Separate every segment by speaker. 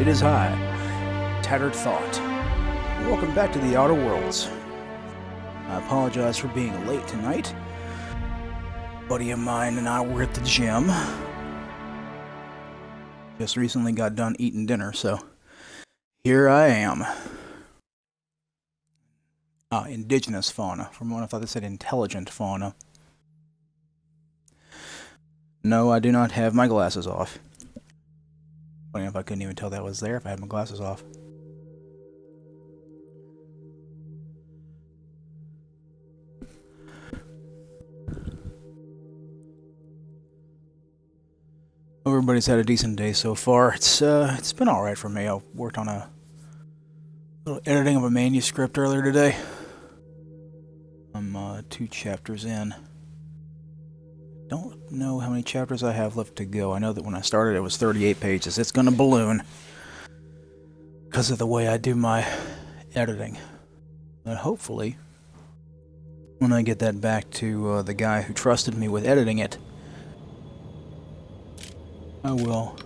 Speaker 1: It is I, TatteredThought. Welcome back to the Outer Worlds. I apologize for being late tonight. A buddy of mine and I were at the gym. Just recently got done eating dinner, so here I am. Indigenous fauna. From what I thought they said intelligent fauna. No, I do not have my glasses off. Funny enough, I couldn't even tell that was there if I had my glasses off. Everybody's had a decent day so far. It's been alright for me. I worked on a little editing of a manuscript earlier today. I'm 2 chapters in. Don't know how many chapters I have left to go. I know that when I started it was 38 pages. It's gonna balloon because of the way I do my editing. But hopefully, when I get that back to the guy who trusted me with editing it, I will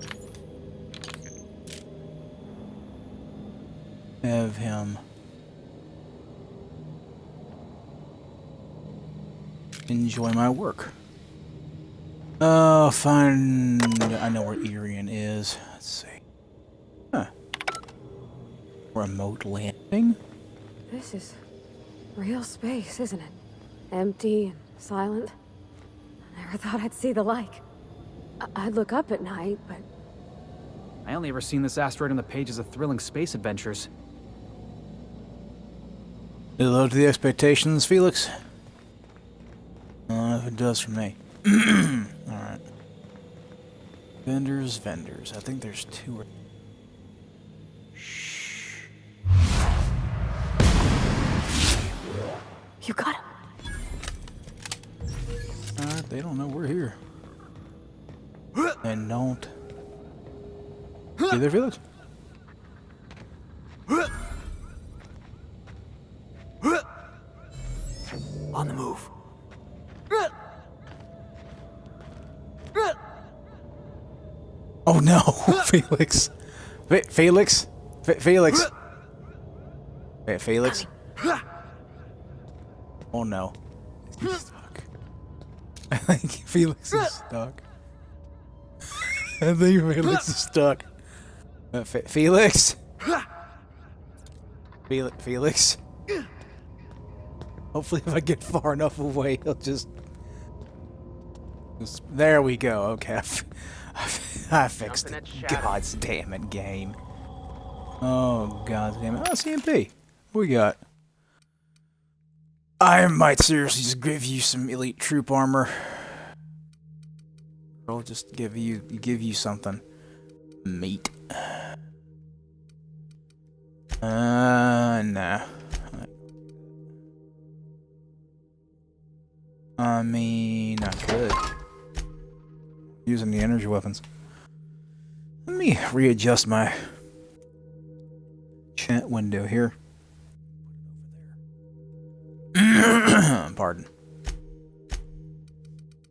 Speaker 1: have him enjoy my work. Oh, fine. I know where Irian is. Let's see. Huh. Remote landing?
Speaker 2: This is real space, isn't it? Empty and silent. I never thought I'd see the like. I'd look up at night, but...
Speaker 3: I only ever seen this asteroid on the pages of thrilling space adventures.
Speaker 1: Did it live up to the expectations, Felix? If it does for me. Alright. Vendors. I think there's 2 or... Shh.
Speaker 2: You got him.
Speaker 1: Alright, they don't know we're here. And don't... See there, Felix?
Speaker 3: On the move.
Speaker 1: Oh no, Felix. Felix? Felix? Felix? Oh no. He's stuck. I think Felix is stuck. I think Felix is stuck. Felix? Felix? Hopefully if I get far enough away, he'll just... There we go, okay. I fixed it. God's damn it, game. Oh, God's damn it. Oh, CMP. What we got? I might seriously just give you some elite troop armor. I'll just give you something. Meat. Nah. I mean, I could. Using the energy weapons. Let me readjust my chat window here. Pardon.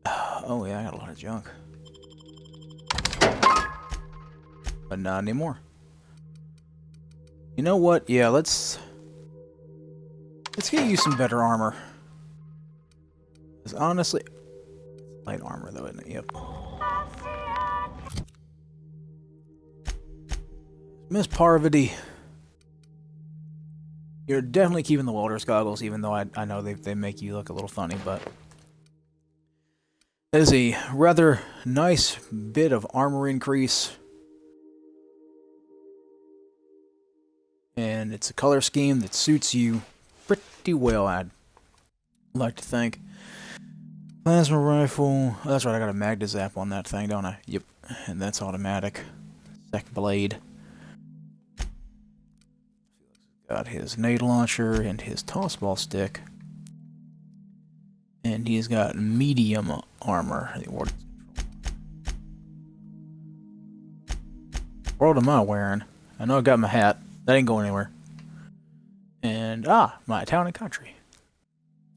Speaker 1: Oh yeah, I got a lot of junk. But not anymore. You know what? Yeah, let's get you some better armor. Because honestly... Light armor though, isn't it? Yep. Miss Parvati, you're definitely keeping the welder's goggles, even though I know they make you look a little funny, but that is a rather nice bit of armor increase. And it's a color scheme that suits you pretty well, I'd like to think. Plasma rifle. Oh, that's right, I got a Magda Zap on that thing, don't I? Yep. And that's automatic. Sec blade. Got his nade launcher and his tossball stick. And he's got medium armor. What am I wearing? I know I got my hat. That ain't going anywhere. And, my town and country.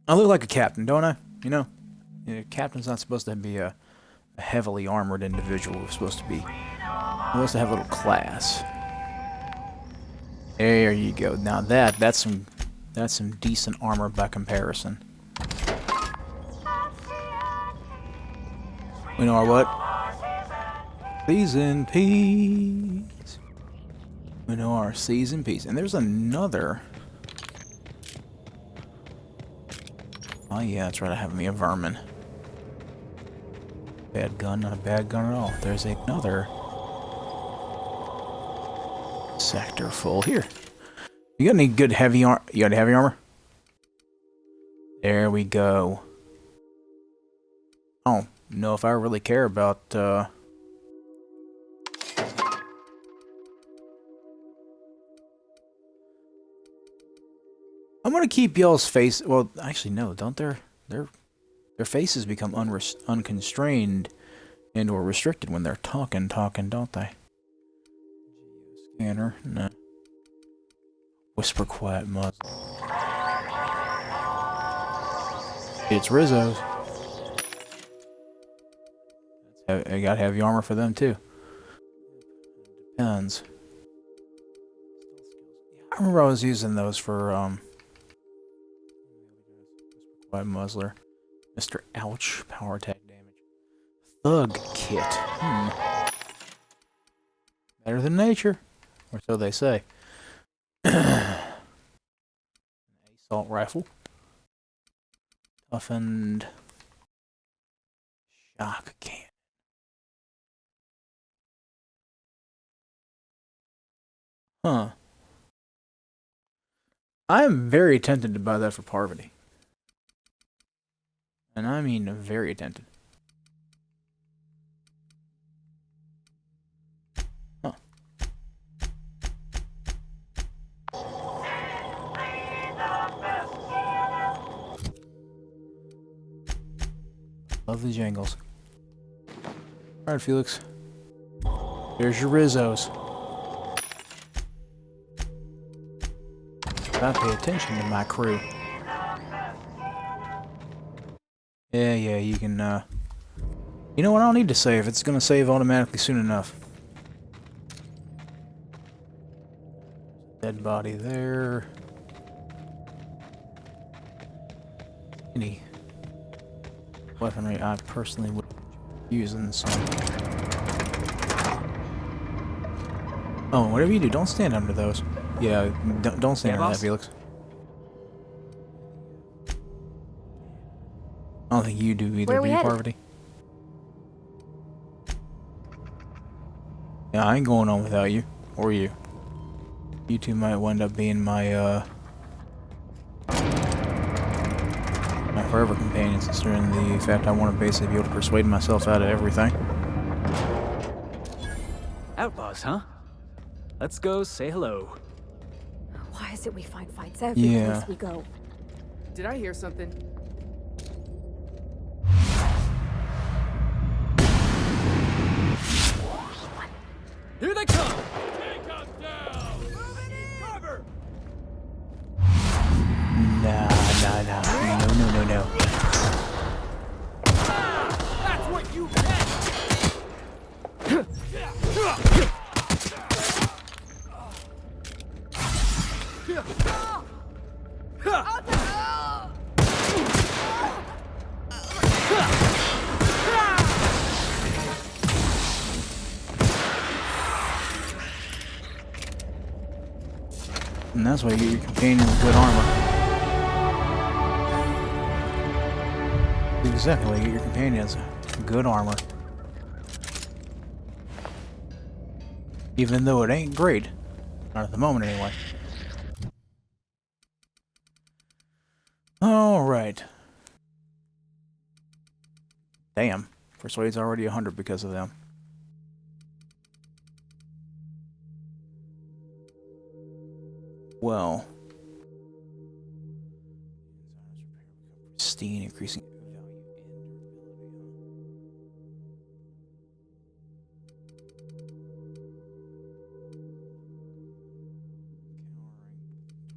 Speaker 1: I look like a captain, don't I? You know? A captain's not supposed to be a heavily armored individual. We're supposed to be... supposed to have a little class. There you go. Now that's some decent armor by comparison. We know our what? C's in peace. We know our C's in peace. And there's another. Oh yeah, that's right. I have me a vermin. Bad gun, not a bad gun at all. There's another sector full here. You got any good heavy armor? You got heavy armor? There we go. Oh, no, if I really care about, I'm gonna keep y'all's face. Well, actually, no, don't their faces become unconstrained and or restricted when they're talking, don't they? Scanner, no. Whisper quiet muzzle. It's Rizzo's. I got heavy armor for them too. Depends. I remember I was using those for quiet muzzler. Mr. Ouch, power attack damage. Thug kit. Better than nature, or so they say. Assault rifle. Toughened shock cannon. Huh. I am very tempted to buy that for Parvati. And I mean very tempted. Huh. Love the jangles. Alright, Felix. There's your Rizzos. I pay attention to my crew. Yeah, you can, you know what, I don't need to save. It's gonna save automatically soon enough. Dead body there. Any weaponry I personally would be using some. Oh, whatever you do, don't stand under those. Yeah, don't stand under that, Felix. I don't think you do either, do you, Parvati? Yeah, I ain't going on without you. Or you. You two might wind up being my, my forever companions, considering the fact I want to basically be able to persuade myself out of everything.
Speaker 3: Outlaws, huh? Let's go say hello.
Speaker 2: Why is it we find fights every place we go?
Speaker 4: Did I hear something?
Speaker 3: Here they come!
Speaker 4: Take us down! Moving in! Cover!
Speaker 1: No.
Speaker 4: That's what you get!
Speaker 1: And that's why you get your companion with good armor. Exactly why you get your companions good armor. Even though it ain't great. Not at the moment, anyway. Alright. Damn. Persuade's already 100 because of them. Well. Pristine, increasing value and durability.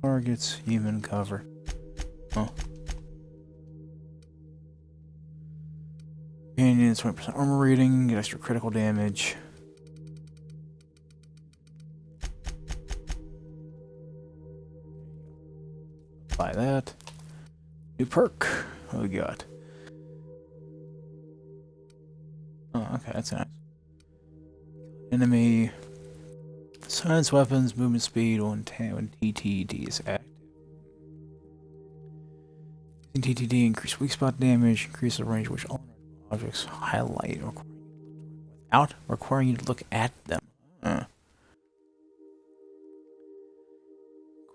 Speaker 1: Targets, human cover. Huh. Companions, 20% armor rating, get extra critical damage. Buy that. New perk. What we got? Oh, okay, that's nice. Enemy. Silence weapons, movement speed when TTD is active. In TTD, increase weak spot damage, increase the range which all objects highlight without requiring you to look at them.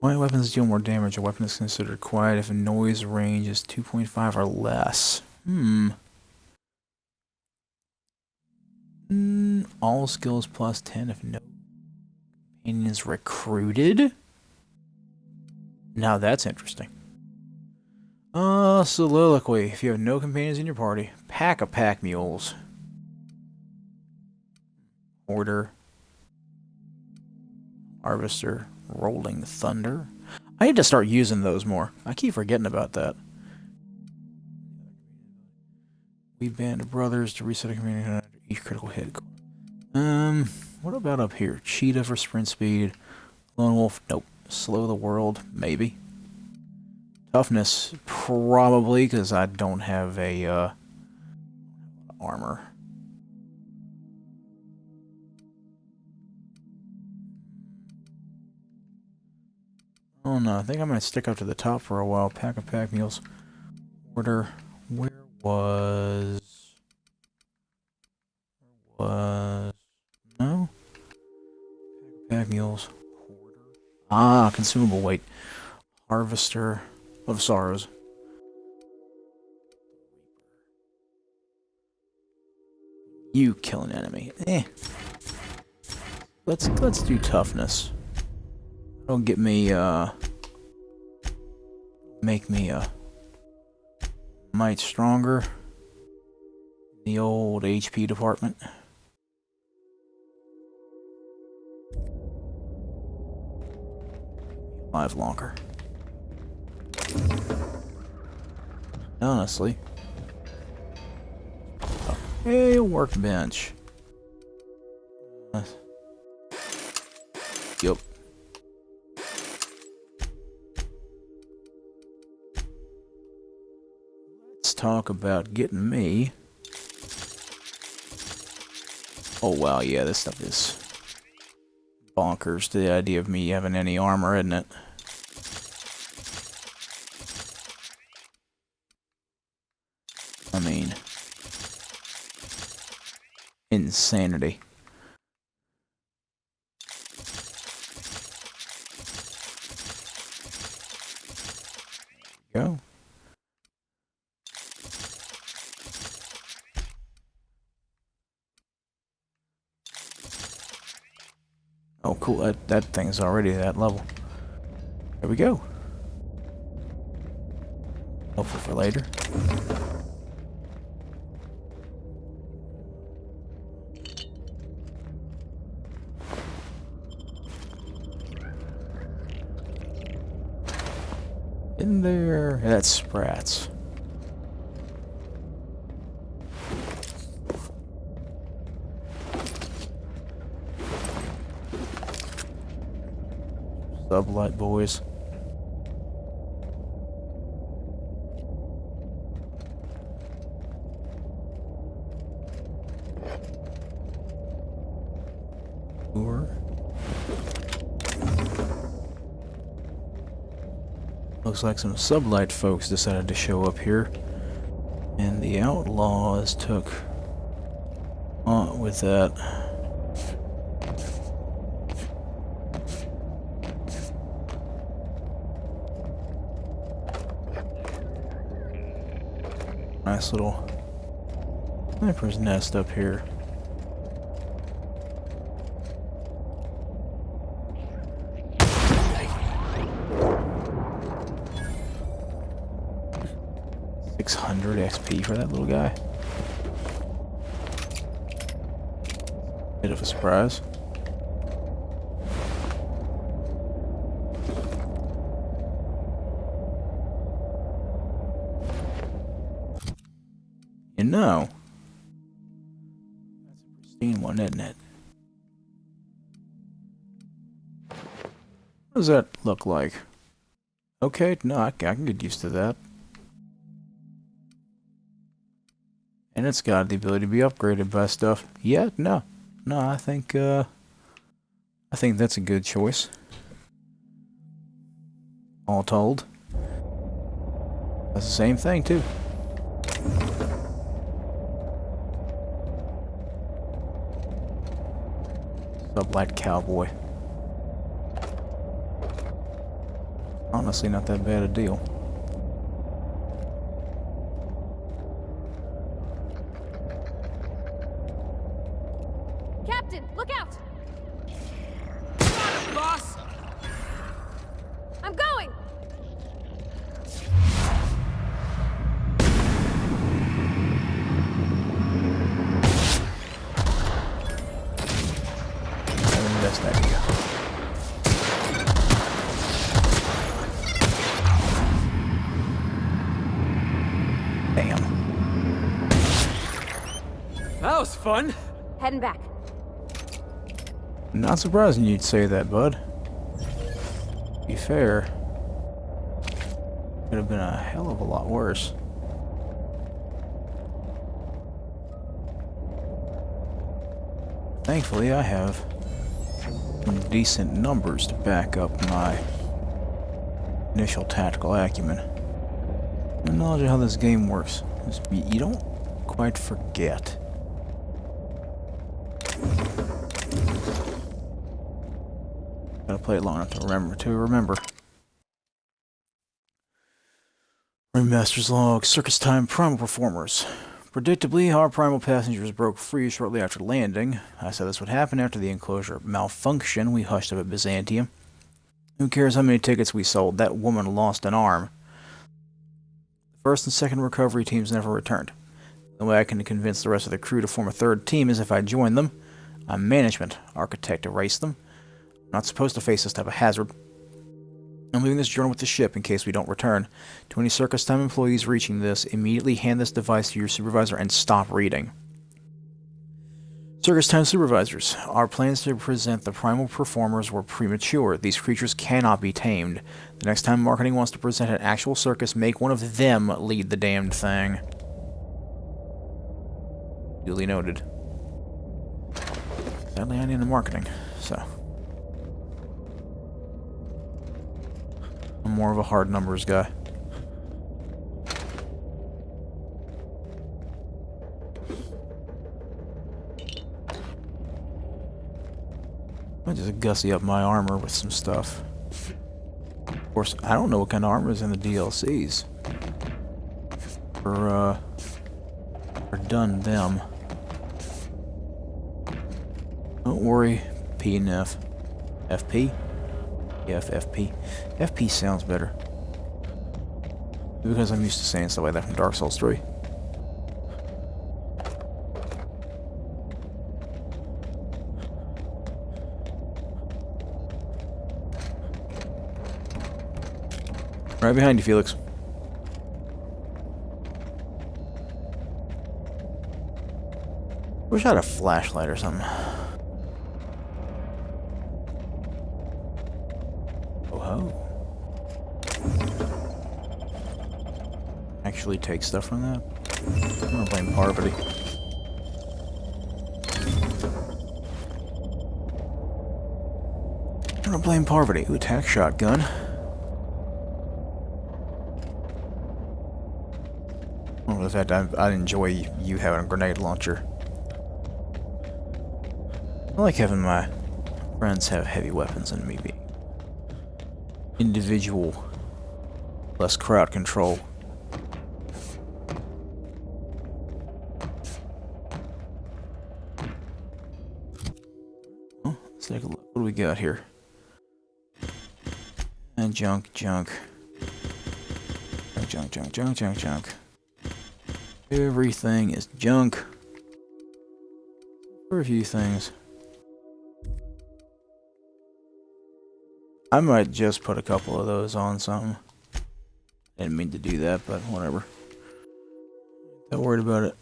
Speaker 1: Quiet weapons deal more damage. A weapon is considered quiet if a noise range is 2.5 or less. All skills plus 10 if no companion is recruited. Now that's interesting. Soliloquy. If you have no companions in your party, pack a pack mules. Order. Harvester. Rolling Thunder. I need to start using those more. I keep forgetting about that. We band of brothers to reset a community after each critical hit. What about up here? Cheetah for sprint speed. Lone Wolf. Nope. Slow the world. Maybe. Toughness. Probably, because I don't have a, armor. Oh no, I think I'm going to stick up to the top for a while. Pack of pack mules. Order. Where was... No? Pack mules. Hoarder. Ah, consumable weight. Harvester of Sorrows. You kill an enemy. Let's do toughness. Don't get me, make me, might stronger. The old HP department. Live longer. Honestly. Hey, a workbench. Yup. Let's talk about getting me. Oh wow, yeah, this stuff is bonkers to the idea of me having any armor, isn't it? I mean, insanity. There we go. Oh, cool. That thing's already at that level. There we go. Helpful for later. In there. That's sprats. Sublight boys. Looks like some sublight folks decided to show up here, and the outlaws took on with that. Nice little sniper's nest up here. XP for that little guy. Bit of a surprise. You know, that's a pristine one, isn't it? What does that look like? Okay, no, I can get used to that. And it's got the ability to be upgraded by stuff. Yeah, no. No, I think that's a good choice. All told. That's the same thing, too. What's up, Black Cowboy? Honestly, not that bad a deal.
Speaker 2: Captain, look out!
Speaker 4: Boss!
Speaker 2: I'm going!
Speaker 1: I think that's that idea. Damn.
Speaker 3: That was fun.
Speaker 2: Heading back.
Speaker 1: Not surprising you'd say that, bud. To be fair, could have been a hell of a lot worse. Thankfully, I have some decent numbers to back up my initial tactical acumen. The knowledge of how this game works. You don't quite forget. Gotta play it long enough to remember. Remaster's log, circus time primal performers. Predictably, our primal passengers broke free shortly after landing. I said this would happen after the enclosure malfunction. We hushed up at Byzantium. Who cares how many tickets we sold? That woman lost an arm. The first and second recovery teams never returned. The way I can convince the rest of the crew to form a third team is if I join them. I'm management. Architect erased them. I'm not supposed to face this type of hazard. I'm leaving this journal with the ship in case we don't return. To any circus time employees reaching this, immediately hand this device to your supervisor and stop reading. Circus time supervisors. Our plans to present the primal performers were premature. These creatures cannot be tamed. The next time marketing wants to present an actual circus, make one of them lead the damned thing. Duly noted. Sadly, I need the marketing, so... I'm more of a hard numbers guy. I just gussy up my armor with some stuff. Of course, I don't know what kind of armor is in the DLCs. Or done them. Don't worry, P and F. FP? Yeah, FP. FP sounds better. Because I'm used to saying stuff like that from Dark Souls 3. Right behind you, Felix. Wish I had a flashlight or something. Actually take stuff from that? I'm gonna blame Parvati. I'm gonna blame Parvati. Ooh, attack shotgun. Well, the fact I'd enjoy you having a grenade launcher. I like having my friends have heavy weapons and me being individual, less crowd control. Let's take a look. What do we got here? And junk. Junk. Everything is junk. For a few things. I might just put a couple of those on something. Didn't mean to do that, but whatever. Not worried about it.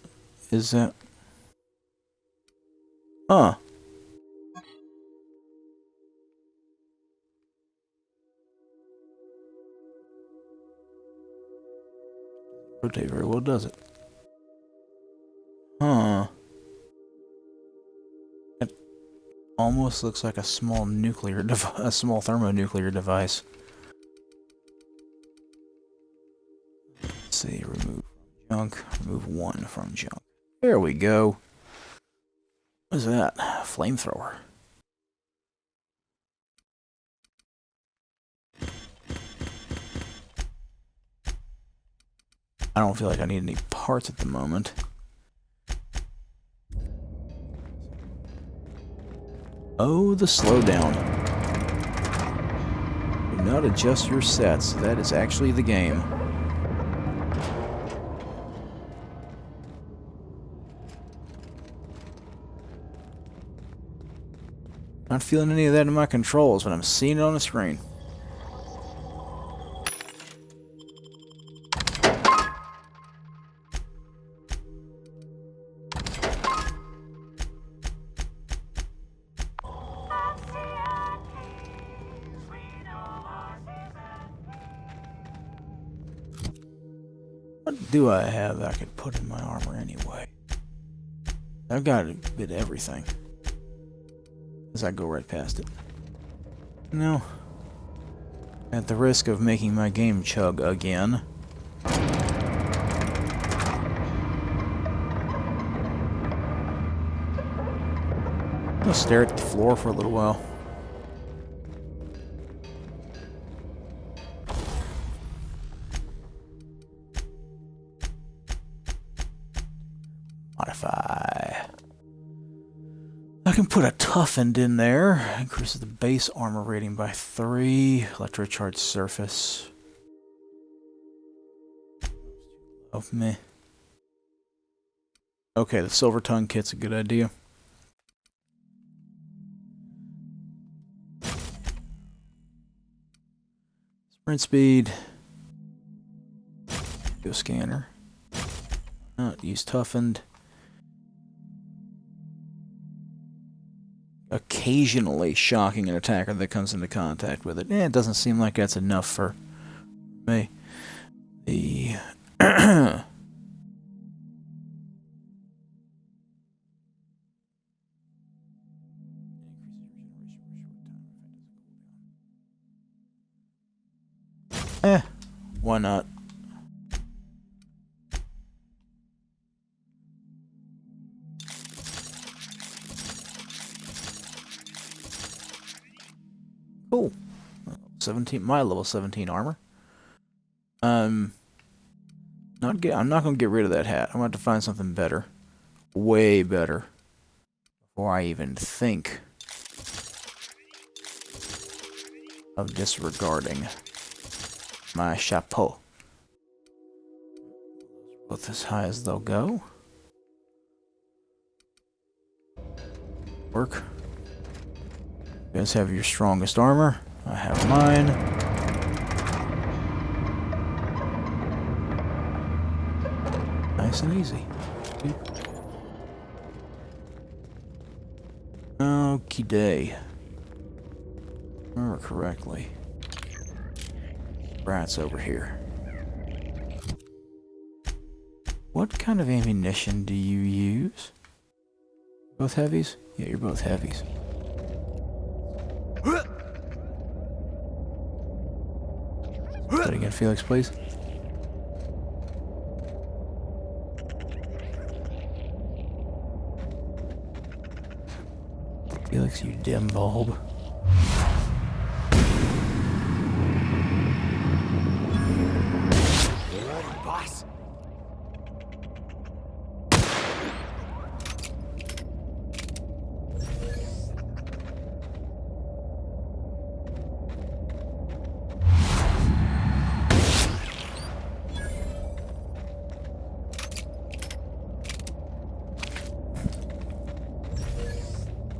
Speaker 1: Is that... Huh. Rotate very well, does it? Huh. It almost looks like a small nuclear a small thermonuclear device. Let's see, remove junk, remove one from junk. There we go. What is that? Flamethrower. I don't feel like I need any parts at the moment. Oh, the slowdown. Do not adjust your sets. That is actually the game. Not feeling any of that in my controls, but I'm seeing it on the screen. What do I have that I could put in my armor anyway? I've got a bit of everything. As I go right past it. No. At the risk of making my game chug again. I'll stare at the floor for a little while. Modify. I can put a toughened in there. Increases the base armor rating by 3. Electrocharged surface. Oh, meh. Okay, the silver tongue kit's a good idea. Sprint speed. Go scanner. Use toughened. Occasionally shocking an attacker that comes into contact with it. It doesn't seem like that's enough for me. The why not? Cool. 17, my level 17 armor. I'm not gonna get rid of that hat. I'm gonna have to find something better. Way better. Before I even think of disregarding my chapeau. Both as high as they'll go. Work. You guys have your strongest armor. I have mine. Nice and easy. Okie day. Remember correctly. Rats over here. What kind of ammunition do you use? Both heavies? Yeah, you're both heavies. Say that again, Felix, please. Felix, you dim bulb.
Speaker 4: Boss.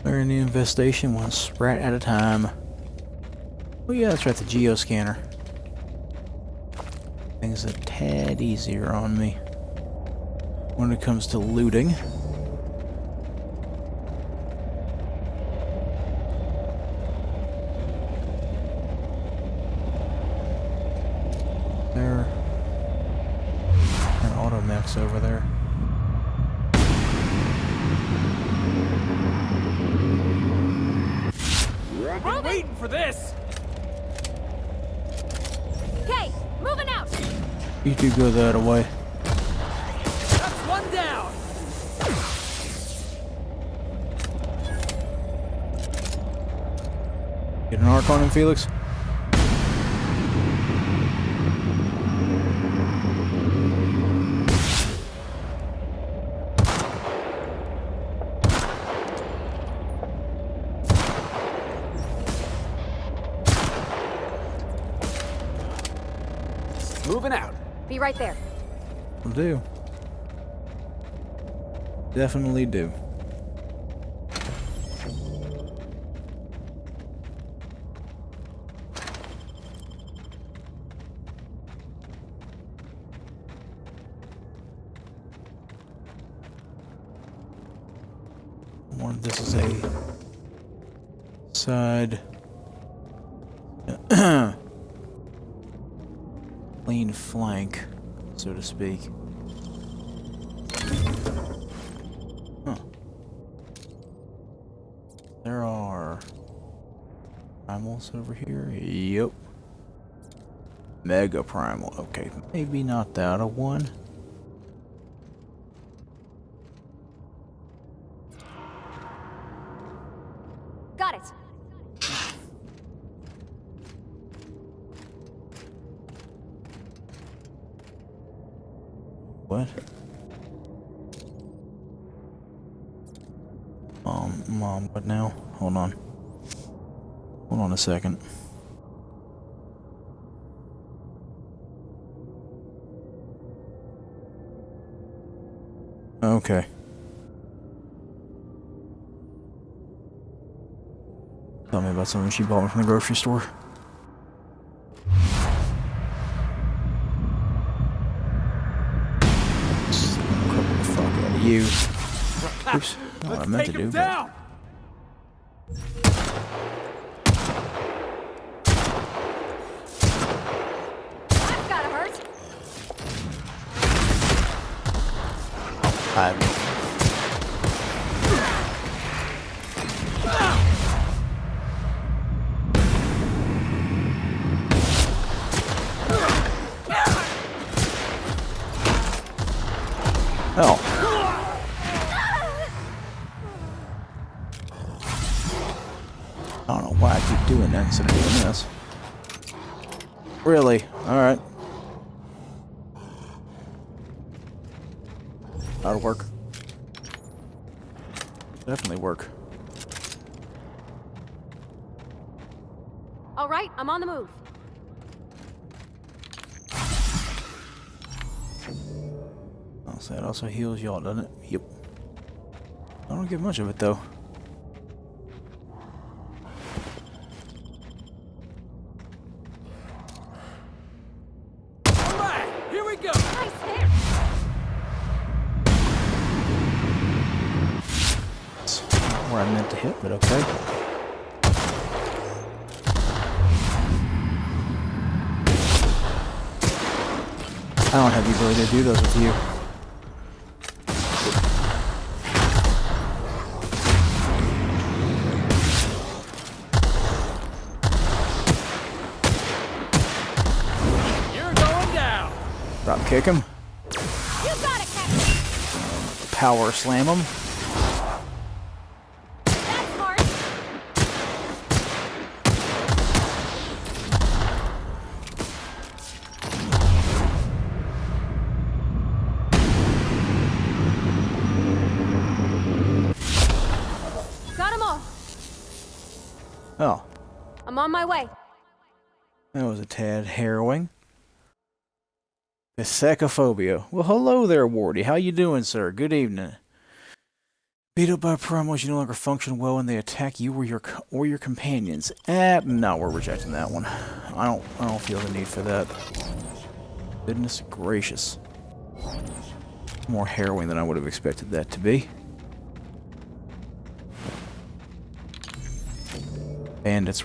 Speaker 1: They're in the infestation, one sprat at a time. Oh yeah, that's right, the geoscanner. Things a tad easier on me when it comes to looting. There. automechs over there.
Speaker 4: I've been waiting for this!
Speaker 2: Okay, moving out!
Speaker 1: You do go that way.
Speaker 4: That's one down!
Speaker 1: Get an arc on him, Felix.
Speaker 3: Moving out.
Speaker 2: Be right there.
Speaker 1: Will do. Definitely do. This is a side lean flank, so to speak. Huh. There are primals over here. Yep. Mega primal. Okay, maybe not that a one.
Speaker 2: Got it.
Speaker 1: What? Mom, what now? Hold on. Hold on a second. Okay. Tell me about something she bought me from the grocery store. Cripple the fuck out of you. Oops. Not what I meant to do.
Speaker 4: Down!
Speaker 2: That's gotta hurt.
Speaker 1: Oh. I don't know why I keep doing that instead of doing this. Really? Alright. That'll work. Definitely work.
Speaker 2: All right, I'm on the move.
Speaker 1: So that also heals y'all, doesn't it? Yep. I don't get much of it though.
Speaker 4: Alright, here we go!
Speaker 2: Nice hit.
Speaker 1: That's not where I meant to hit, but okay. I don't have the ability to do those with you. Drop kick him.
Speaker 2: You got it, Captain.
Speaker 1: Power slam him.
Speaker 2: That's smart. Got them all.
Speaker 1: Oh,
Speaker 2: I'm on my way.
Speaker 1: that was a tad harrowing. Pithecophobia. Well, hello there, Wardy. How you doing, sir? Good evening. Beat up by primals, you no longer function well when they attack you or your companions. No, we're rejecting that one. I don't feel the need for that. Goodness gracious. More harrowing than I would have expected that to be. Bandits.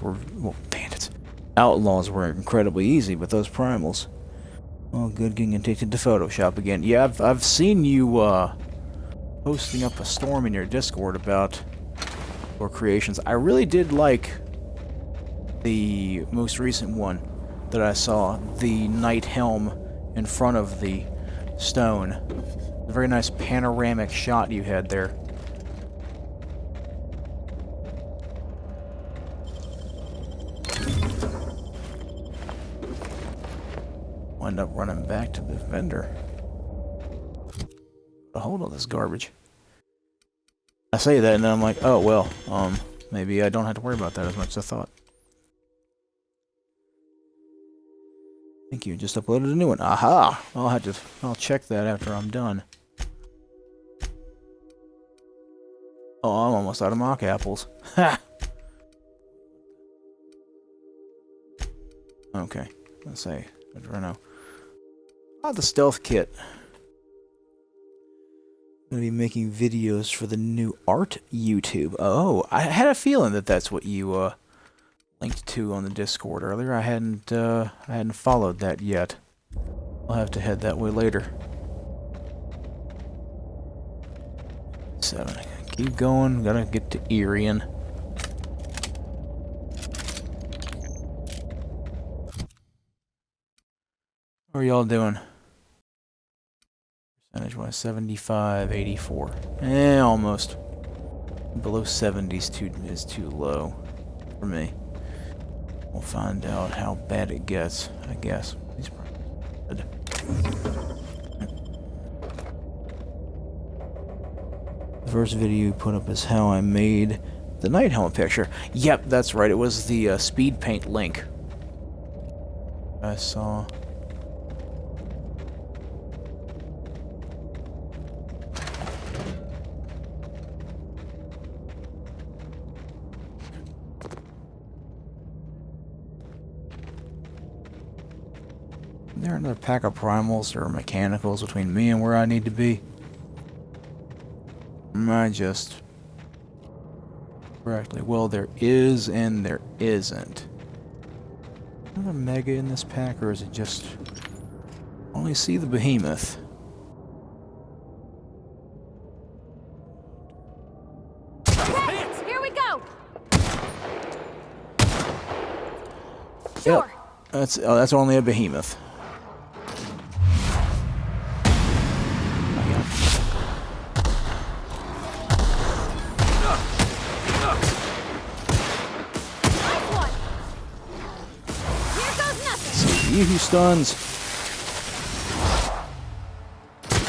Speaker 1: Outlaws were incredibly easy, but those primals. Oh, good, getting addicted to Photoshop again. Yeah, I've seen you, posting up a storm in your Discord about your creations. I really did like the most recent one that I saw, the knight helm in front of the stone. A very nice panoramic shot you had there. Wind up running back to the vendor. Hold on this garbage. I say that and then I'm like, oh well, maybe I don't have to worry about that as much as I thought. Thank you, just uploaded a new one. Aha! I'll check that after I'm done. Oh, I'm almost out of mock apples. Ha! Okay, let's say, I don't know. Oh, the stealth kit. I'm gonna be making videos for the new art YouTube. Oh, I had a feeling that that's what you linked to on the Discord earlier. I hadn't followed that yet. I'll have to head that way later. 7. Keep going. Gotta get to Irian. How are y'all doing? Percentage-wise, 75, 84. Almost. Below 70 is too low for me. We'll find out how bad it gets, I guess. He's probably good. The first video you put up is how I made the night helmet picture. Yep, that's right. It was the speed paint link I saw. There are another pack of primals or mechanicals between me and where I need to be. Am I just correctly? Well, there is and there isn't. Another mega in this pack, or is it just only see the behemoth?
Speaker 2: Here we go.
Speaker 1: Sure. Yep. That's only a behemoth. You who stuns.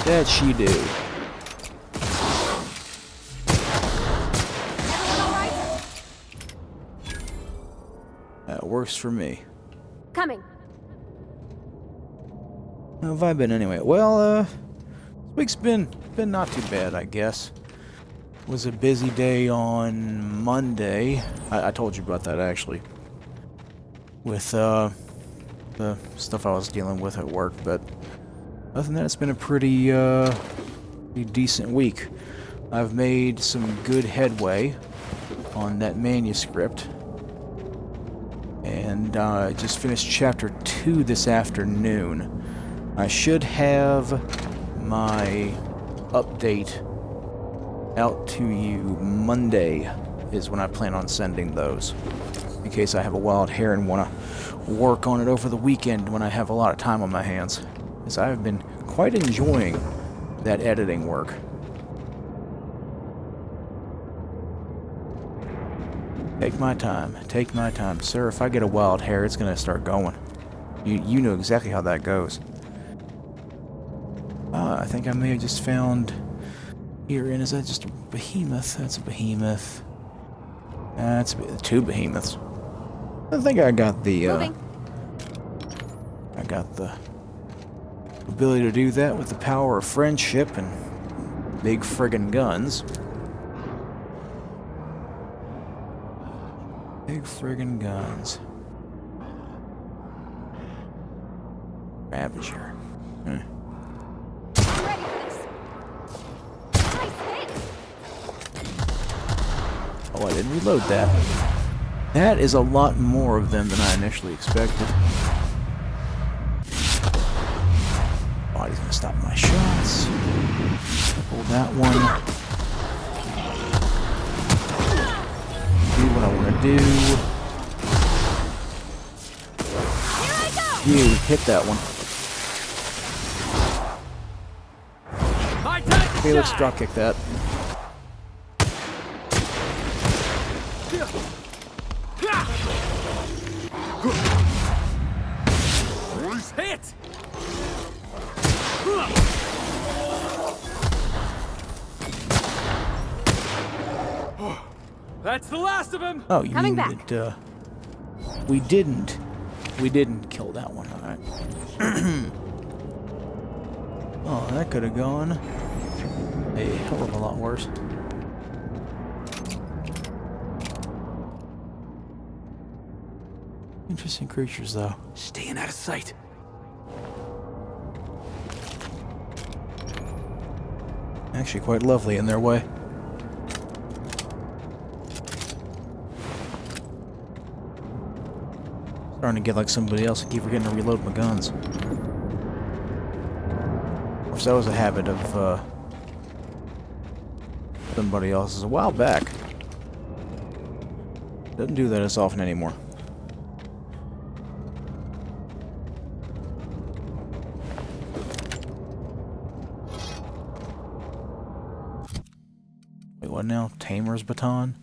Speaker 1: That she do. That works for me.
Speaker 2: Coming.
Speaker 1: How have I been anyway? Well, this week's been not too bad, I guess. It was a busy day on Monday. I told you about that actually. With the stuff I was dealing with at work, but other than that, it's been a pretty decent week. I've made some good headway on that manuscript, and I just finished chapter 2 this afternoon. I should have my update out to you Monday is when I plan on sending those, in case I have a wild hair and want to work on it over the weekend when I have a lot of time on my hands, because I've been quite enjoying that editing work. Take my time, sir. If I get a wild hair, it's gonna start going. You know exactly how that goes. I think I may have just found here, and is that just a behemoth? That's a behemoth. That's 2 behemoths. I think I got the ability to do that with the power of friendship and big friggin' guns. Big friggin' guns. Ravager.
Speaker 2: I'm ready for this. Nice hit.
Speaker 1: Oh, I didn't reload that. That is a lot more of them than I initially expected. body's gonna stop my shots. Pull that one. Do what I want to do.
Speaker 2: Here I go!
Speaker 1: You hit that one.
Speaker 4: My time to
Speaker 1: Okay, let's
Speaker 4: shine.
Speaker 1: drop kick that.
Speaker 4: Hit! That's the last of him!
Speaker 1: Oh, you
Speaker 2: Coming
Speaker 1: mean
Speaker 2: back.
Speaker 1: that, we didn't kill that one, alright. Oh, that could have gone a hell of a lot worse. Interesting creatures, though.
Speaker 3: Staying out of sight.
Speaker 1: Actually quite lovely in their way. Starting to get like somebody else. I keep forgetting to reload my guns. Of course, that was a habit of somebody else's a while back. Doesn't do that as often anymore. Wait, what now? Tamer's baton?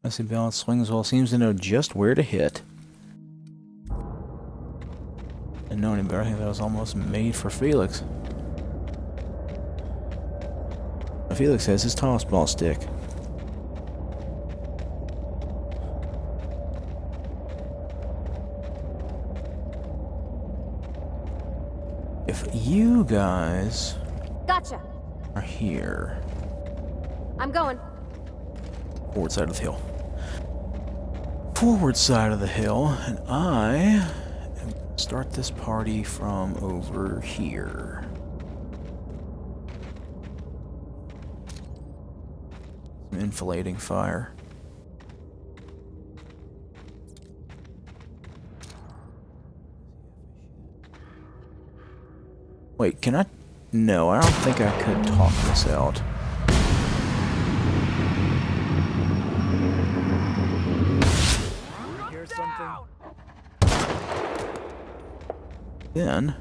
Speaker 1: Messy balance swings well, seems to know just where to hit. Didn't know any better. I think that was almost made for Felix. Felix has his toss ball stick. If you guys
Speaker 2: Gotcha.
Speaker 1: are here,
Speaker 2: I'm going.
Speaker 1: forward side of the hill. Forward side of the hill, and I am gonna start this party from over here. Some infilating fire. Wait, can I? No, I don't think I could talk this out.
Speaker 3: Hear something?
Speaker 1: Then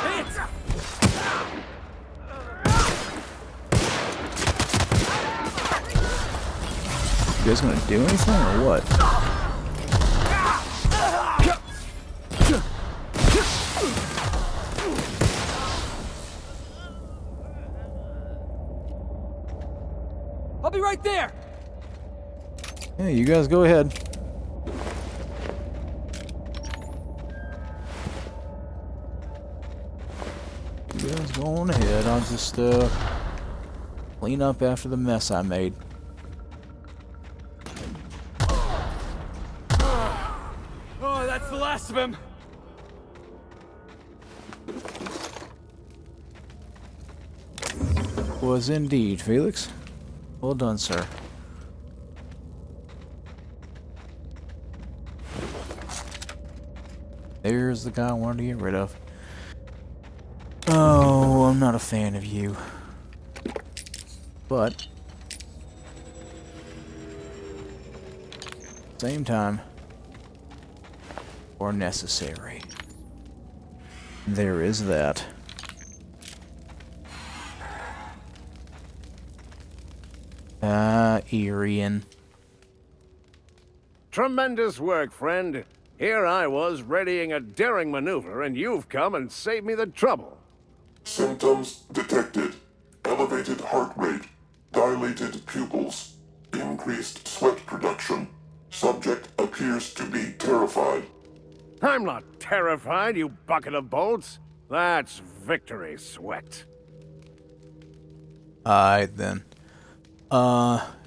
Speaker 4: Hit!
Speaker 1: you guys gonna do anything or what?
Speaker 4: I'll be right there!
Speaker 1: Hey, you guys go ahead. You guys go on ahead. I'll just clean up after the mess I made.
Speaker 4: Oh, that's the last of him!
Speaker 1: Was indeed, Felix. Well done, sir. There's the guy I wanted to get rid of. Oh, I'm not a fan of you. But same time, or necessary. There is that. Irian.
Speaker 5: Tremendous work, friend. Here I was readying a daring maneuver, and you've come and saved me the trouble.
Speaker 6: Symptoms detected. Elevated heart rate, dilated pupils, increased sweat production. Subject appears to be terrified.
Speaker 5: I'm not terrified, you bucket of bolts. That's victory sweat.
Speaker 1: Alright then.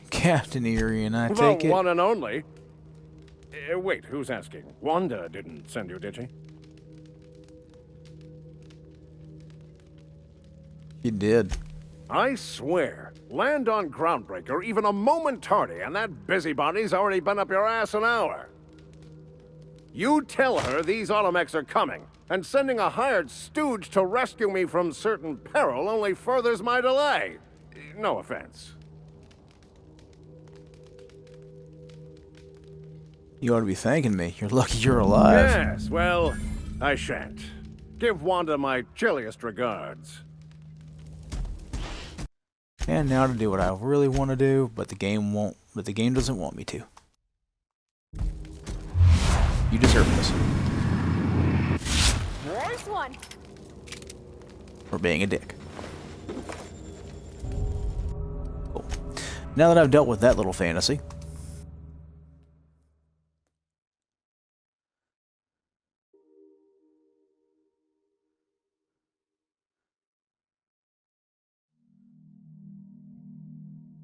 Speaker 1: Captain Irian, I take
Speaker 5: The
Speaker 1: it.
Speaker 5: one and only. Wait, who's asking? Wanda didn't send you, did she?
Speaker 1: You did.
Speaker 5: I swear, land on Groundbreaker even a moment tardy, and that busybody's already been up your ass an hour. You tell her these automechs are coming, and sending a hired stooge to rescue me from certain peril only furthers my delay. No offense.
Speaker 1: You ought to be thanking me. You're lucky you're alive.
Speaker 5: Yes, well, I shan't. Give Wanda my chilliest regards.
Speaker 1: And now to do what I really want to do, but the game won't. But the game doesn't want me to. You deserve this.
Speaker 2: There's one.
Speaker 1: For being a dick. Cool. Now that I've dealt with that little fantasy.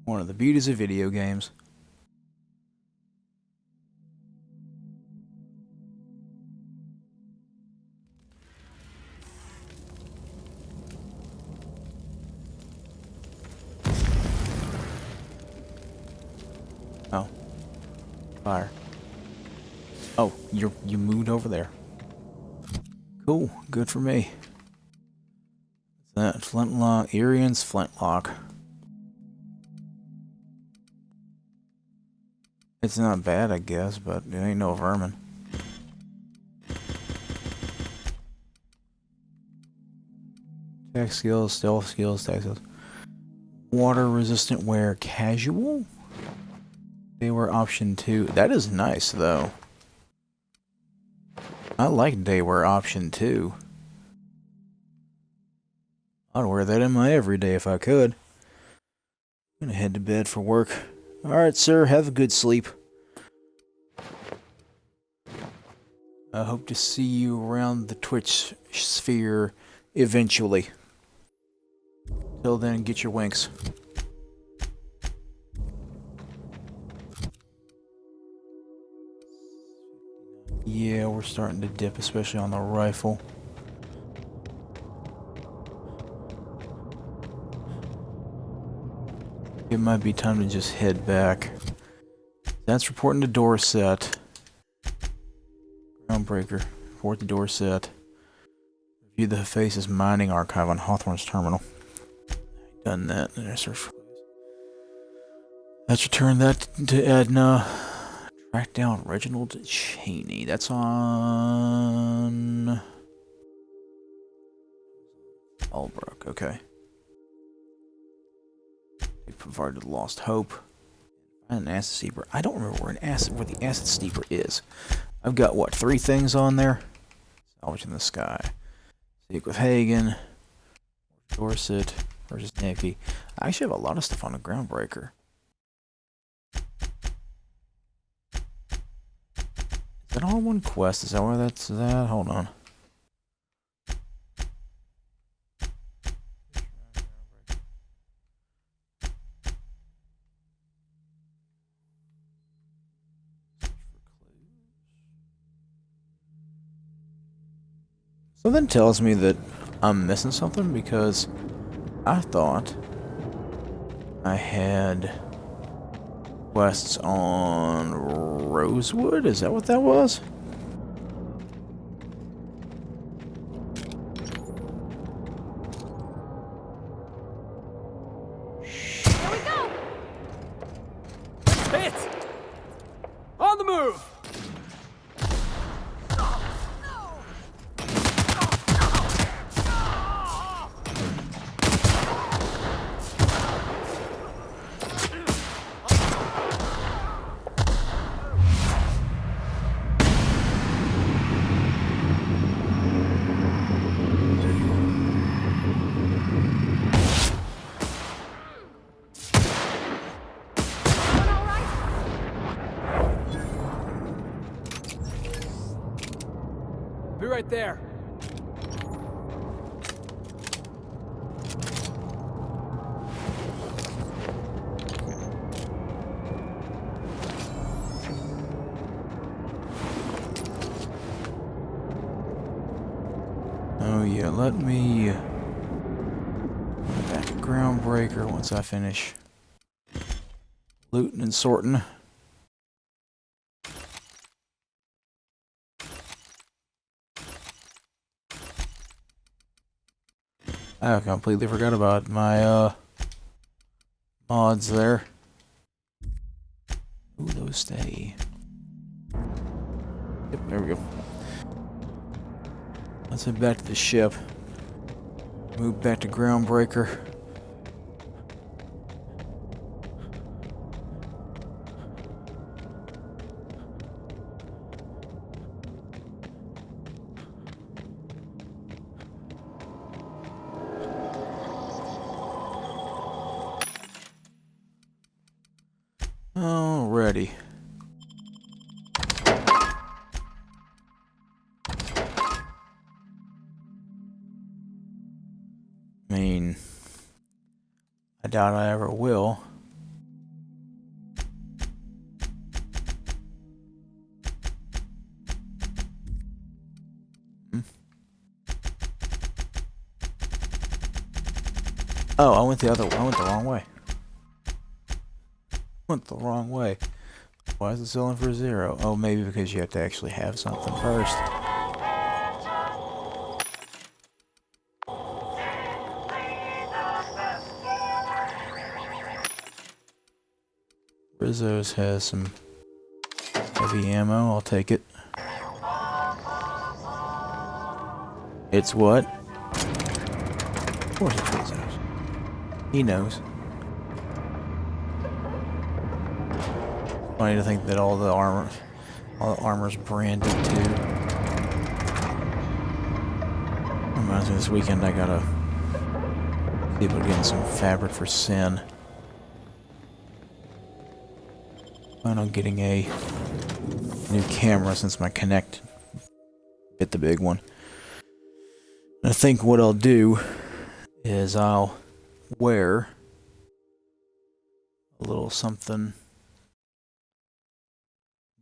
Speaker 1: One of the beauties of video games. Oh. Fire. Oh, you moved over there. Cool. Good for me. What's that? Flintlock. Arian's flintlock. It's not bad, I guess, but it ain't no vermin. Attack skills, stealth skills, attack skills. Water resistant wear, casual? They were option 2. That is nice, though. I like day wear option 2. I'd wear that in my everyday if I could. I'm gonna head to bed for work. Alright, sir, have a good sleep. I hope to see you around the Twitch sphere eventually. Till then, get your winks. Yeah, we're starting to dip, especially on the rifle. It might be time to just head back. That's reporting to Dorset. Groundbreaker. Report to Dorset. Review the Faces mining archive on Hawthorne's terminal. Done that. And I search for clues. Let's return that to Edna. Track down Reginald Cheney. That's on Albrook. Okay. They provided Lost Hope. Find an acid steeper. I don't remember where the acid steeper is. I've got what, 3 things on there? Salvage in the Sky. Speak with Hagen. Dorset versus Nicky. I actually have a lot of stuff on the Groundbreaker. Is that all one quest? Is that where that's at? Hold on. Something tells me that I'm missing something because I thought I had quests on Rosewood? Is that what that was?
Speaker 2: Here we go!
Speaker 4: Hit! On the move! Be right there.
Speaker 1: Oh yeah, let me back to Groundbreaker. breaker once I finish looting and sorting. I completely forgot about my mods there. Ooh, those stay. Yep, there we go. Let's head back to the ship. Move back to Groundbreaker. Alrighty. I mean, I doubt I ever will. Oh, I went the wrong way. Went the wrong way. Why is it selling for 0? Oh, maybe because you have to actually have something first. Rizzo's has some heavy ammo. I'll take it. It's what? Of course it's Rizzo's. He knows. Funny to think that all the armor's branded too. Reminds me, this weekend I gotta see about getting some fabric for Sin. Plan on getting a new camera since my Kinect bit the big one. And I think what I'll do is I'll wear a little something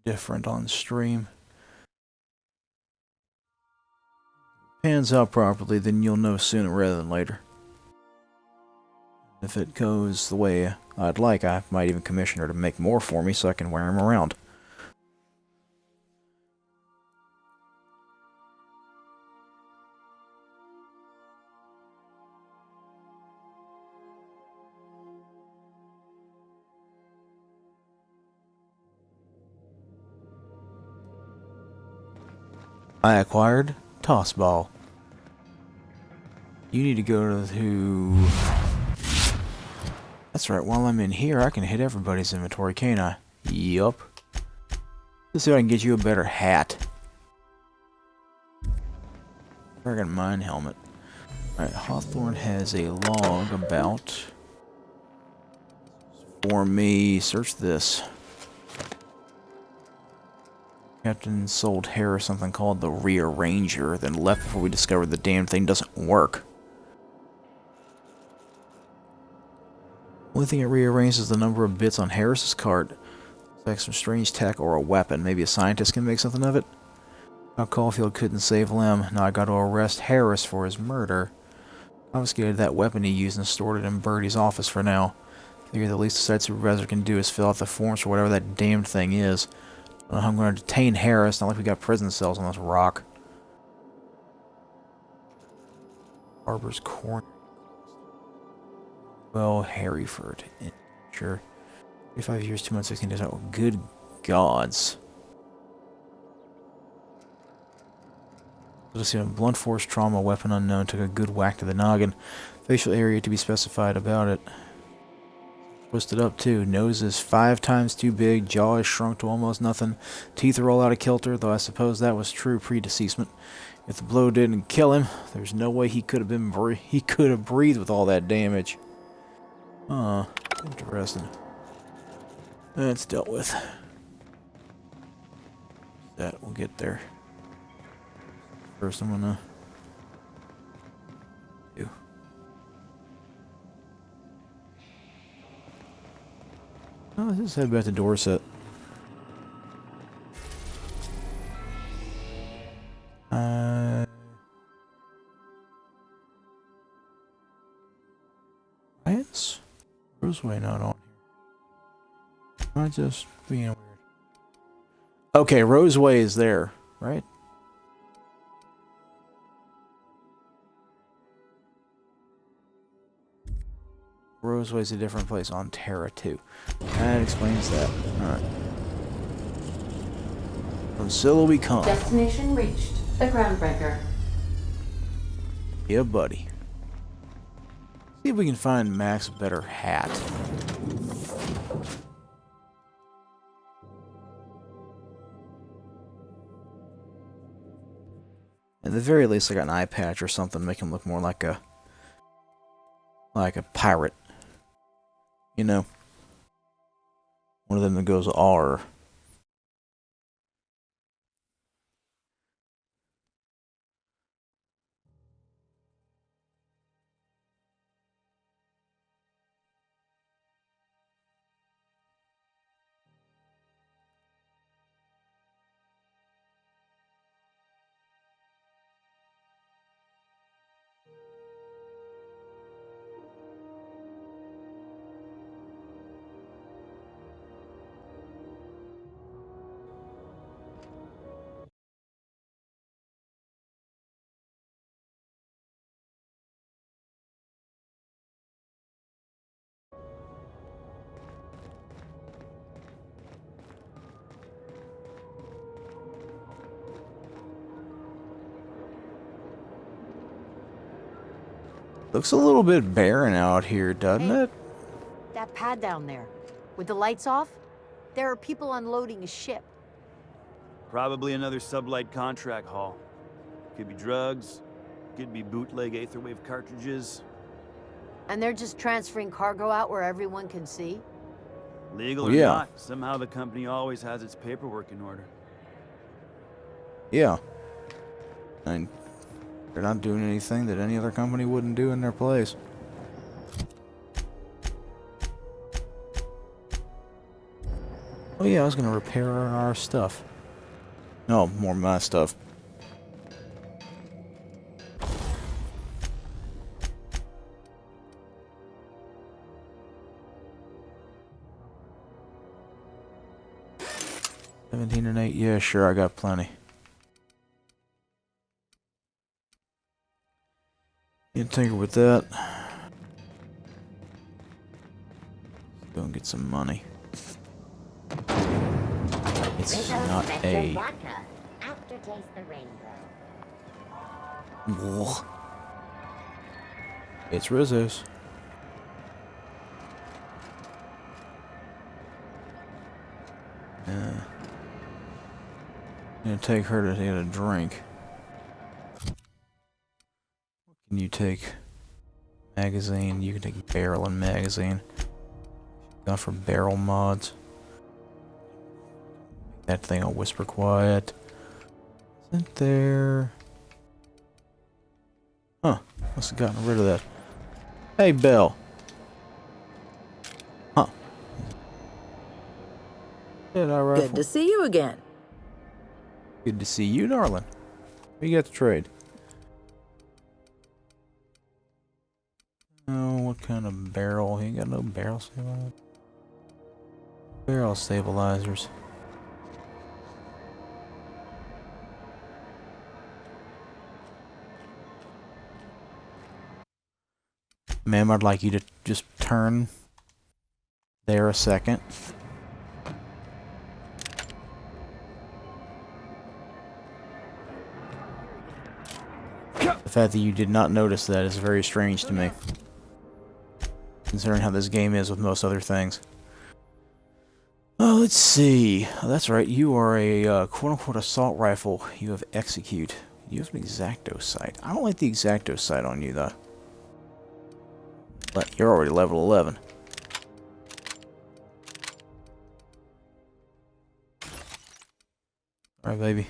Speaker 1: different on stream. Pans out properly, then you'll know sooner rather than later. If it goes the way I'd like, I might even commission her to make more for me so I can wear them around. I acquired Toss Ball. You need to go to... That's right, while I'm in here, I can hit everybody's inventory, can't I? Yup. Let's see if I can get you a better hat. Friggin' mine helmet. Alright, Hawthorne has a log about... For me, search this. Captain sold Harris something called the Rearranger, then left before we discovered the damn thing doesn't work. Only thing it rearranges is the number of bits on Harris's cart. Looks like some strange tech or a weapon. Maybe a scientist can make something of it? Now Caulfield couldn't save Lem. Now I got to arrest Harris for his murder. Confiscated that weapon he used and stored it in Birdie's office for now. Figure the least the site supervisor can do is fill out the forms for whatever that damned thing is. I'm going to detain Harris. Not like we got prison cells on this rock. Harbor's Corner. Well, Harryford. Sure. 35 years, 2 months, 16 days. Oh, good gods. Let's see. A blunt force trauma weapon unknown took a good whack to the noggin. Facial area to be specified about it. Twisted up too. Nose is 5 times too big. Jaw is shrunk to almost nothing. Teeth are all out of kilter, though I suppose that was true pre-deceasement. If the blow didn't kill him, there's no way he could have breathed with all that damage. Interesting. That's dealt with. That we'll get there. First, I'm gonna do. Oh, let's just head back to Dorset. I had Roseway not on here. Am I just being weird? Okay, Roseway is there, right? Roseway's a different place on Terra too. That explains that. Alright. From Scylla we come.
Speaker 7: Destination reached. The Groundbreaker.
Speaker 1: Yeah, buddy. See if we can find Max a better hat. At the very least, I got an eye patch or something, make him look more like a pirate. You know, one of them that goes R. Looks a little bit barren out here, doesn't
Speaker 8: Hey.
Speaker 1: it?
Speaker 8: That pad down there, with the lights off, there are people unloading a ship.
Speaker 9: Probably another sublight contract haul. Could be drugs, could be bootleg Aetherwave cartridges.
Speaker 8: And they're just transferring cargo out where everyone can see?
Speaker 9: Legal or
Speaker 1: Yeah.
Speaker 9: not, somehow the company always has its paperwork in order.
Speaker 1: Yeah. And they're not doing anything that any other company wouldn't do in their place. Oh yeah, I was gonna repair our stuff. No, more of my stuff. $17 and $8, yeah, sure, I got plenty. You tinker with that. Go and get some money. It's not a.
Speaker 10: Aftertaste the rainbow.
Speaker 1: Ugh. It's Rizzo's. I'm gonna take her to get a drink. What can you take? Magazine. You can take barrel and magazine. Gone for barrel mods. That thing will whisper quiet. Isn't there? Huh. Must have gotten rid of that. Hey, Belle. Huh.
Speaker 11: Good to see you again.
Speaker 1: Good to see you, darling. What you got to trade? Oh, what kind of barrel? He ain't got no barrel stabilizers. Barrel stabilizers. Ma'am, I'd like you to just turn there a second. The fact that you did not notice that is very strange to me, considering how this game is with most other things. Oh, let's see. Oh, that's right, you are a quote-unquote assault rifle. You have execute. You have an exacto sight. I don't like the exacto sight on you, though. But you're already level 11. Alright, baby.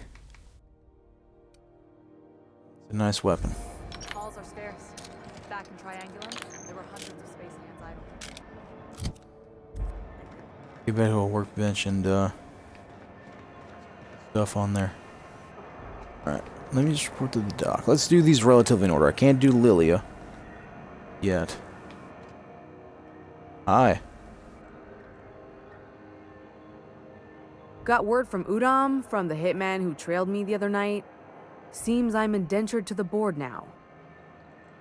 Speaker 1: It's a nice weapon.
Speaker 7: Halls are scarce. Back in Triangulum, there were hundreds of space hands idle.
Speaker 1: Get back to a workbench and stuff on there. Alright, let me just report to the dock. Let's do these relatively in order. I can't do Lilia yet. Hi.
Speaker 12: Got word from Udam, from the hitman who trailed me the other night. Seems I'm indentured to the board now.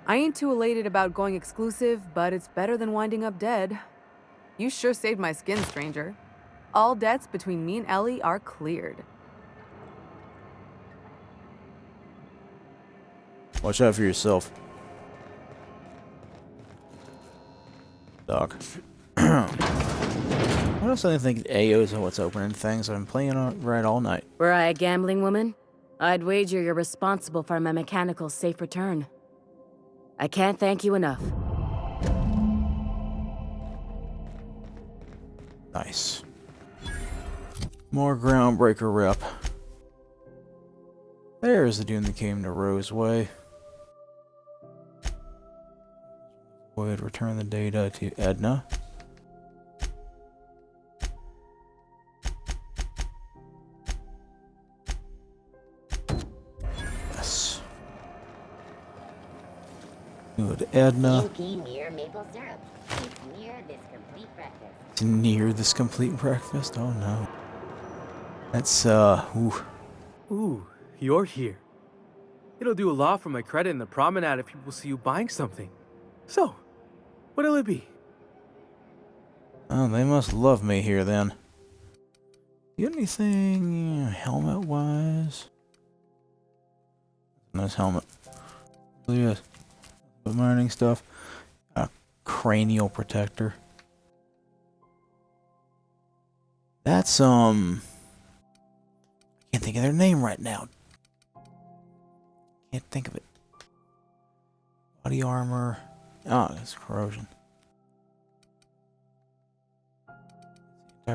Speaker 12: I ain't too elated about going exclusive, but it's better than winding up dead. You sure saved my skin, stranger. All debts between me and Ellie are cleared.
Speaker 1: Watch out for yourself, Doc. What else do I think AOs and what's opening things? I've been playing on it right all night.
Speaker 2: Were I a gambling woman, I'd wager you're responsible for my mechanical safe return. I can't thank you enough.
Speaker 1: Nice. More Groundbreaker rep. There's the dune that came to Roseway. Void, return the data to Edna. Yes. Good, Edna.
Speaker 10: Near maple syrup. It's near this complete breakfast.
Speaker 1: Near this complete breakfast? Oh no. That's, ooh.
Speaker 4: Ooh, you're here. It'll do a lot for my credit in the promenade if people see you buying something. So, what'll it be?
Speaker 1: Oh, they must love me here then. You got anything helmet-wise? Nice helmet. Yes. Mining stuff. A cranial protector. That's, I can't think of their name right now. Can't think of it. Body armor. Oh, it's corrosion.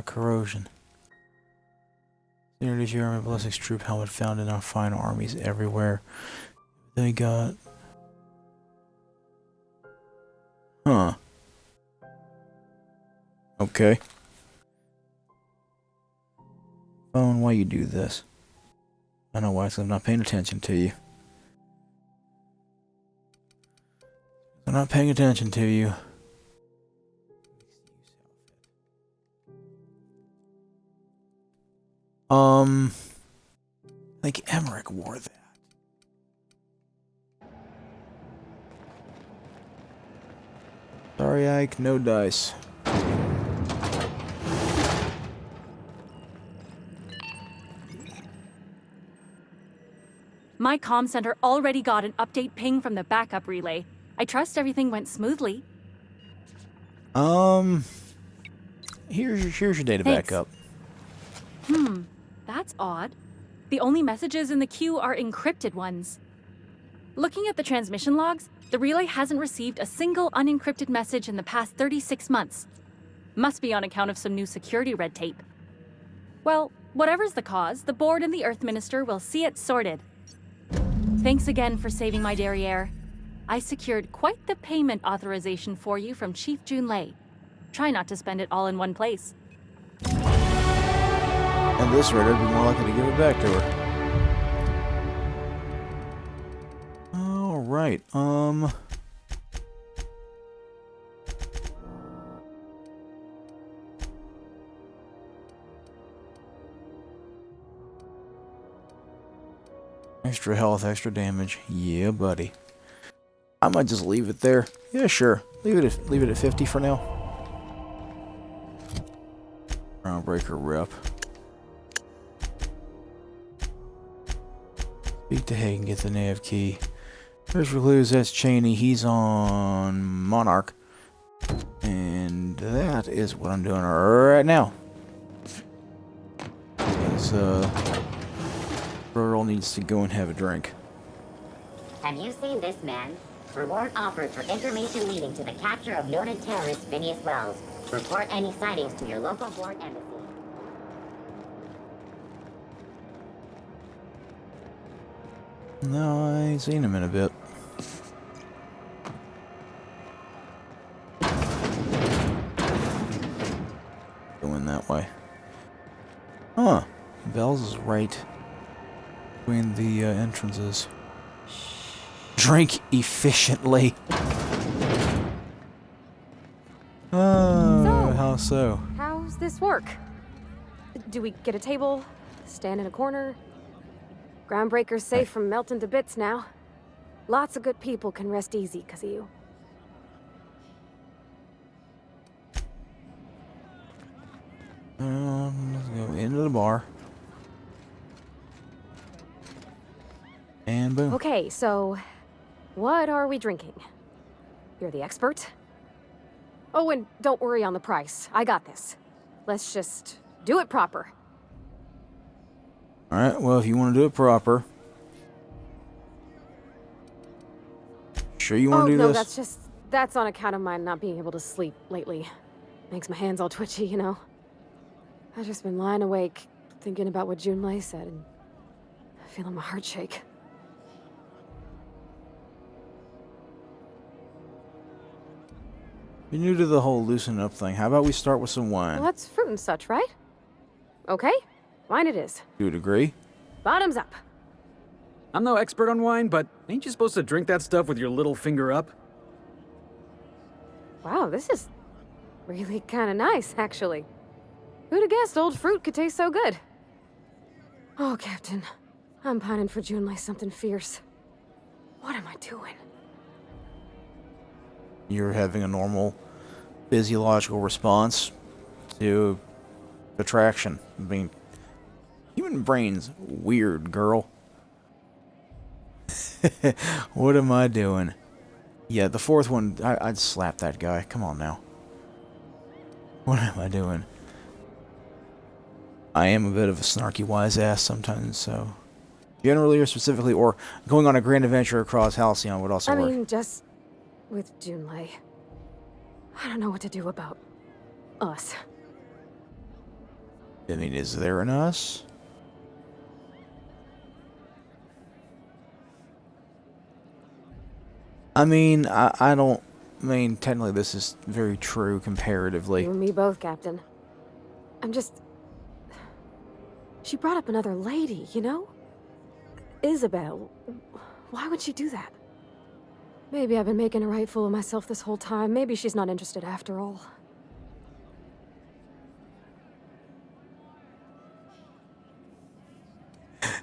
Speaker 1: Corrosion. There it is, your army ballistics troop helmet found in our fine armies everywhere. They got. Huh. Okay. Phone, why you do this? I know why, 'cause I'm not paying attention to you. I'm not paying attention to you. Like Emmerich wore that. Sorry, Ike, no dice.
Speaker 13: My comm center already got an update ping from the backup relay. I trust everything went smoothly.
Speaker 1: Here's your data
Speaker 13: Thanks.
Speaker 1: backup.
Speaker 13: That's odd. The only messages in the queue are encrypted ones. Looking at the transmission logs, the relay hasn't received a single unencrypted message in the past 36 months. Must be on account of some new security red tape. Well, whatever's the cause, the board and the Earth Minister will see it sorted. Thanks again for saving my derriere. I secured quite the payment authorization for you from Chief Junlei. Try not to spend it all in one place.
Speaker 1: At this rate, I'd be more likely to give it back to her. Alright, extra health, extra damage. Yeah, buddy. I might just leave it there. Yeah, sure. Leave it at 50 for now. Groundbreaker rep. Speak to Hagen, get the nav key. There's Recluse, that's Cheney. He's on Monarch. And that is what I'm doing right now. Because, Burl needs to go and have a drink.
Speaker 10: Have you seen this man? Reward offered for information leading to the capture of noted terrorist Phineas Wells. Report any sightings to your local board embassy.
Speaker 1: No, I ain't seen him in a bit. Going that way. Huh. Bell's is right between the entrances. Drink efficiently. Oh, how so?
Speaker 2: How's this work? Do we get a table? Stand in a corner? Groundbreaker's safe from melting to bits now. Lots of good people can rest easy because of you.
Speaker 1: Let's go into the bar. And boom.
Speaker 2: Okay, so what are we drinking? You're the expert. Oh, and don't worry on the price. I got this. Let's just do it proper.
Speaker 1: Alright, well, if you want to do it proper. Sure you want to do
Speaker 2: no,
Speaker 1: this?
Speaker 2: that's on account of my not being able to sleep lately. Makes my hands all twitchy, you know? I've just been lying awake, thinking about what Junlei said, and feeling my heart shake.
Speaker 1: You're new to the whole loosen up thing. How about we start with some wine?
Speaker 2: Well, that's fruit and such, right? Okay, wine it is.
Speaker 1: You would agree?
Speaker 2: Bottoms up.
Speaker 3: I'm no expert on wine, but ain't you supposed to drink that stuff with your little finger up?
Speaker 2: Wow, this is really kind of nice, actually. Who'd have guessed old fruit could taste so good? Oh, Captain, I'm pining for Junlei something fierce. What am I doing?
Speaker 1: You're having a normal physiological response to attraction. I mean, human brain's weird, girl. What am I doing? Yeah, the fourth one, I'd slap that guy. Come on now. What am I doing? I am a bit of a snarky wise ass sometimes, so... Generally or specifically, or going on a grand adventure across Halcyon would also work.
Speaker 2: I mean, just with Junlei. I don't know what to do about us.
Speaker 1: I mean, is there an us? I mean, I don't... I mean, technically this is very true comparatively.
Speaker 2: You and me both, Captain. I'm just... She brought up another lady, you know? Isabel. Why would she do that? Maybe I've been making a right fool of myself this whole time. Maybe she's not interested after all.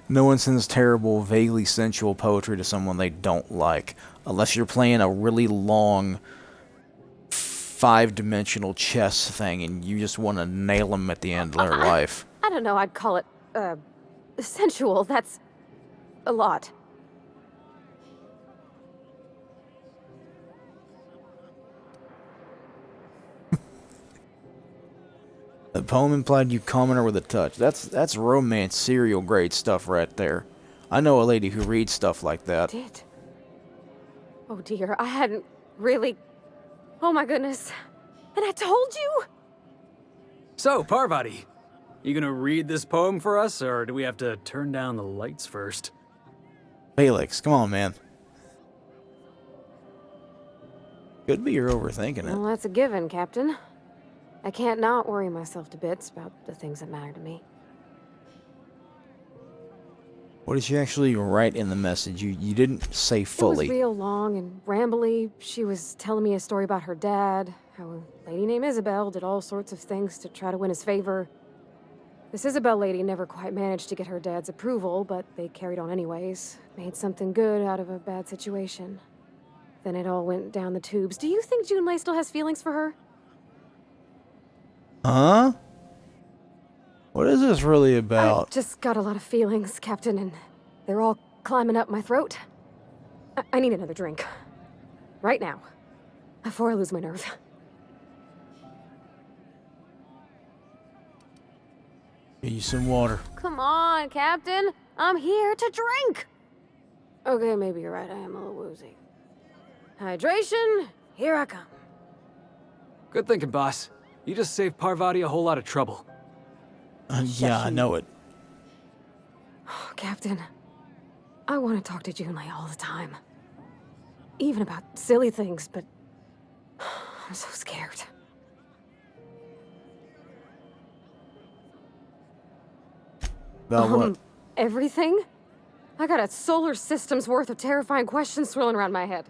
Speaker 1: No one sends terrible, vaguely sensual poetry to someone they don't like. Unless you're playing a really long, 5-dimensional chess thing and you just want to nail them at the end of their life.
Speaker 2: I don't know, I'd call it, sensual. That's a lot.
Speaker 1: The poem implied you calming her with a touch. That's romance serial grade stuff right there. I know a lady who reads stuff like that.
Speaker 2: Did? Oh dear, I hadn't really... Oh my goodness. And I told you?
Speaker 3: So, Parvati, you gonna read this poem for us, or do we have to turn down the lights first?
Speaker 1: Felix, come on, man. Could be you're overthinking it.
Speaker 2: Well, that's a given, Captain. I can't not worry myself to bits about the things that matter to me.
Speaker 1: What did she actually write in the message? You didn't say fully.
Speaker 2: It was real long and rambly. She was telling me a story about her dad, how a lady named Isabel did all sorts of things to try to win his favor. This Isabel lady never quite managed to get her dad's approval, but they carried on anyways. Made something good out of a bad situation. Then it all went down the tubes. Do you think Junlei still has feelings for her?
Speaker 1: Huh? What is this really about?
Speaker 2: I've just got a lot of feelings, Captain, and they're all climbing up my throat. I need another drink. Right now. Before I lose my nerve.
Speaker 1: Get you some water.
Speaker 2: Come on, Captain. I'm here to drink. Okay, maybe you're right. I am a little woozy. Hydration, here I come.
Speaker 3: Good thinking, boss. You just saved Parvati a whole lot of trouble.
Speaker 1: Yeah, I know it.
Speaker 2: Oh, Captain, I want to talk to Junlei all the time. Even about silly things, but I'm so scared.
Speaker 1: About what?
Speaker 2: Everything? I got a solar system's worth of terrifying questions swirling around my head.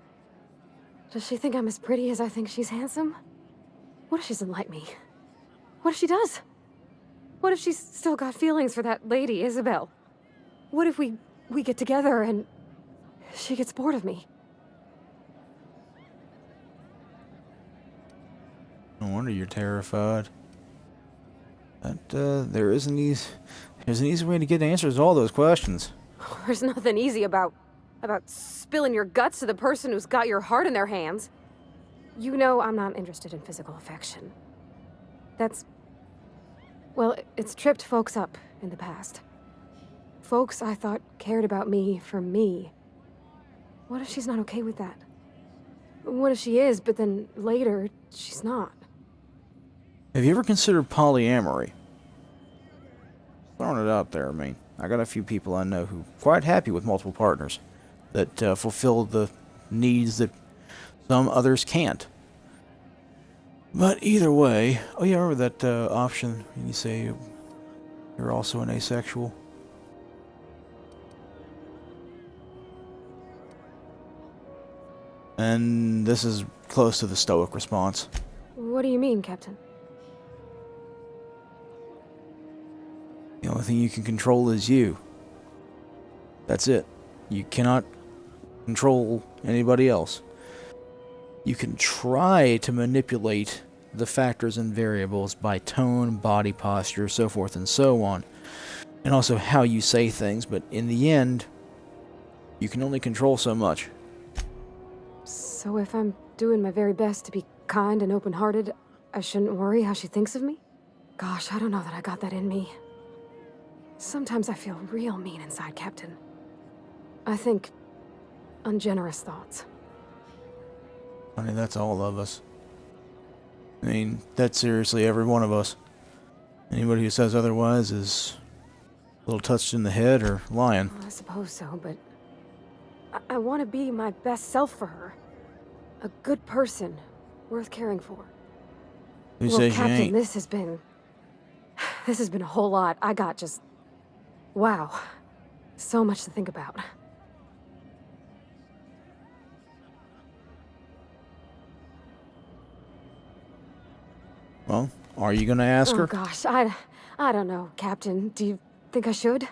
Speaker 2: Does she think I'm as pretty as I think she's handsome? What if she doesn't like me? What if she does? What if she's still got feelings for that lady, Isabel? What if we get together and she gets bored of me?
Speaker 1: No wonder you're terrified. But there's an easy way to get answers to all those questions.
Speaker 2: There's nothing easy about spilling your guts to the person who's got your heart in their hands. You know I'm not interested in physical affection. Well, it's tripped folks up in the past. Folks I thought cared about me for me. What if she's not okay with that? What if she is, but then later, she's not?
Speaker 1: Have you ever considered polyamory? Throwing it out there, I mean, I got a few people I know who are quite happy with multiple partners that fulfill the needs that some others can't. But either way, oh yeah, remember that option when you say you're also an asexual? And this is close to the stoic response.
Speaker 2: What do you mean, Captain?
Speaker 1: The only thing you can control is you. That's it. You cannot control anybody else. You can try to manipulate the factors and variables by tone, body posture, so forth and so on. And also how you say things, but in the end, you can only control so much.
Speaker 2: So if I'm doing my very best to be kind and open-hearted, I shouldn't worry how she thinks of me? Gosh, I don't know that I got that in me. Sometimes I feel real mean inside, Captain. I think ungenerous thoughts.
Speaker 1: Honey, that's all of us. I mean, that's seriously every one of us. Anybody who says otherwise is a little touched in the head or lying.
Speaker 2: Well, I suppose so, but I want to be my best self for her. A good person, worth caring for.
Speaker 1: Who
Speaker 2: well,
Speaker 1: says
Speaker 2: Captain,
Speaker 1: you ain't?
Speaker 2: this has been a whole lot. I got just... Wow. So much to think about.
Speaker 1: Well, are you gonna ask her?
Speaker 2: Oh gosh, I don't know, Captain. Do you think I should?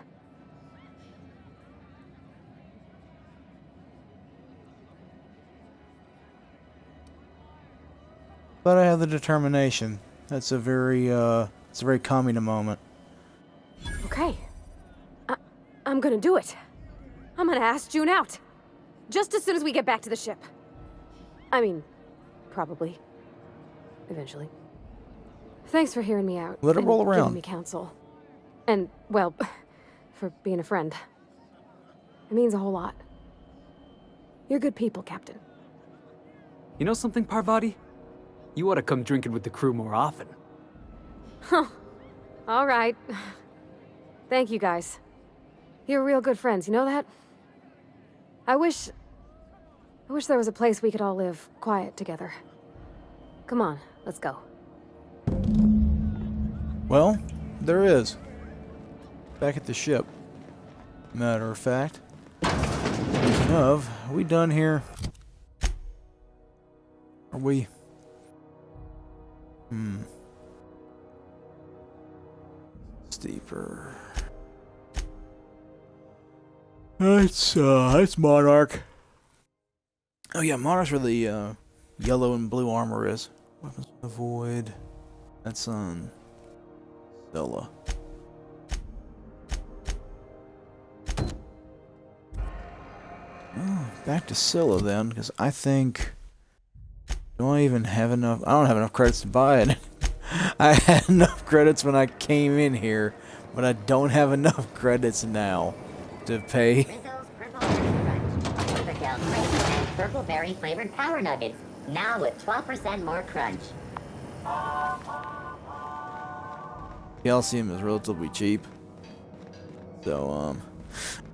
Speaker 1: But I have the determination. That's a very, it's a very calming a moment.
Speaker 2: Okay. I'm gonna do it. I'm gonna ask June out. Just as soon as we get back to the ship. I mean, probably. Eventually. Thanks for hearing me out.
Speaker 1: Let it roll
Speaker 2: and
Speaker 1: around.
Speaker 2: Giving me counsel. And, well, for being a friend. It means a whole lot. You're good people, Captain.
Speaker 3: You know something, Parvati? You ought to come drinking with the crew more often.
Speaker 2: Huh. All right. Thank you, guys. You're real good friends, you know that? I wish there was a place we could all live quiet together. Come on, let's go.
Speaker 1: Well, there is. Back at the ship. Matter of fact. Speaking of, are we done here? Are we? Steeper. It's Monarch. Oh yeah, Monarch's where the yellow and blue armor is. Weapons of the Void. That's on Stella. Oh, back to Scylla then, because I think... Do I even have enough? I don't have enough credits to buy it. I had enough credits when I came in here, but I don't have enough credits now to pay.
Speaker 10: Purple berry flavored power nuggets, now with 12% more crunch.
Speaker 1: Calcium is relatively cheap. So,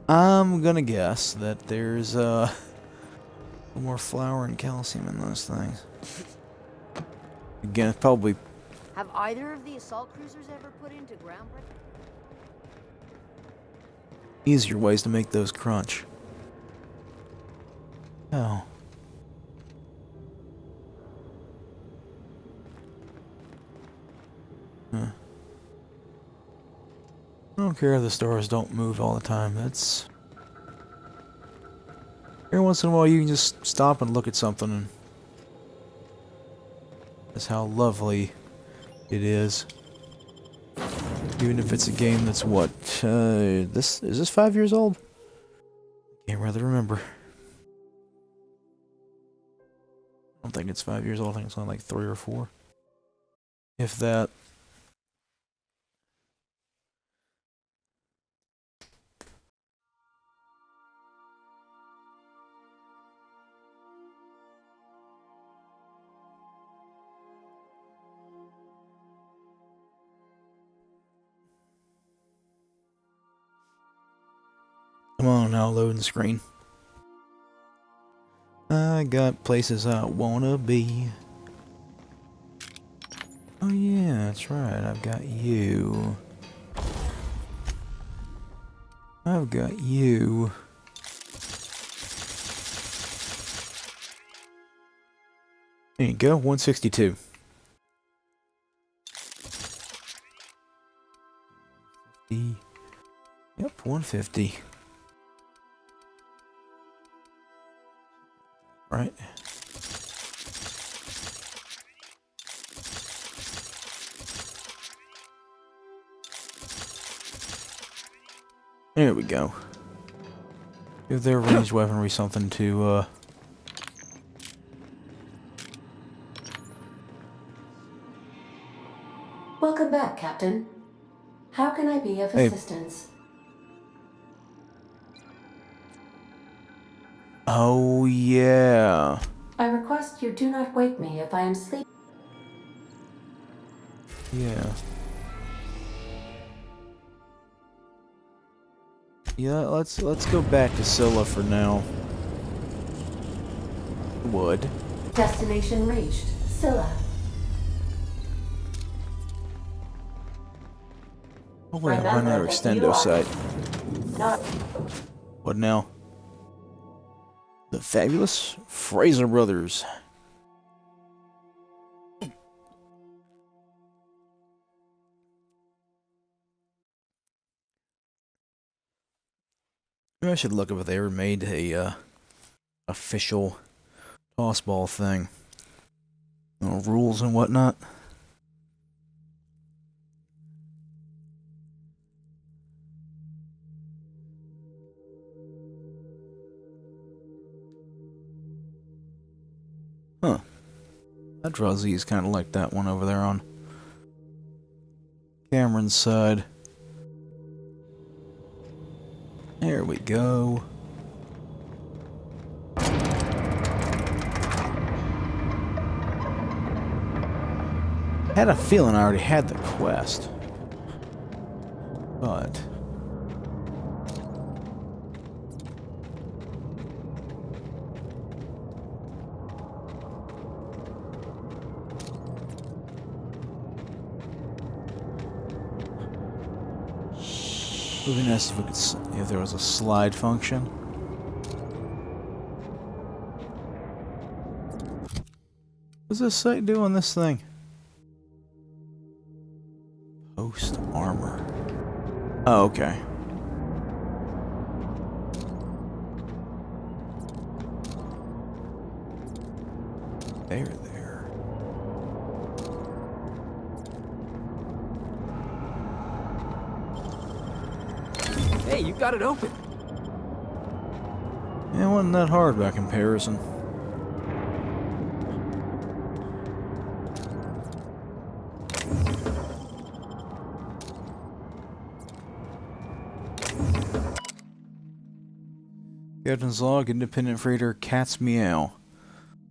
Speaker 1: I'm gonna guess that there's, more flour and calcium in those things. Again, it's probably...
Speaker 8: Have either of the assault cruisers ever put into groundbreaking?
Speaker 1: easier ways to make those crunch. Oh. I don't care if the stars don't move all the time. That's... Every once in a while you can just stop and look at something, and that's how lovely it is. Even if it's a game that's what, is this 5 years old? Can't really remember. I don't think it's 5 years old. I think it's only like 3 or 4. If that. Come on now, loading screen. I got places I wanna be. Oh yeah, that's right, I've got you. I've got you. There you go, 162. Yep, 150. Right. There we go. Give their ranged weaponry something to,
Speaker 14: Welcome back, Captain. How can I be of assistance?
Speaker 1: Oh, yeah.
Speaker 14: I request you do not wake me if I am sleeping.
Speaker 1: Yeah. Yeah, let's go back to Scylla for now. Wood.
Speaker 14: Destination reached. Scylla.
Speaker 1: Hopefully I can find another extendo site.
Speaker 14: Not.
Speaker 1: What now? The fabulous Fraser Brothers. Maybe I should look up if they ever made a official tossball thing. Rules and whatnot. Huh. That draw Z is kind of like that one over there on Cameron's side. There we go. Had a feeling I already had the quest. But... it would be nice if we could, if there was a slide function. What's this site do on this thing? Post armor. Oh, okay. There.
Speaker 3: Hey, you got it open.
Speaker 1: Yeah, it wasn't that hard by comparison. Captain's log, independent freighter Cat's Meow.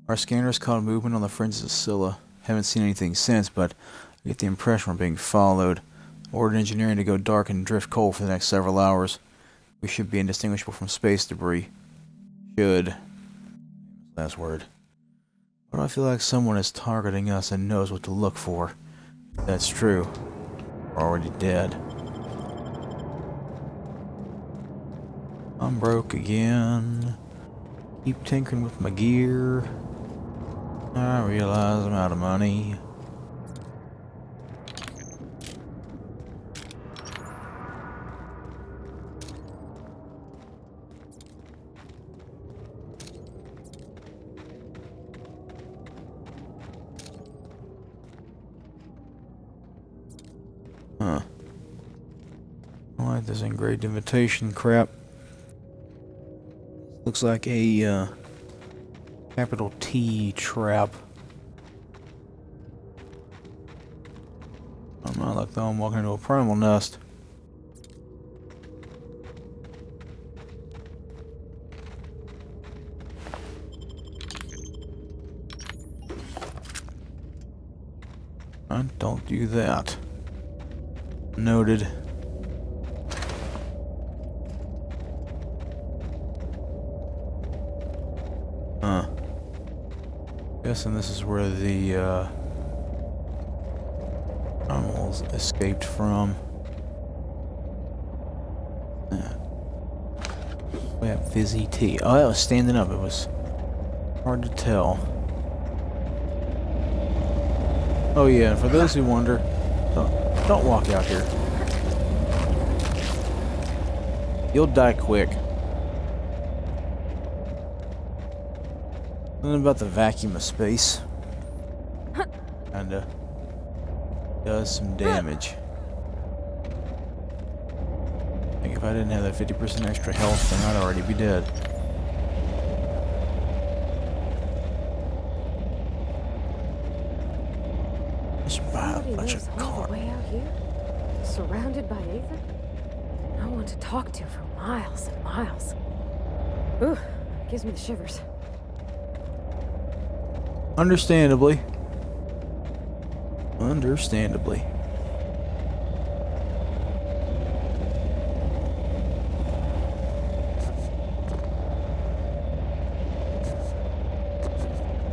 Speaker 1: Our scanners caught movement on the fringes of Scylla. Haven't seen anything since, but I get the impression we're being followed. Ordered engineering to go dark and drift cold for the next several hours. We should be indistinguishable from space debris. Should. Last word. But I feel like someone is targeting us and knows what to look for. If that's true. We're already dead. I'm broke again. Keep tinkering with my gear. I realize I'm out of money. this engraved invitation crap. Looks like a capital T trap. Oh my luck though, I'm walking into a primal nest. Don't do that. Noted. Guessing this is where the animals escaped from. We have fizzy tea. Oh, that was standing up. It was hard to tell. Oh yeah, and for those who wonder, don't walk out here. You'll die quick. Something about the vacuum of space. Kinda does some damage. I think if I didn't have that 50% extra health, then I'd already be dead.
Speaker 2: All the way out here, surrounded by Aether, no one to talk to for miles and miles. Ooh, gives me the shivers.
Speaker 1: Understandably. Understandably.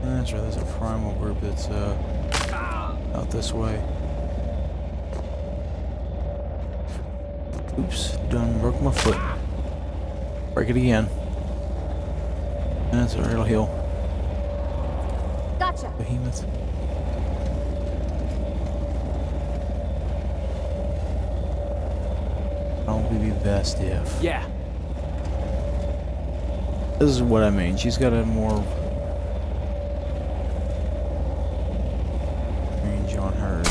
Speaker 1: That's right, there's a primal group that's out this way. Oops, done broke my foot. Break it again. That's alright, it'll heal.
Speaker 2: Gotcha.
Speaker 1: Behemoth. Probably be best if.
Speaker 3: Yeah.
Speaker 1: This is what I mean. She's got a more range on her.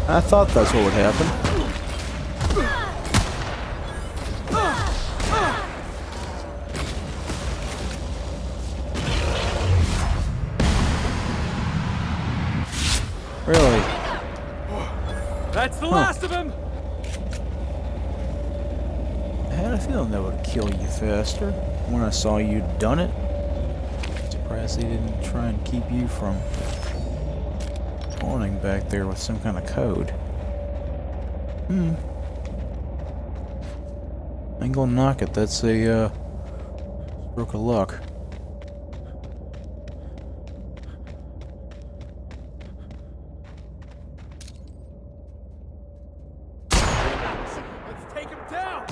Speaker 1: I thought that's what would happen. Really?
Speaker 3: That's the last of him!
Speaker 1: I had a feeling that would kill you faster when I saw you'd done it. Surprised they didn't try and keep you from spawning back there with some kind of code. Ain't gonna knock it, that's a stroke of luck.
Speaker 3: Let's take him down!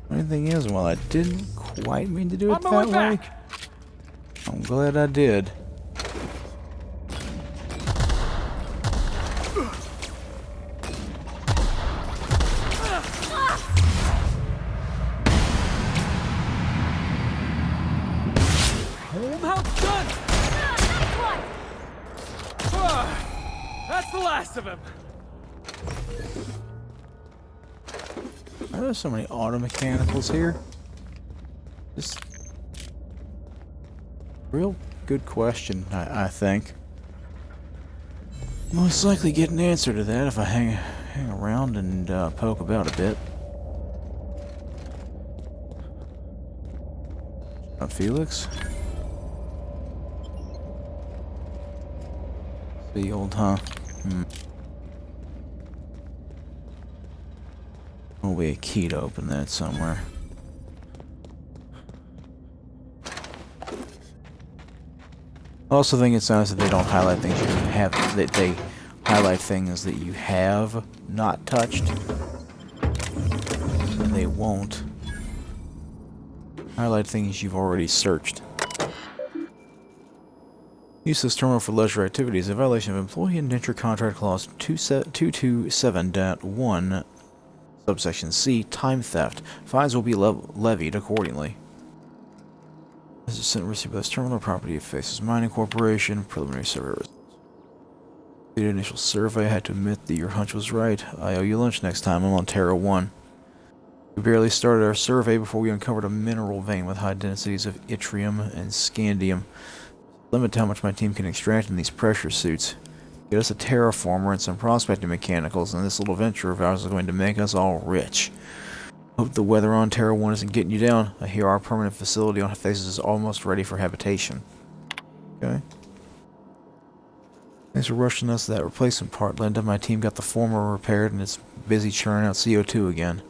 Speaker 1: Funny thing is, while I didn't quite mean to do it that way, I'm glad I did.
Speaker 3: Homehouse done! That's the last of him!
Speaker 1: There's so many auto mechanicals here. Just real good question, I think. Most likely get an answer to that if I hang around and poke about a bit. Felix? The old, huh? There'll be a key to open that somewhere. I also think it's nice that they don't highlight things you have, that they highlight things that you have not touched. And they won't highlight things you've already searched. Use this terminal for leisure activities, a violation of Employee Indenture Contract Clause 227.1, subsection C, time theft. Fines will be levied accordingly. This is sent and received by this terminal property of Faces Mining Corporation, preliminary survey results. The initial survey, I had to admit that your hunch was right. I owe you lunch next time. I'm on Terra 1. We barely started our survey before we uncovered a mineral vein with high densities of yttrium and scandium. Limit to how much my team can extract in these pressure suits. Get us a terraformer and some prospecting mechanicals, and this little venture of ours is going to make us all rich. Hope the weather on Terra 1 isn't getting you down. I hear our permanent facility on Faces is almost ready for habitation. Okay. Thanks for rushing us that replacement part, Linda. My team got the former repaired and it's busy churning out CO2 again.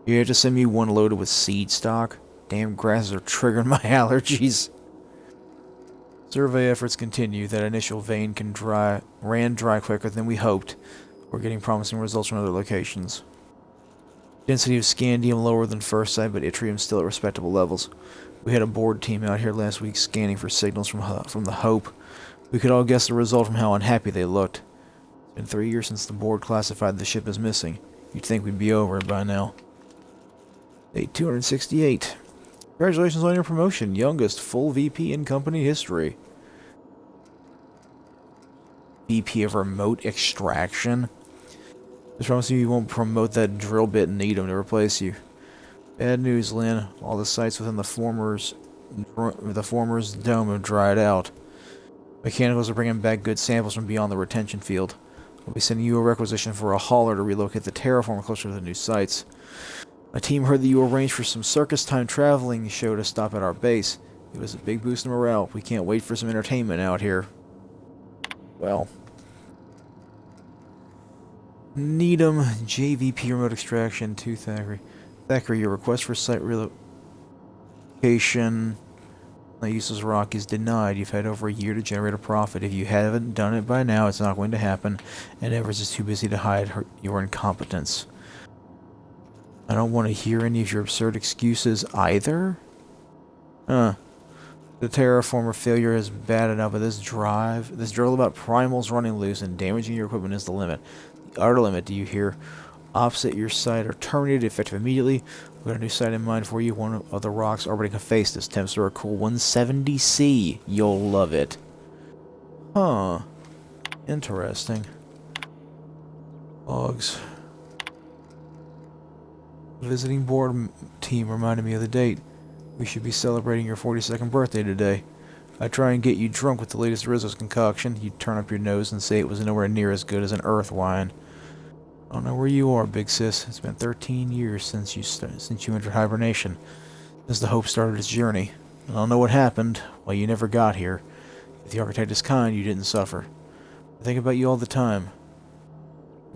Speaker 1: You have to send me one loaded with seed stock? Damn grasses are triggering my allergies. Survey efforts continue. That initial vein ran dry quicker than we hoped. We're getting promising results from other locations. Density of scandium lower than first sight, but yttrium still at respectable levels. We had a board team out here last week scanning for signals from the Hope. We could all guess the result from how unhappy they looked. It's been 3 years since the board classified the ship as missing. You'd think we'd be over it by now. Day 268. Congratulations on your promotion. Youngest full VP in company history. VP of Remote Extraction? I promise you won't promote that drill bit and need him to replace you. Bad news, Lynn. All the sites within the former's dome have dried out. Mechanicals are bringing back good samples from beyond the retention field. I'll be sending you a requisition for a hauler to relocate the terraformer closer to the new sites. My team heard that you arranged for some circus time traveling show to stop at our base. It was a big boost in morale. We can't wait for some entertainment out here. Well. Needham, JVP Remote Extraction, 2 Thackeray. Thackeray, your request for site relocation, useless rock, is denied. You've had over a year to generate a profit. If you haven't done it by now, it's not going to happen, and Evers is too busy to hide your incompetence. I don't want to hear any of your absurd excuses either. The terraformer failure is bad enough, but this drill about primals running loose and damaging your equipment is the limit. The outer limit, do you hear? Opposite your site are terminated effective immediately. We've got a new site in mind for you. One of the rocks orbiting Hephaestus. Temps are a cool 170C. You'll love it. Huh. Interesting. Logs. Visiting board team reminded me of the date. We should be celebrating your 42nd birthday today. I try and get you drunk with the latest Rizzo's concoction. You turn up your nose and say it was nowhere near as good as an earth wine. I don't know where you are, big sis. It's been 13 years since you entered hibernation. Since the Hope started its journey. I don't know what happened. Well, you never got here. If the architect is kind, you didn't suffer. I think about you all the time.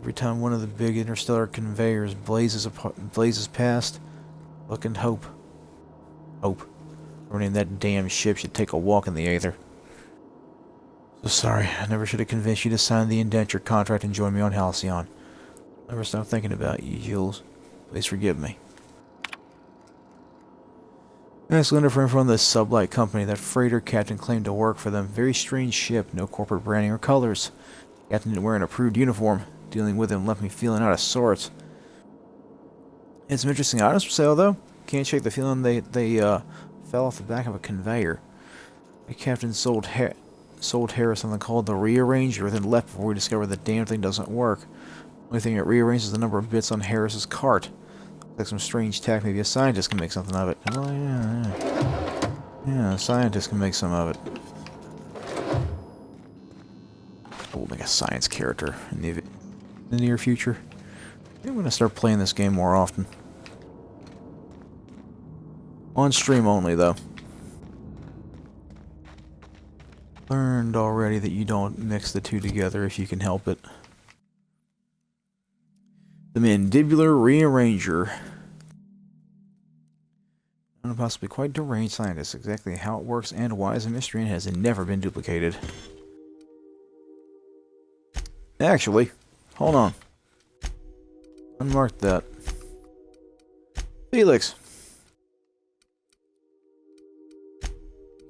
Speaker 1: Every time one of the big interstellar conveyors blazes past, look and hope. Hope. Running that damn ship should take a walk in the aether. So sorry, I never should have convinced you to sign the indenture contract and join me on Halcyon. Never stop thinking about you, Jules. Please forgive me. Ask Linda for info on the sublight company. That freighter captain claimed to work for them. Very strange ship, no corporate branding or colors. Captain didn't wear an approved uniform. Dealing with him left me feeling out of sorts. Had some interesting items for sale, though. Can't shake the feeling they fell off the back of a conveyor. The captain sold Harris something called the Rearranger, then left before we discovered the damn thing doesn't work. Only thing it rearranges the number of bits on Harris's cart. Looks like some strange tech. Maybe a scientist can make something of it. Oh, yeah, a scientist can make some of it. We'll make a science character in the near future. I'm going to start playing this game more often. On stream only, though. Learned already that you don't mix the two together if you can help it. The Mandibular Rearranger. And possibly quite deranged scientist. Exactly how it works and why is a mystery and has never been duplicated. Actually, hold on. Unmark that. Felix.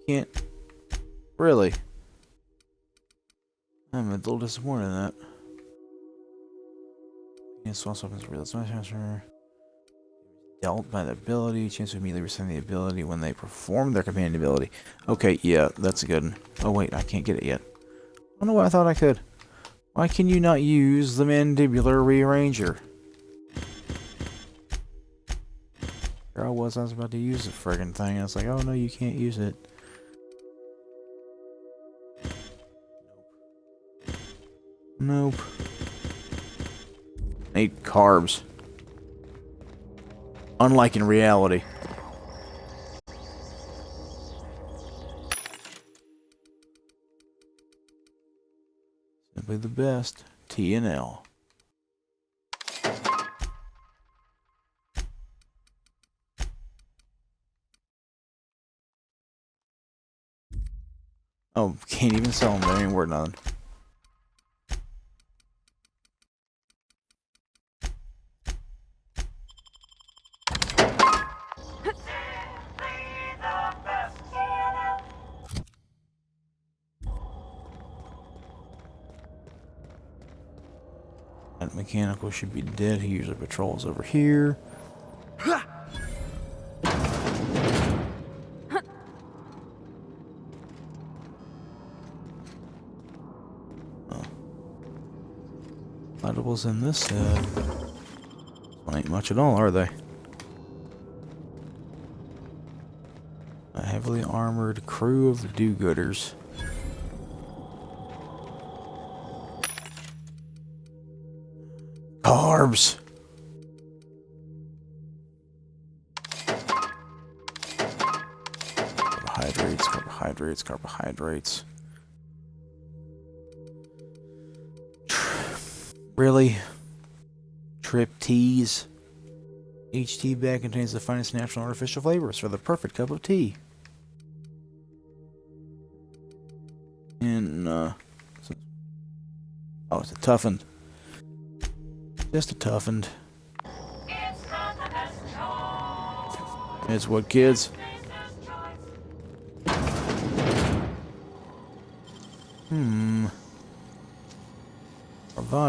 Speaker 1: Can't. Really? I'm a little disappointed in that. Yes, swap weapons real transfer. Dealt by the ability. Chance to immediately rescind the ability when they perform their companion ability. Okay, yeah, that's a good one. Oh wait, I can't get it yet. I don't know why I thought I could. Why can you not use the mandibular rearranger? There I was about to use the friggin' thing, and it's like, oh no, you can't use it. Nope. I need carbs. Unlike in reality. Simply the best. T and L. Oh, can't even sell them. They ain't worth nothing. That mechanical should be dead. He usually patrols over here. Lightables in this set. Well, ain't much at all, are they? A heavily armored crew of do-gooders. Carbs! Carbohydrates, carbohydrates, carbohydrates. Really? Trip teas? Each tea bag contains the finest natural and artificial flavors for the perfect cup of tea. And, oh, it's a toughened. Just a toughened. It's what, kids?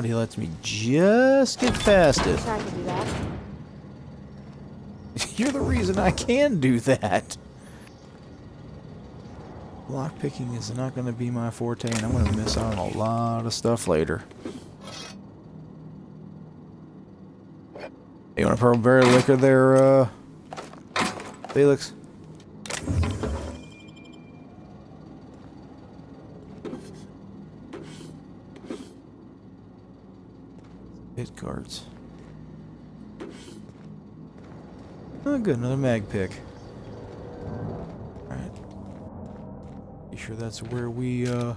Speaker 1: He lets me just get past it.
Speaker 2: I can do that.
Speaker 1: You're the reason I can do that. Lockpicking is not going to be my forte, and I'm going to miss out on a lot of stuff later. You want a purple berry liquor there, Felix? Hit cards. Oh, good, another mag pick. Alright. You sure that's where we, draw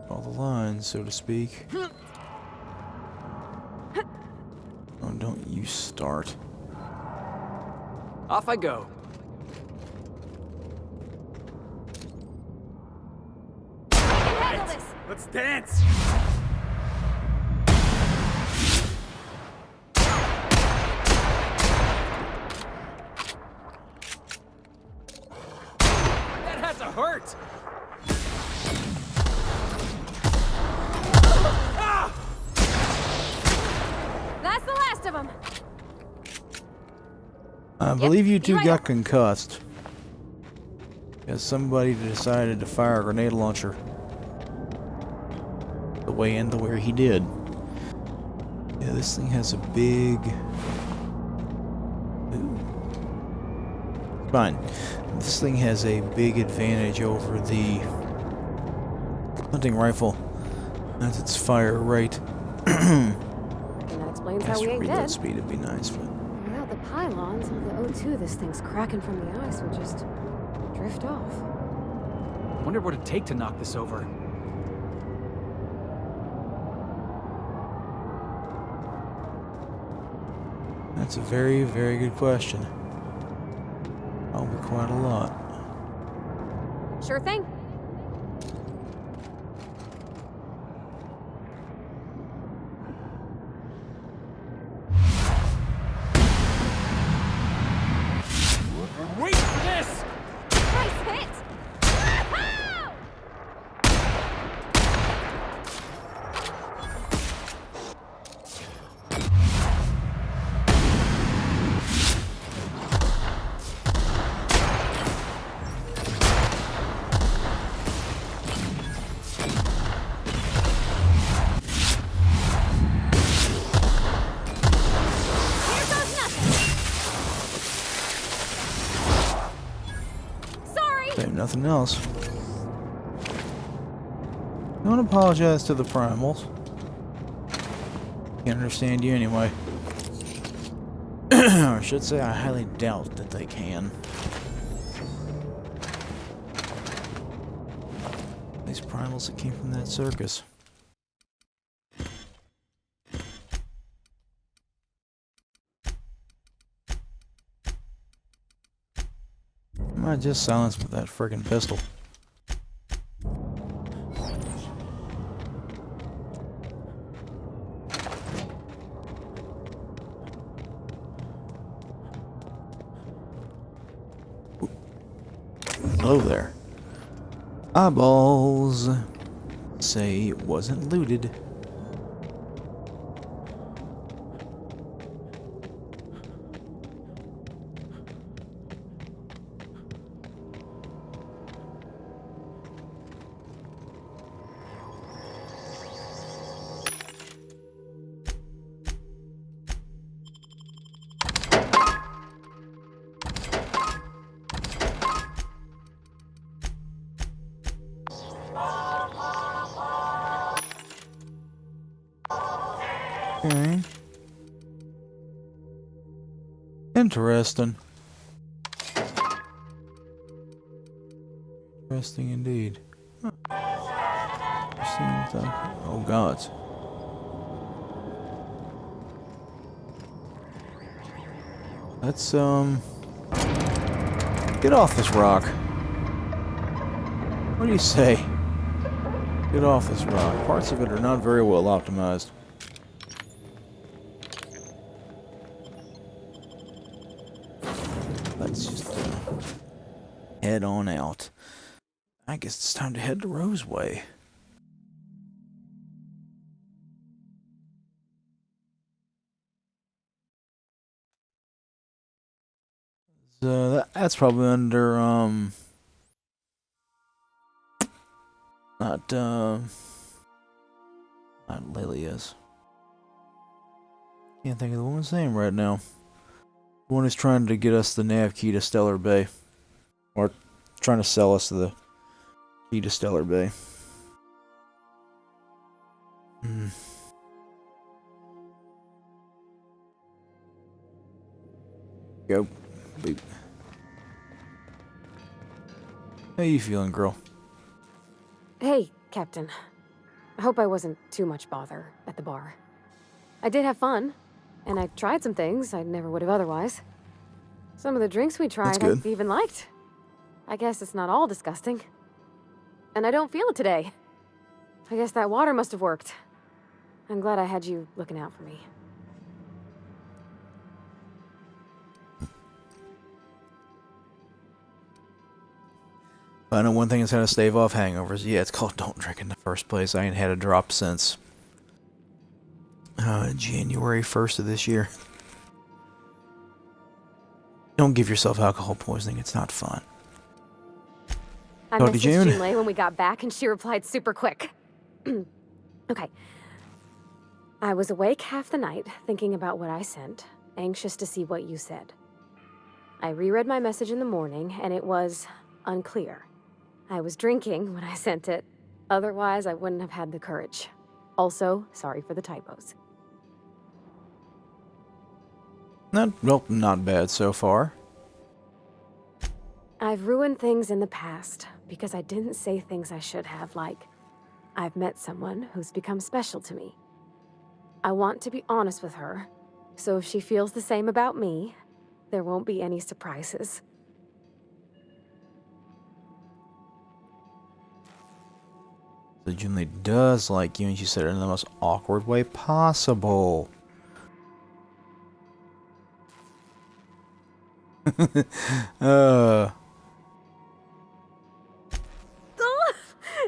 Speaker 1: the lines, so to speak? Oh, don't you start.
Speaker 3: Off I go. Let's dance! That had to hurt!
Speaker 2: That's the last of them.
Speaker 1: I believe you two got concussed. Because somebody decided to fire a grenade launcher. The way and the where he did. Yeah, this thing has a big... Ooh. Fine. This thing has a big advantage over the hunting rifle. That's its fire rate.
Speaker 2: And that explains how we ain't
Speaker 1: reload
Speaker 2: dead.
Speaker 1: speed would be nice, but...
Speaker 2: Without the pylons, all the O2 this thing's cracking from the ice would just drift off.
Speaker 3: Wonder what it'd take to knock this over.
Speaker 1: That's a very, very good question. Probably quite a lot.
Speaker 2: Sure thing.
Speaker 3: Wait for this!
Speaker 2: Nice hit!
Speaker 1: Nothing else. Don't apologize to the primals. Can't understand you anyway. Or I should say, I highly doubt that they can. These primals that came from that circus. I might just silence with that friggin' pistol. Hello there. Eyeballs. Say it wasn't looted. Okay. Interesting. Interesting indeed. Huh. Oh God. Let's get off this rock. What do you say? Get off this rock. Parts of it are not very well optimized. Let's just head on out. I guess it's time to head to Roseway. So that's probably under not Lilia's. Can't think of the woman's name right now. The one who's trying to get us the nav key to Stellar Bay. Or trying to sell us the key to Stellar Bay. Go. Boop. How you feeling, girl?
Speaker 2: Hey, Captain. I hope I wasn't too much bother at the bar. I did have fun, and I tried some things I never would have otherwise. Some of the drinks we tried I even liked. I guess it's not all disgusting. And I don't feel it today. I guess that water must have worked. I'm glad I had you looking out for me.
Speaker 1: I know one thing that's how to stave off hangovers. Yeah, it's called don't drink in the first place. I ain't had a drop since January 1st of this year. Don't give yourself alcohol poisoning. It's not fun.
Speaker 2: I messaged Junlei when we got back, and she replied super quick. Okay. I was awake half the night, thinking about what I sent, anxious to see what you said. I reread my message in the morning, and it was unclear. I was drinking when I sent it. Otherwise, I wouldn't have had the courage. Also, sorry for the typos.
Speaker 1: Not bad so far.
Speaker 2: I've ruined things in the past because I didn't say things I should have, like, I've met someone who's become special to me. I want to be honest with her, so if she feels the same about me, there won't be any surprises.
Speaker 1: The Junlei does like you, and she said it in the most awkward way possible.
Speaker 2: Oh,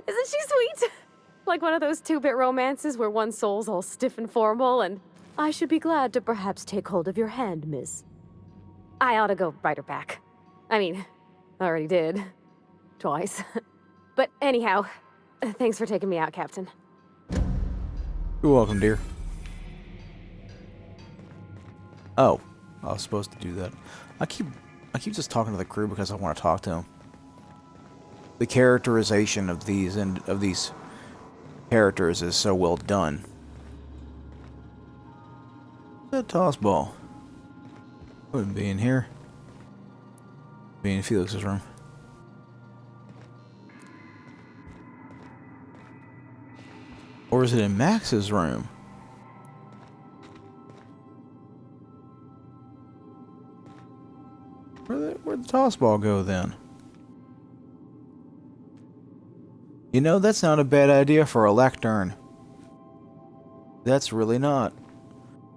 Speaker 2: isn't she sweet? Like one of those two-bit romances where one soul's all stiff and formal, and I should be glad to perhaps take hold of your hand, miss. I ought to go write her back. I mean, I already did. Twice. But anyhow, thanks for taking me out, Captain.
Speaker 1: You're welcome, dear. Oh, I was supposed to do that. I keep just talking to the crew because I want to talk to them. The characterization of these characters is so well done. That toss ball wouldn't be in here. Be in Felix's room. Or is it in Max's room? Where'd the toss ball go then? You know, that's not a bad idea for a lectern. That's really not.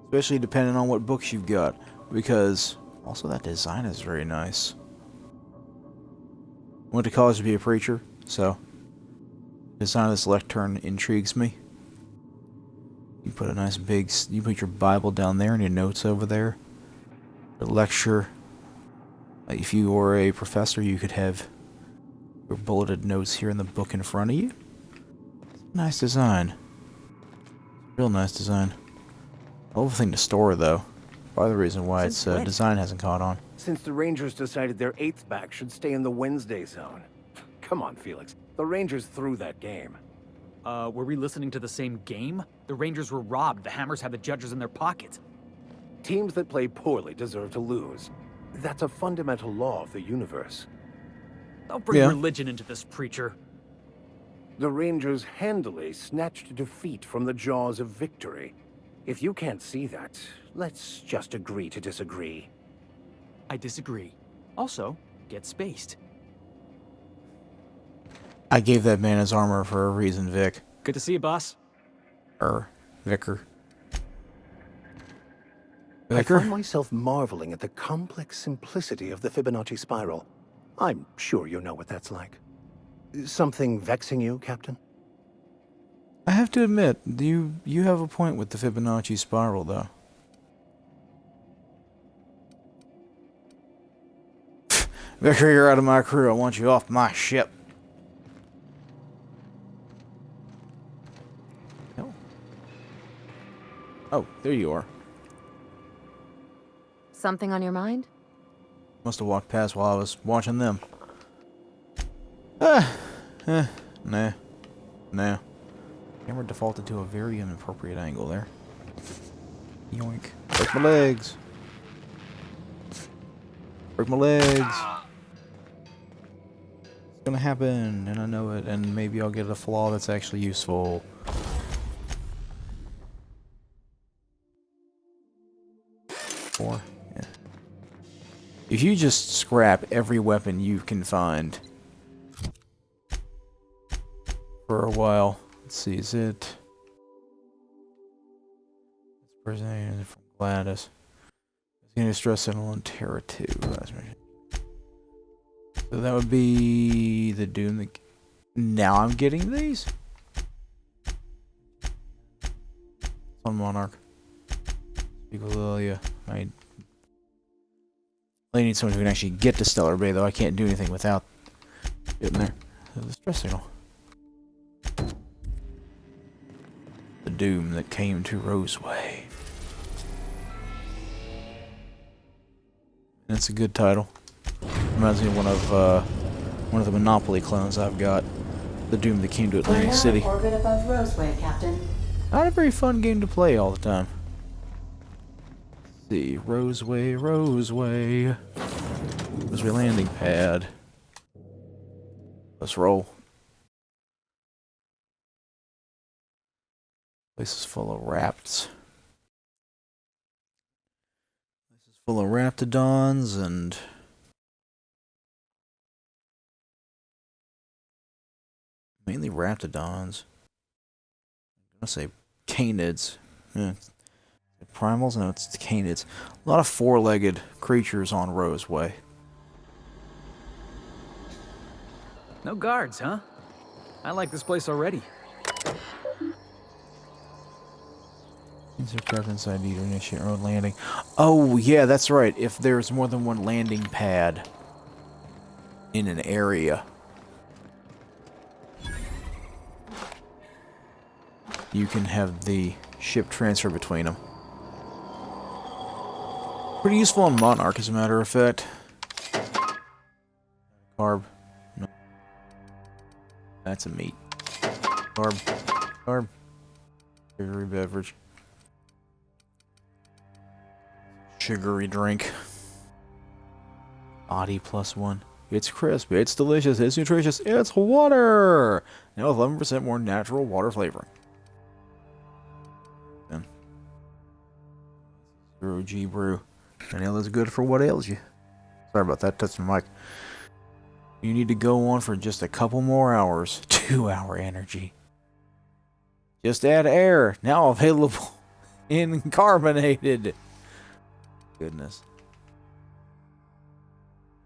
Speaker 1: Especially depending on what books you've got. Because, also that design is very nice. Went to college to be a preacher, so the design of this lectern intrigues me. You put a nice big, you put your Bible down there and your notes over there. The lecture. If you were a professor, you could have your bulleted notes here in the book in front of you. Nice design. Real nice design. A little thing to store, though. Part of the reason why its design hasn't caught on.
Speaker 5: Since the Rangers decided their 8th back should stay in the Wednesday zone. Come on, Felix. The Rangers threw that game.
Speaker 3: Were we listening to the same game? The Rangers were robbed. The Hammers had the Judges in their pockets.
Speaker 5: Teams that play poorly deserve to lose. That's a fundamental law of the universe.
Speaker 3: Don't bring religion into this, preacher.
Speaker 5: The Rangers handily snatched defeat from the jaws of victory. If you can't see that, let's just agree to disagree.
Speaker 3: I disagree. Also, get spaced.
Speaker 1: I gave that man his armor for a reason, Vic.
Speaker 3: Good to see you, boss.
Speaker 1: Vicar.
Speaker 5: I find myself marveling at the complex simplicity of the Fibonacci spiral. I'm sure you know what that's like. Something vexing you, Captain?
Speaker 1: I have to admit, you have a point with the Fibonacci spiral, though. Vicar, you're out of my crew. I want you off my ship. No. Oh, there you are.
Speaker 2: Something on your mind?
Speaker 1: Must have walked past while I was watching them. Nah. Camera defaulted to a very inappropriate angle there. Yoink. Break my legs. Break my legs. It's gonna happen, and I know it, and maybe I'll get a flaw that's actually useful. Four. Yeah. If you just scrap every weapon you can find for a while, let's see, is it? It's presented from Gladys. It's going to stress signal on Terra 2. So that would be the Doom that. Now I'm getting these? On Monarch. Lilia. I need someone who can actually get to Stellar Bay, though I can't do anything without getting there. The stress signal. The Doom that came to Roseway. That's a good title. Reminds me of one of the Monopoly clones I've got. The Doom that came to Atlantic City.
Speaker 14: Orbit above Roseway, Captain.
Speaker 1: Not a very fun game to play all the time. Let's see, Roseway. Roseway landing pad. Let's roll. Place is full of rapts. Place is full of raptidons and mainly raptidons. I say canids. Yeah. Primals? No, it's canids. A lot of four-legged creatures on Roseway.
Speaker 3: No guards, huh? I like this place already.
Speaker 1: Insert Captain's ID to initiate your own landing. Oh, yeah, that's right. If there's more than one landing pad in an area, you can have the ship transfer between them. Pretty useful on Monarch, as a matter of fact. Carb. No. That's a meat. Carb. Carb. Sugary beverage. Sugary drink. Body +1. It's crisp, it's delicious, it's nutritious, it's water! Now with 11% more natural water flavoring. Then. 0G brew. Vanilla is good for what ails you. Sorry about that, touching the mic. You need to go on for just a couple more hours. 2-hour energy. Just add air. Now available in carbonated. Goodness.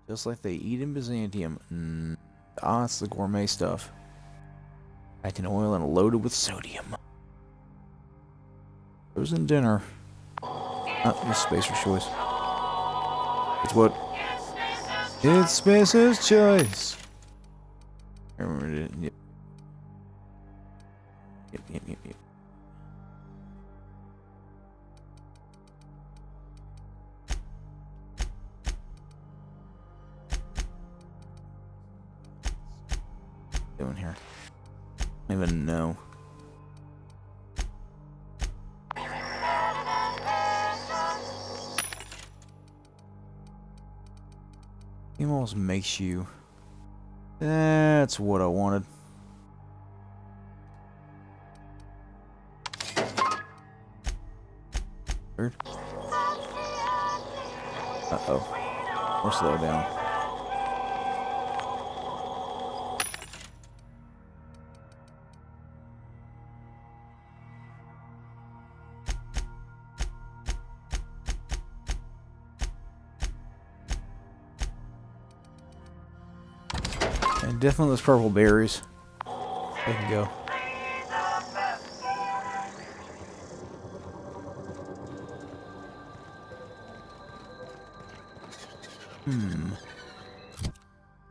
Speaker 1: Just like they eat in Byzantium. It's the gourmet stuff. Packed in oil and loaded with sodium. Frozen dinner. Just Spacer's choice. It's what? It's Spacer's choice. I remember it. Yep. Yep. Doing here? I don't even know. It almost makes you. That's what I wanted. Third. Uh-oh. We're slow down. And definitely those purple berries. They can go.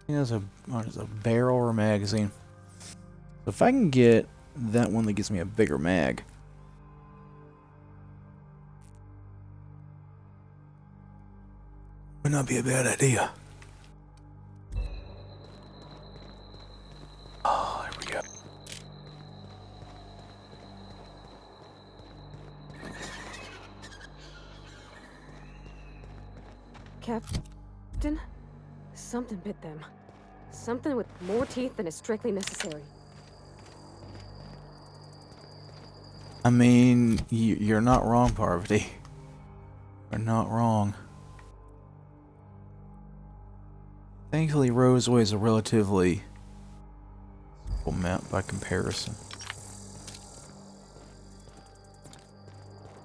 Speaker 1: There's a barrel or a magazine. So if I can get that one that gives me a bigger mag. Would not be a bad idea. Oh, there we go.
Speaker 2: Captain? Something bit them. Something with more teeth than is strictly necessary.
Speaker 1: I mean, you're not wrong, Parvati. You're not wrong. Thankfully, Roseway is a relatively simple map by comparison.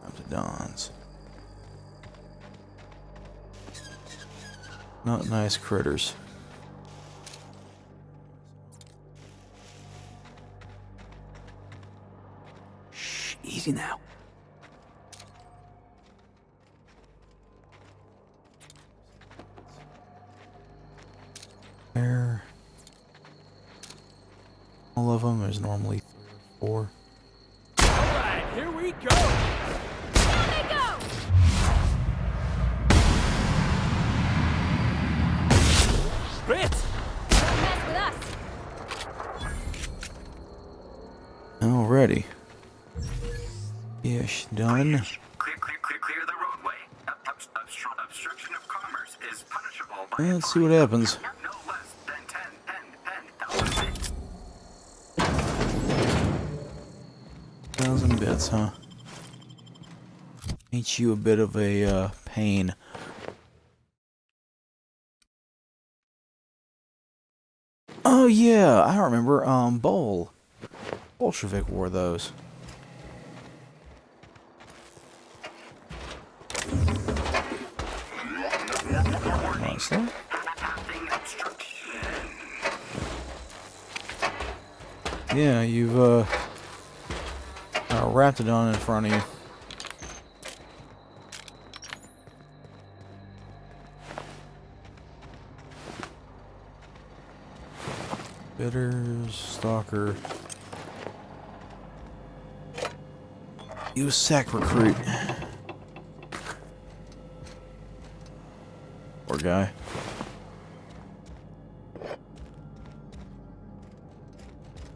Speaker 1: Up to Don's. Not nice critters.
Speaker 3: Shh, easy now.
Speaker 1: There. All of them. There's normally 3 or 4.
Speaker 4: Alright, here we go!
Speaker 2: There they go!
Speaker 4: Brit!
Speaker 2: Don't mess with us!
Speaker 1: Alrighty. Ish done.
Speaker 15: Clear the roadway. Obstruction of commerce is punishable by
Speaker 1: Let's see what happens.
Speaker 15: no less than
Speaker 1: 1,000 bits, huh? Ain't you a bit of a pain? Oh yeah, I remember. Bolshevik wore those. Honestly.
Speaker 15: Passing obstruction.
Speaker 1: Yeah, you've wrapped it on in front of you. Bitters, Stalker. You sack recruit. Poor guy.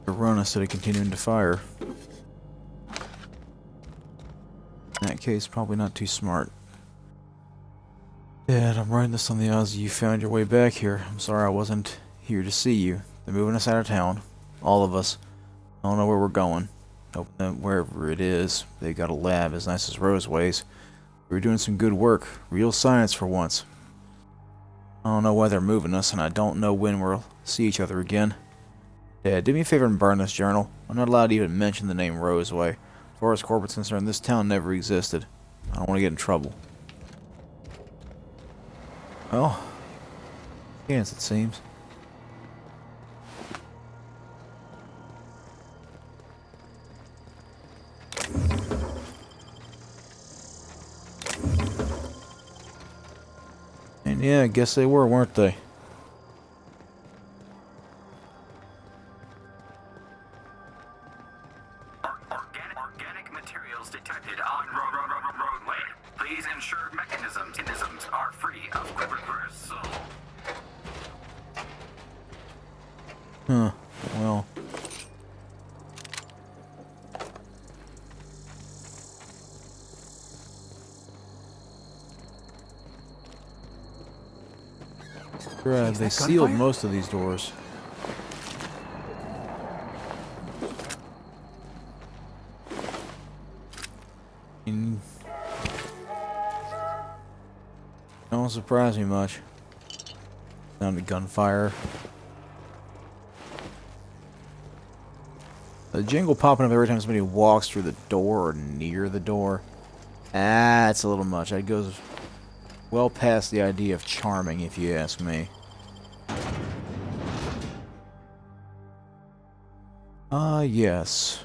Speaker 1: To run instead of continuing to fire. In that case, probably not too smart. Dad, I'm writing this on the odds you found your way back here. I'm sorry I wasn't here to see you. They're moving us out of town. All of us. I don't know where we're going. Hoping that wherever it is, they got a lab as nice as Roseway's. We're doing some good work. Real science for once. I don't know why they're moving us, and I don't know when we'll see each other again. Dad, do me a favor and burn this journal. I'm not allowed to even mention the name Roseway. As far as corporate's concerned, this town never existed. I don't want to get in trouble. Well, yes, it seems. And yeah, I guess they were, weren't they?
Speaker 15: Organic materials detected on roadway. Please ensure mechanisms are free of reversal.
Speaker 1: Huh. Well. Right, they sealed most of these doors. Don't surprise me much. Sound of gunfire. The jingle popping up every time somebody walks through the door or near the door. That's a little much. That goes well past the idea of charming, if you ask me. Yes.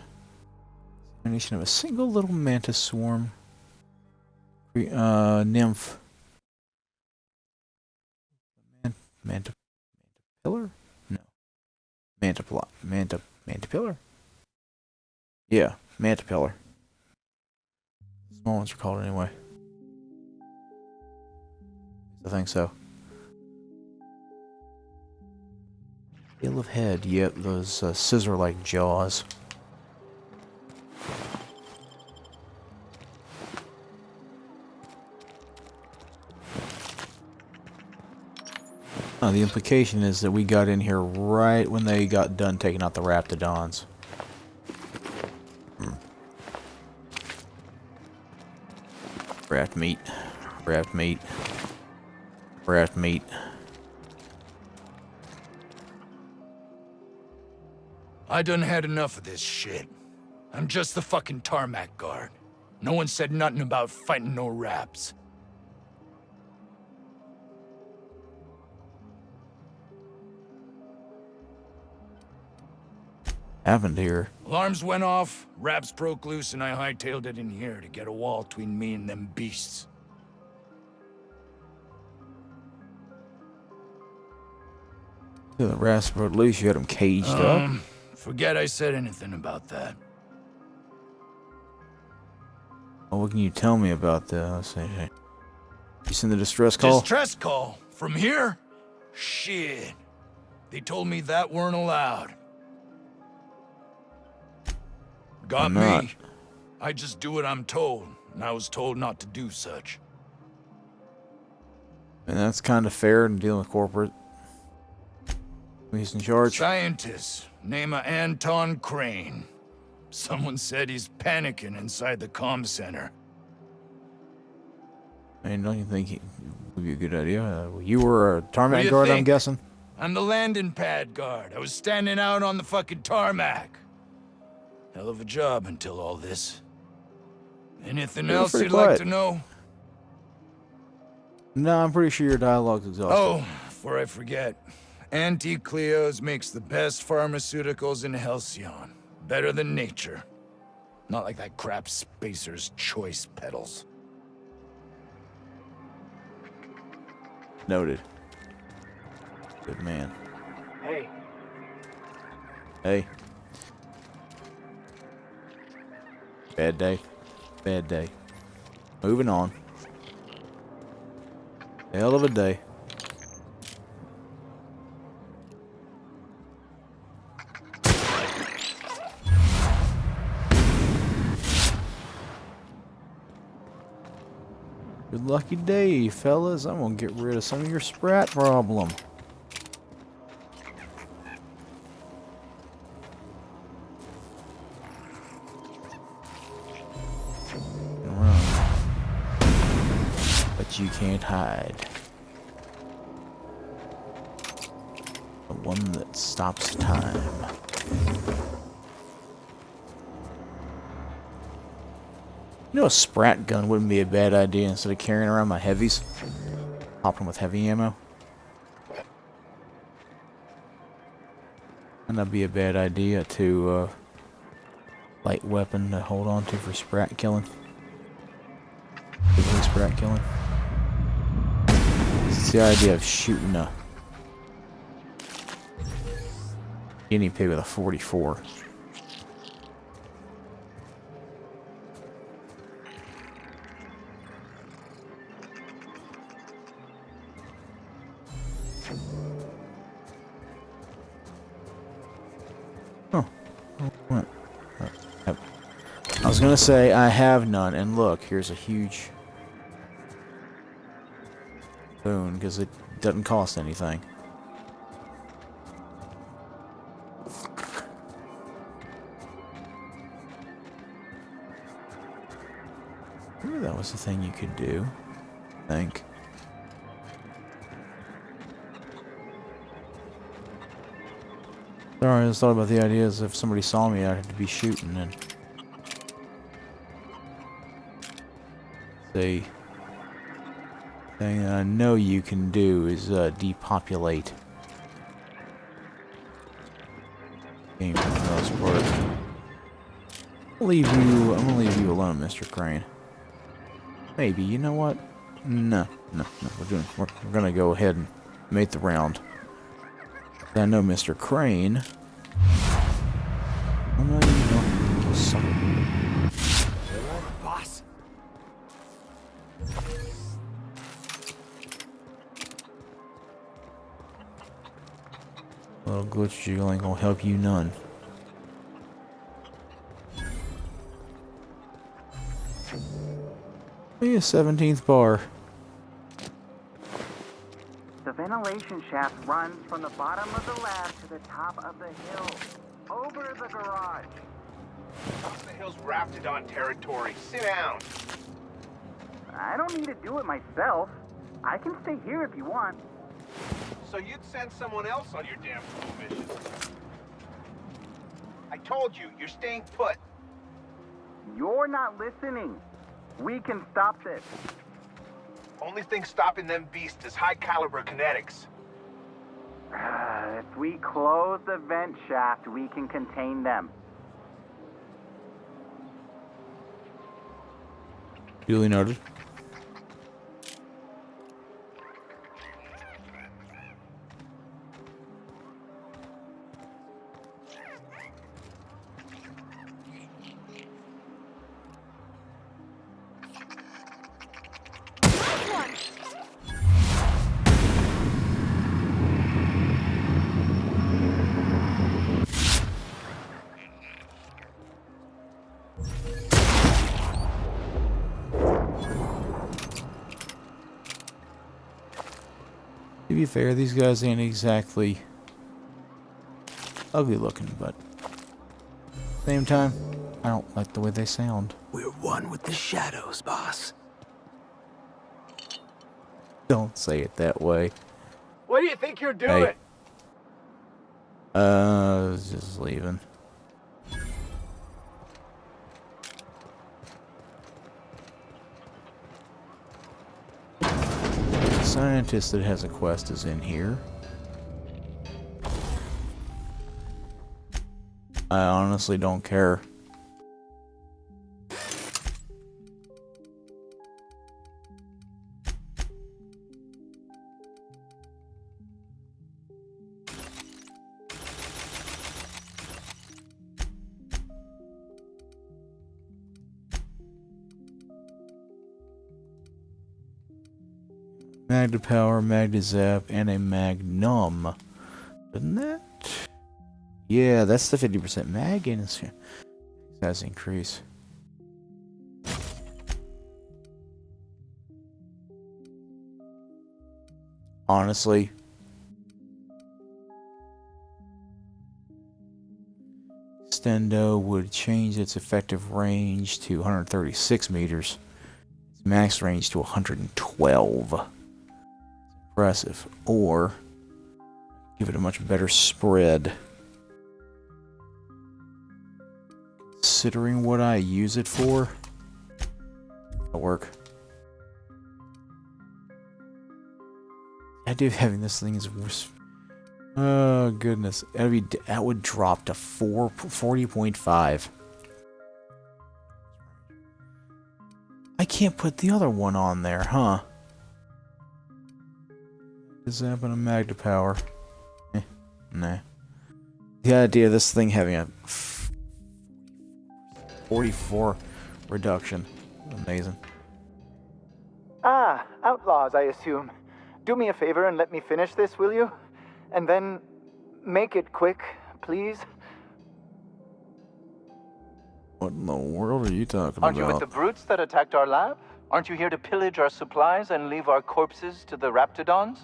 Speaker 1: Animation of a single little mantis swarm. Nymph. Mantipillar? No. Mantipillar? Yeah, Mantipillar. Small ones are called anyway. I think so. Tail of head, yep, those scissor-like jaws. The implication is that we got in here right when they got done taking out the Raptidons. Raft meat. Raft meat. Raft meat.
Speaker 16: I done had enough of this shit. I'm just the fucking tarmac guard. No one said nothing about fighting no raps.
Speaker 1: Happened here.
Speaker 16: Alarms went off, raps broke loose, and I hightailed it in here to get a wall between me and them beasts.
Speaker 1: The raps broke loose, you had them caged up.
Speaker 16: Forget I said anything about that.
Speaker 1: Well, what can you tell me about the... Let's see. You seen the distress call?
Speaker 16: Distress call? From here? Shit. They told me that weren't allowed. Got me. I just do what I'm told, and I was told not to do such.
Speaker 1: And that's kind of fair in dealing with corporate. He's in charge.
Speaker 16: Scientist, name of Anton Crane. Someone said he's panicking inside the comm center.
Speaker 1: And don't you think it would be a good idea? You were a tarmac guard,
Speaker 16: think?
Speaker 1: I'm guessing?
Speaker 16: I'm the landing pad guard. I was standing out on the fucking tarmac. Hell of a job until all this. Anything else you'd like to know?
Speaker 1: No, I'm pretty sure your dialogue's exhausted.
Speaker 16: Oh, before I forget. Auntie Cleo's makes the best pharmaceuticals in Halcyon. Better than nature. Not like that crap Spacer's Choice pedals.
Speaker 1: Noted. Good man.
Speaker 4: Hey.
Speaker 1: Hey. Bad day. Bad day. Moving on. Hell of a day. Good lucky day, fellas. I'm gonna get rid of some of your sprat problem. Run. But you can't hide. The one that stops time. You know, a sprat gun wouldn't be a bad idea instead of carrying around my heavies. Pop them with heavy ammo. And that'd be a bad idea to, light weapon to hold on to for sprat killing. Particularly sprat killing. It's the idea of shooting a guinea pig with a 44. I was gonna say I have none, and look, here's a huge boon because it doesn't cost anything. Ooh, that was the thing you could do, I think. Sorry, I just thought about the idea as if somebody saw me, I'd have to be shooting and the thing that I know you can do is depopulate game for the most part. I'm gonna leave you alone, Mr. Crane. Maybe, you know what? No, we're gonna go ahead and make the round. I know Mr. Crane. Oh no, you don't. You suck.
Speaker 5: Boss.
Speaker 1: Little glitch jiggle ain't gonna help you none. Maybe a 17th bar.
Speaker 17: The ventilation shaft runs from the bottom of the lab to the top of the hill, over the garage.
Speaker 15: The hill's rafted on territory. Sit down.
Speaker 17: I don't need to do it myself. I can stay here if you want.
Speaker 15: So you'd send someone else on your damn fool mission. I told you, you're staying put.
Speaker 17: You're not listening. We can stop this.
Speaker 15: Only thing stopping them beasts is high caliber kinetics.
Speaker 17: If we close the vent shaft, we can contain them.
Speaker 1: Duly noted. To be fair, these guys ain't exactly ugly looking, but same time, I don't like the way they sound.
Speaker 18: We're one with the shadows, boss.
Speaker 1: Don't say it that way.
Speaker 5: What do you think you're doing?
Speaker 1: Hey. Just leaving. scientist that has a quest is in here. I honestly don't care. Magda Power, Magda Zap, and a Magnum. Isn't that? Yeah, that's the 50% mag and it has increase. Honestly, Stendo would change its effective range to 136 meters. Its max range to 112. Impressive. Or give it a much better spread. Considering what I use it for, that'll work. The idea of having this thing is worse. Oh goodness, that would drop to 40.5. I can't put the other one on there, huh? Is that a Magda Power? Nah. The idea of this thing having a 44 reduction. Amazing.
Speaker 19: Ah, outlaws, I assume. Do me a favor and let me finish this, will you? And then make it quick, please.
Speaker 1: What in the world are you talking about?
Speaker 19: Aren't you with the brutes that attacked our lab? Aren't you here to pillage our supplies and leave our corpses to the raptidons?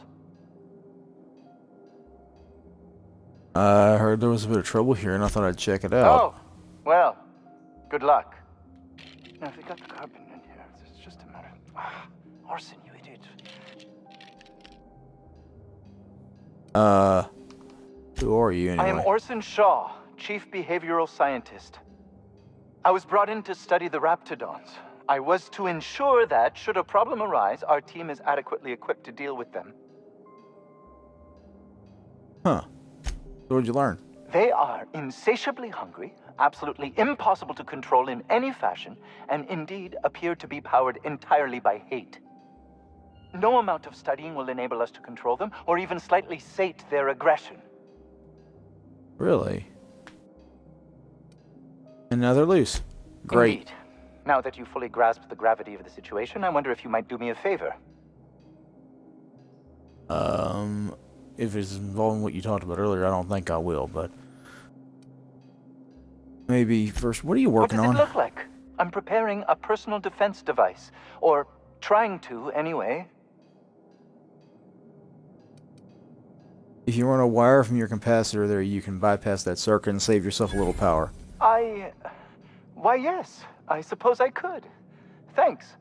Speaker 1: I heard there was a bit of trouble here and I thought I'd check it out.
Speaker 19: Oh, well, good luck. Now, if we got the carbon in here, it's just a matter of... Orson, you idiot.
Speaker 1: Who are you anyway?
Speaker 19: I am Orson Shaw, Chief Behavioral Scientist. I was brought in to study the raptidons. I was to ensure that, should a problem arise, our team is adequately equipped to deal with them.
Speaker 1: Huh. So what'd you learn?
Speaker 19: They are insatiably hungry, absolutely impossible to control in any fashion, and indeed appear to be powered entirely by hate. No amount of studying will enable us to control them, or even slightly sate their aggression.
Speaker 1: Really? And now they're loose. Great.
Speaker 19: Indeed. Now that you fully grasp the gravity of the situation, I wonder if you might do me a favor.
Speaker 1: If it's involving what you talked about earlier, I don't think I will, but... Maybe first, what are you working on?
Speaker 19: What does it look like? I'm preparing a personal defense device. Or trying to, anyway.
Speaker 1: If you run a wire from your capacitor there, you can bypass that circuit and save yourself a little power.
Speaker 19: Why, yes. I suppose I could. Thanks.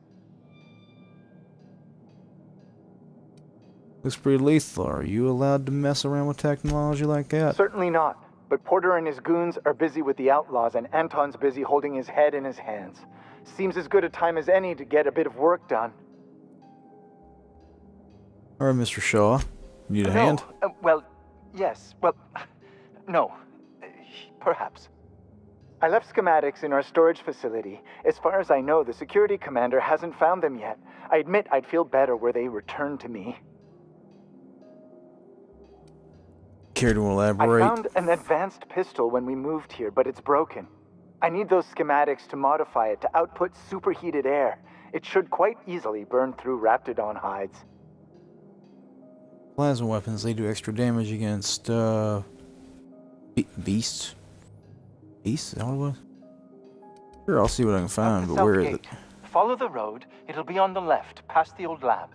Speaker 1: Looks pretty lethal. Are you allowed to mess around with technology like that?
Speaker 19: Certainly not. But Porter and his goons are busy with the outlaws, and Anton's busy holding his head in his hands. Seems as good a time as any to get a bit of work done.
Speaker 1: All right, Mr. Shaw. Need a hand?
Speaker 19: Well, yes. Well, no. Perhaps. I left schematics in our storage facility. As far as I know, the security commander hasn't found them yet. I admit I'd feel better were they returned to me.
Speaker 1: Care to elaborate?
Speaker 19: I found an advanced pistol when we moved here, but it's broken. I need those schematics to modify it to output superheated air. It should quite easily burn through raptidon hides.
Speaker 1: Plasma weapons, they do extra damage against, beasts? Beasts? Is that what it was? Sure, I'll see what I can find, but where is it?
Speaker 19: Follow the road. It'll be on the left, past the old lab.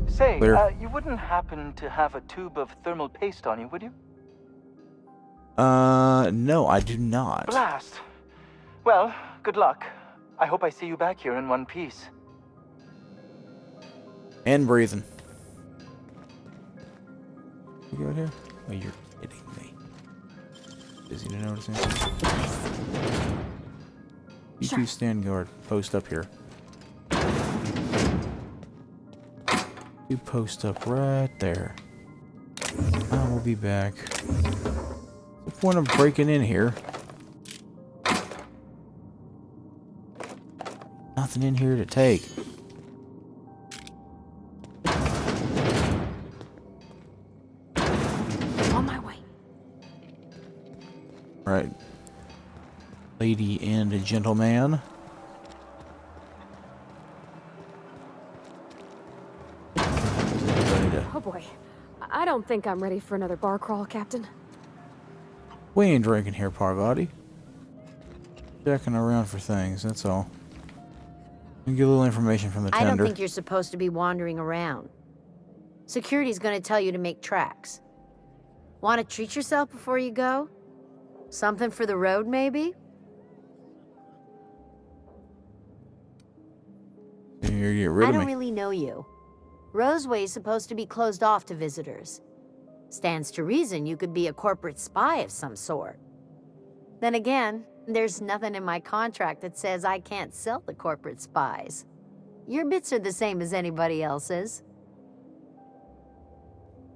Speaker 19: Say, you wouldn't happen to have a tube of thermal paste on you, would you?
Speaker 1: No, I do not.
Speaker 19: Blast. Well, good luck. I hope I see you back here in one piece.
Speaker 1: And breathing. You go here? Oh, you're kidding me. Busy to notice anything? You two stand guard. Post up here. You post up right there. I will be back. What's the point of breaking in here? Nothing in here to take.
Speaker 8: On my way.
Speaker 1: Right. Lady and a gentleman.
Speaker 2: Oh boy. I don't think I'm ready for another bar crawl, Captain.
Speaker 1: We ain't drinking here, Parvati. Checking around for things, that's all. And get a little information from the
Speaker 8: I
Speaker 1: tender.
Speaker 8: don't think you're supposed to be wandering around. Security's gonna tell you to make tracks. Want to treat yourself before you go? Something for the road, maybe?
Speaker 1: Here, get rid
Speaker 8: I
Speaker 1: of
Speaker 8: don't
Speaker 1: me.
Speaker 8: really know you. Roseway's supposed to be closed off to visitors. Stands to reason you could be a corporate spy of some sort. Then again, there's nothing in my contract that says I can't sell to corporate spies. Your bits are the same as anybody else's.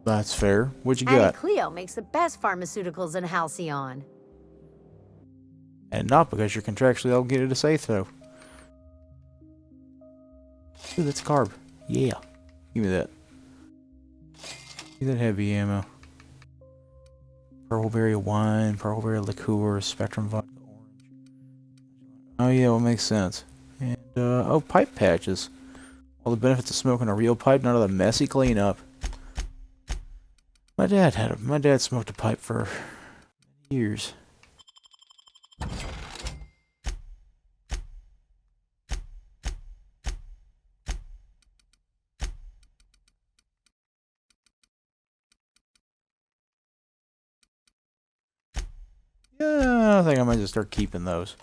Speaker 1: That's fair. What you
Speaker 8: Annie
Speaker 1: got?
Speaker 8: Cleo makes the best pharmaceuticals in Halcyon.
Speaker 1: And not because you're contractually obligated to say so. Ooh, that's carb. Yeah. Give me that. Give me that heavy ammo. Purpleberry wine, purpleberry liqueur, spectrum vodka orange. Oh yeah, well, makes sense. And, oh, pipe patches. All the benefits of smoking a real pipe, none of the messy cleanup. My dad smoked a pipe for years. Yeah, I think I might just start keeping those.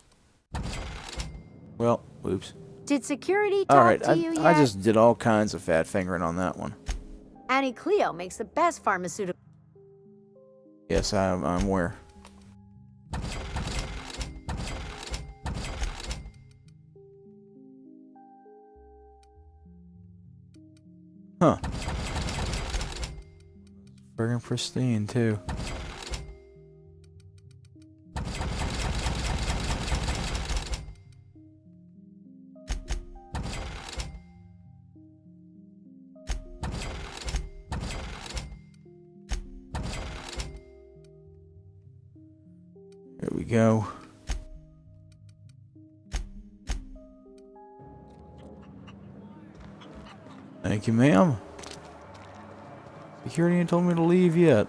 Speaker 1: Well, whoops.
Speaker 8: Did security talk
Speaker 1: Alright,
Speaker 8: to you yet?
Speaker 1: I just did all kinds of fat fingering on that one.
Speaker 8: Annie Cleo makes the best pharmaceutical.
Speaker 1: Yes, I'm aware. Huh. Friggin' pristine, too. There we go. Thank you, ma'am. Security ain't told me to leave yet.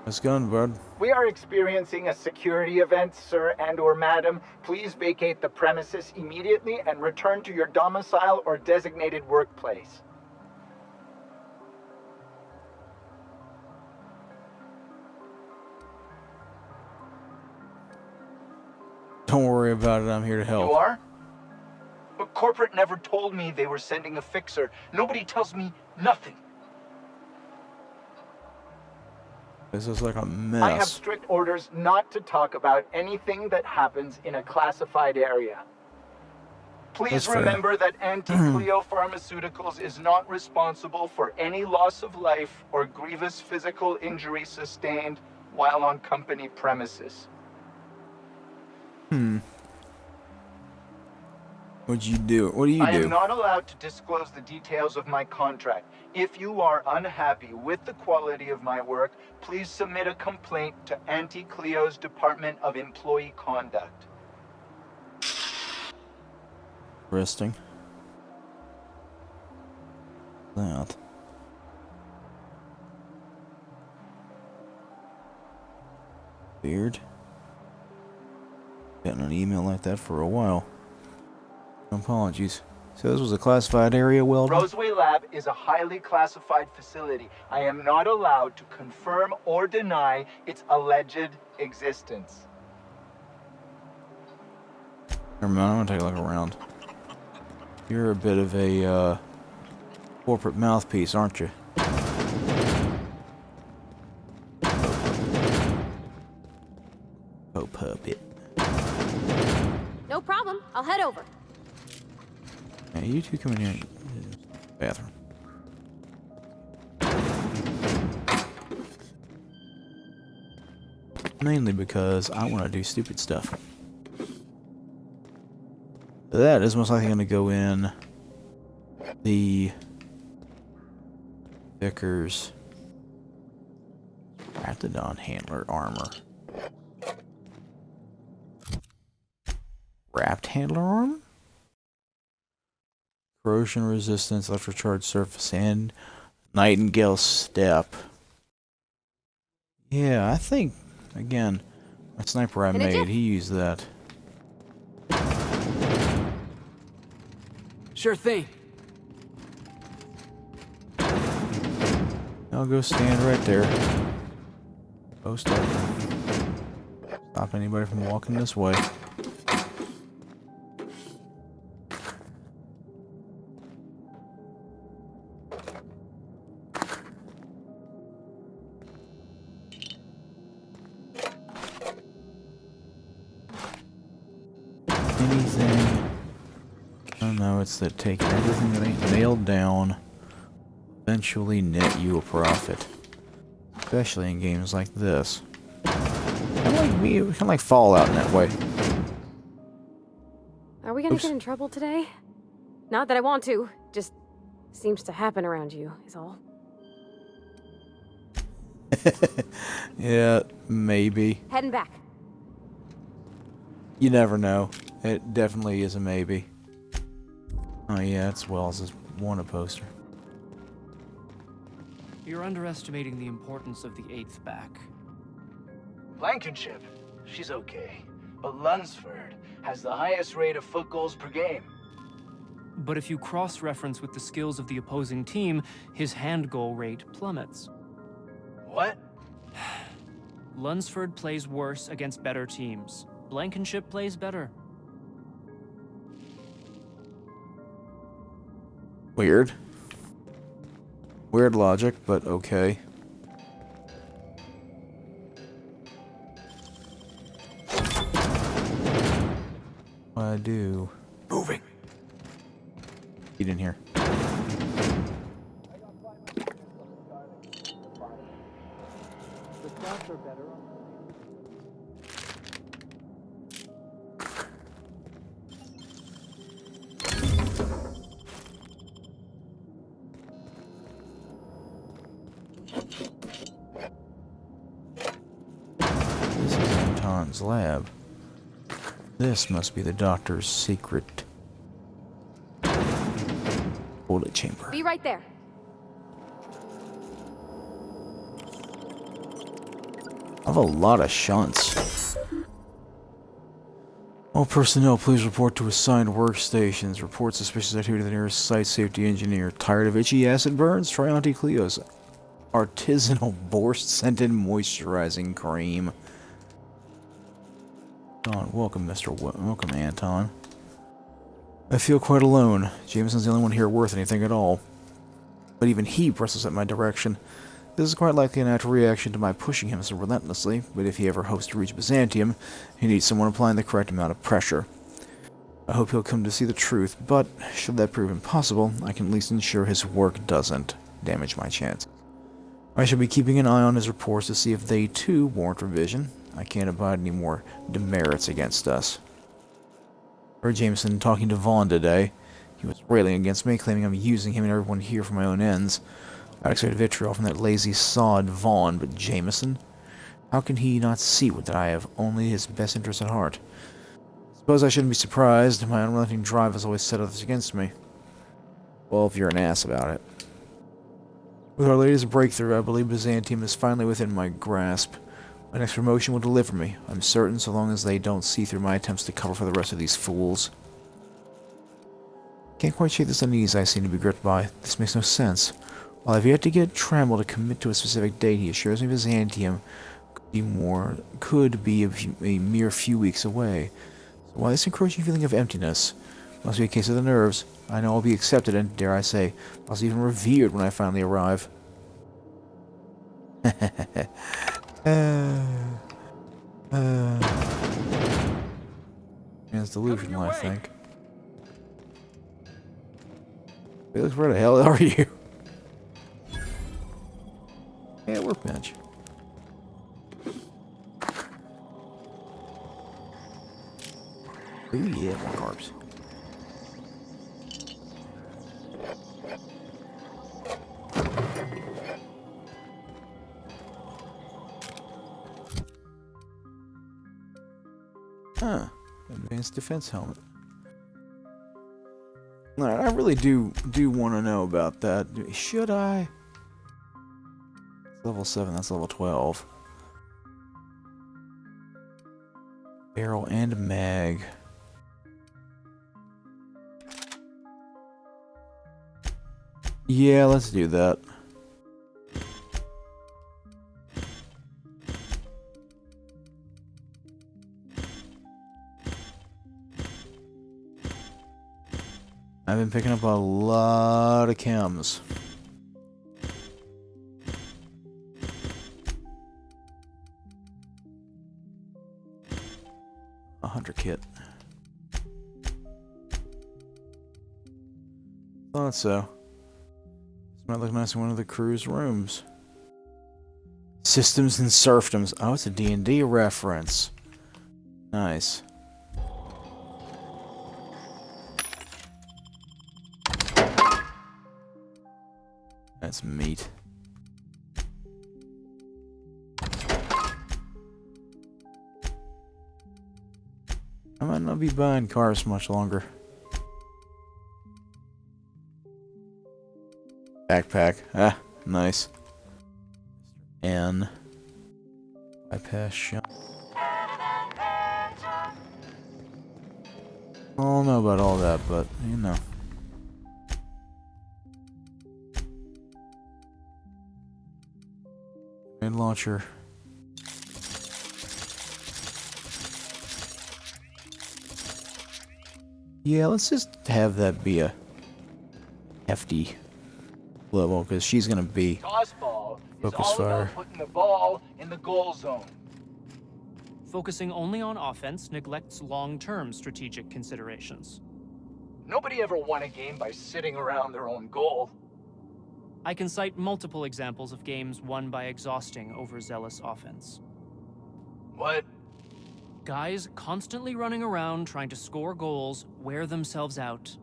Speaker 1: Let's go, bud.
Speaker 20: We are experiencing a security event, sir and/or madam. Please vacate the premises immediately and return to your domicile or designated workplace.
Speaker 1: Don't worry about it, I'm here to help.
Speaker 19: You are? But corporate never told me they were sending a fixer. Nobody tells me nothing.
Speaker 1: This is like a mess.
Speaker 20: I have strict orders not to talk about anything that happens in a classified area. Please remember that Anti-Cleo Pharmaceuticals is not responsible for any loss of life or grievous physical injury sustained while on company premises.
Speaker 1: What'd you do? What do you do?
Speaker 20: I am not allowed to disclose the details of my contract. If you are unhappy with the quality of my work, please submit a complaint to Anti-Cleo's Department of Employee Conduct.
Speaker 1: Resting. That. Weird. Gotten an email like that for a while. Apologies. So this was a classified area, well done?
Speaker 20: Roseway Lab is a highly classified facility. I am not allowed to confirm or deny its alleged existence.
Speaker 1: Never mind, I'm gonna take a look around. You're a bit of a, corporate mouthpiece, aren't you? Oh, puppet.
Speaker 2: No problem. I'll head over.
Speaker 1: Yeah, you two come in here. Bathroom. Mainly because I want to do stupid stuff. That is most likely going to go in the Vickers Raptidon handler armor. Wrapped handler armor? Corrosion resistance, electrocharged surface, and Nightingale step. Yeah, I think, again, my sniper I made, he used that.
Speaker 4: Sure thing.
Speaker 1: I'll go stand right there. Post up. Stop anybody from walking this way. Anything. Oh no, it's that taking everything that ain't nailed down eventually net you a profit. Especially in games like this. Kind of like Fallout in that way.
Speaker 2: Are we gonna get in trouble today? Not that I want to, just seems to happen around you, is all.
Speaker 1: Yeah, maybe.
Speaker 2: Heading back.
Speaker 1: You never know. It definitely is a maybe. Oh yeah, it's Wells' wanted poster.
Speaker 21: You're underestimating the importance of the 8th back.
Speaker 20: Blankenship, she's okay. But Lunsford has the highest rate of foot goals per game.
Speaker 21: But if you cross-reference with the skills of the opposing team, his hand goal rate plummets.
Speaker 20: What?
Speaker 21: Lunsford plays worse against better teams. Blankenship plays better.
Speaker 1: Weird. Weird logic, but okay. I do.
Speaker 18: Moving.
Speaker 1: Get in here. This is Anton's lab. This must be the doctor's secret bullet chamber.
Speaker 2: Be right there.
Speaker 1: I have a lot of shunts. All personnel, please report to assigned workstations. Report suspicious activity to the nearest site safety engineer. Tired of itchy acid burns? Try Auntie Cleo's artisanal borscht-scented moisturizing cream. Welcome, welcome, Anton. I feel quite alone. Jameson's the only one here worth anything at all. But even he presses at my direction. This is quite likely a natural reaction to my pushing him so relentlessly, but if he ever hopes to reach Byzantium, he needs someone applying the correct amount of pressure. I hope he'll come to see the truth, but should that prove impossible, I can at least ensure his work doesn't damage my chances. I shall be keeping an eye on his reports to see if they too warrant revision. I can't abide any more demerits against us. I heard Jameson talking to Vaughn today. He was railing against me, claiming I'm using him and everyone here for my own ends. I'd expected vitriol from that lazy sod Vaughn, but Jameson? How can he not see that I have only his best interests at heart? Suppose I shouldn't be surprised. My unrelenting drive has always set others against me. Well, if you're an ass about it. With our latest breakthrough, I believe Byzantium is finally within my grasp. My next promotion will deliver me, I'm certain, so long as they don't see through my attempts to cover for the rest of these fools. Can't quite shake this unease I seem to be gripped by. This makes no sense. While I've yet to get Trammell to commit to a specific date, he assures me Byzantium could be a mere few weeks away. So why this encroaching feeling of emptiness? Must be a case of the nerves. I know I'll be accepted and, dare I say, possibly even revered when I finally arrive. It's delusional, I think. Felix, where the hell are you? Yeah, workbench. Ooh, yeah, more carbs. Huh. Advanced defense helmet. Alright, I really do want to know about that. Should I? It's level 7, that's level 12. Barrel and mag. Yeah, let's do that. I've been picking up a lot of chems. A hunter kit. Thought so. This might look nice in one of the crew's rooms. Systems and serfdoms. Oh, it's a D&D reference. Nice. That's meat. I might not be buying cars much longer. Backpack. Ah, nice. N. Bypass shot. I don't know about all that, but you know. Grenade launcher. Yeah, let's just have that be a hefty level, because she's gonna be
Speaker 20: Toss ball
Speaker 1: focus
Speaker 20: is all
Speaker 1: fire.
Speaker 20: about putting the ball in the goal zone.
Speaker 21: Focusing only on offense neglects long-term strategic considerations.
Speaker 20: Nobody ever won a game by sitting around their own goal.
Speaker 21: I can cite multiple examples of games won by exhausting overzealous offense.
Speaker 20: What?
Speaker 21: Guys constantly running around trying to score goals wear themselves out.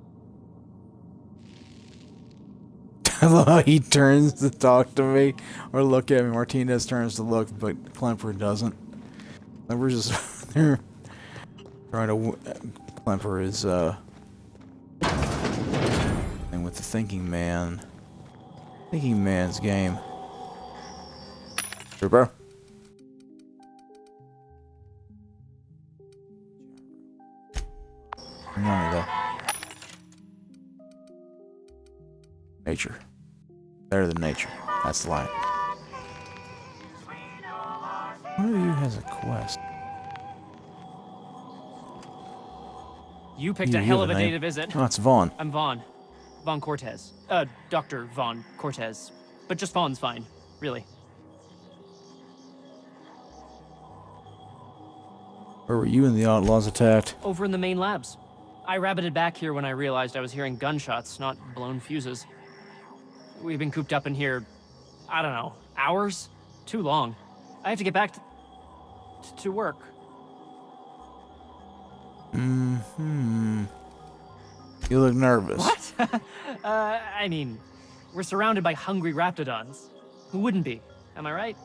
Speaker 1: I love how he turns to talk to me or look at me. Martinez turns to look, but Klemper doesn't. Klemper's just there trying to. Klemper is and with the thinking man. Thinking man's game. Sure, bro. None of that. Nature. Better than nature. That's the line. One of you has a quest.
Speaker 21: You picked a hell of a day to visit.
Speaker 1: Oh, it's Vaughn.
Speaker 21: I'm Vaughn. Vaughn Cortez. Dr. Vaughn Cortez. But just Vaughn's fine, really.
Speaker 1: Where were you and the Outlaws attacked?
Speaker 21: Over in the main labs. I rabbited back here when I realized I was hearing gunshots, not blown fuses. We've been cooped up in here, I don't know, hours? Too long. I have to get back to work.
Speaker 1: Mm-hmm. You look nervous.
Speaker 21: What? I mean, we're surrounded by hungry raptidons. Who wouldn't be? Am I right?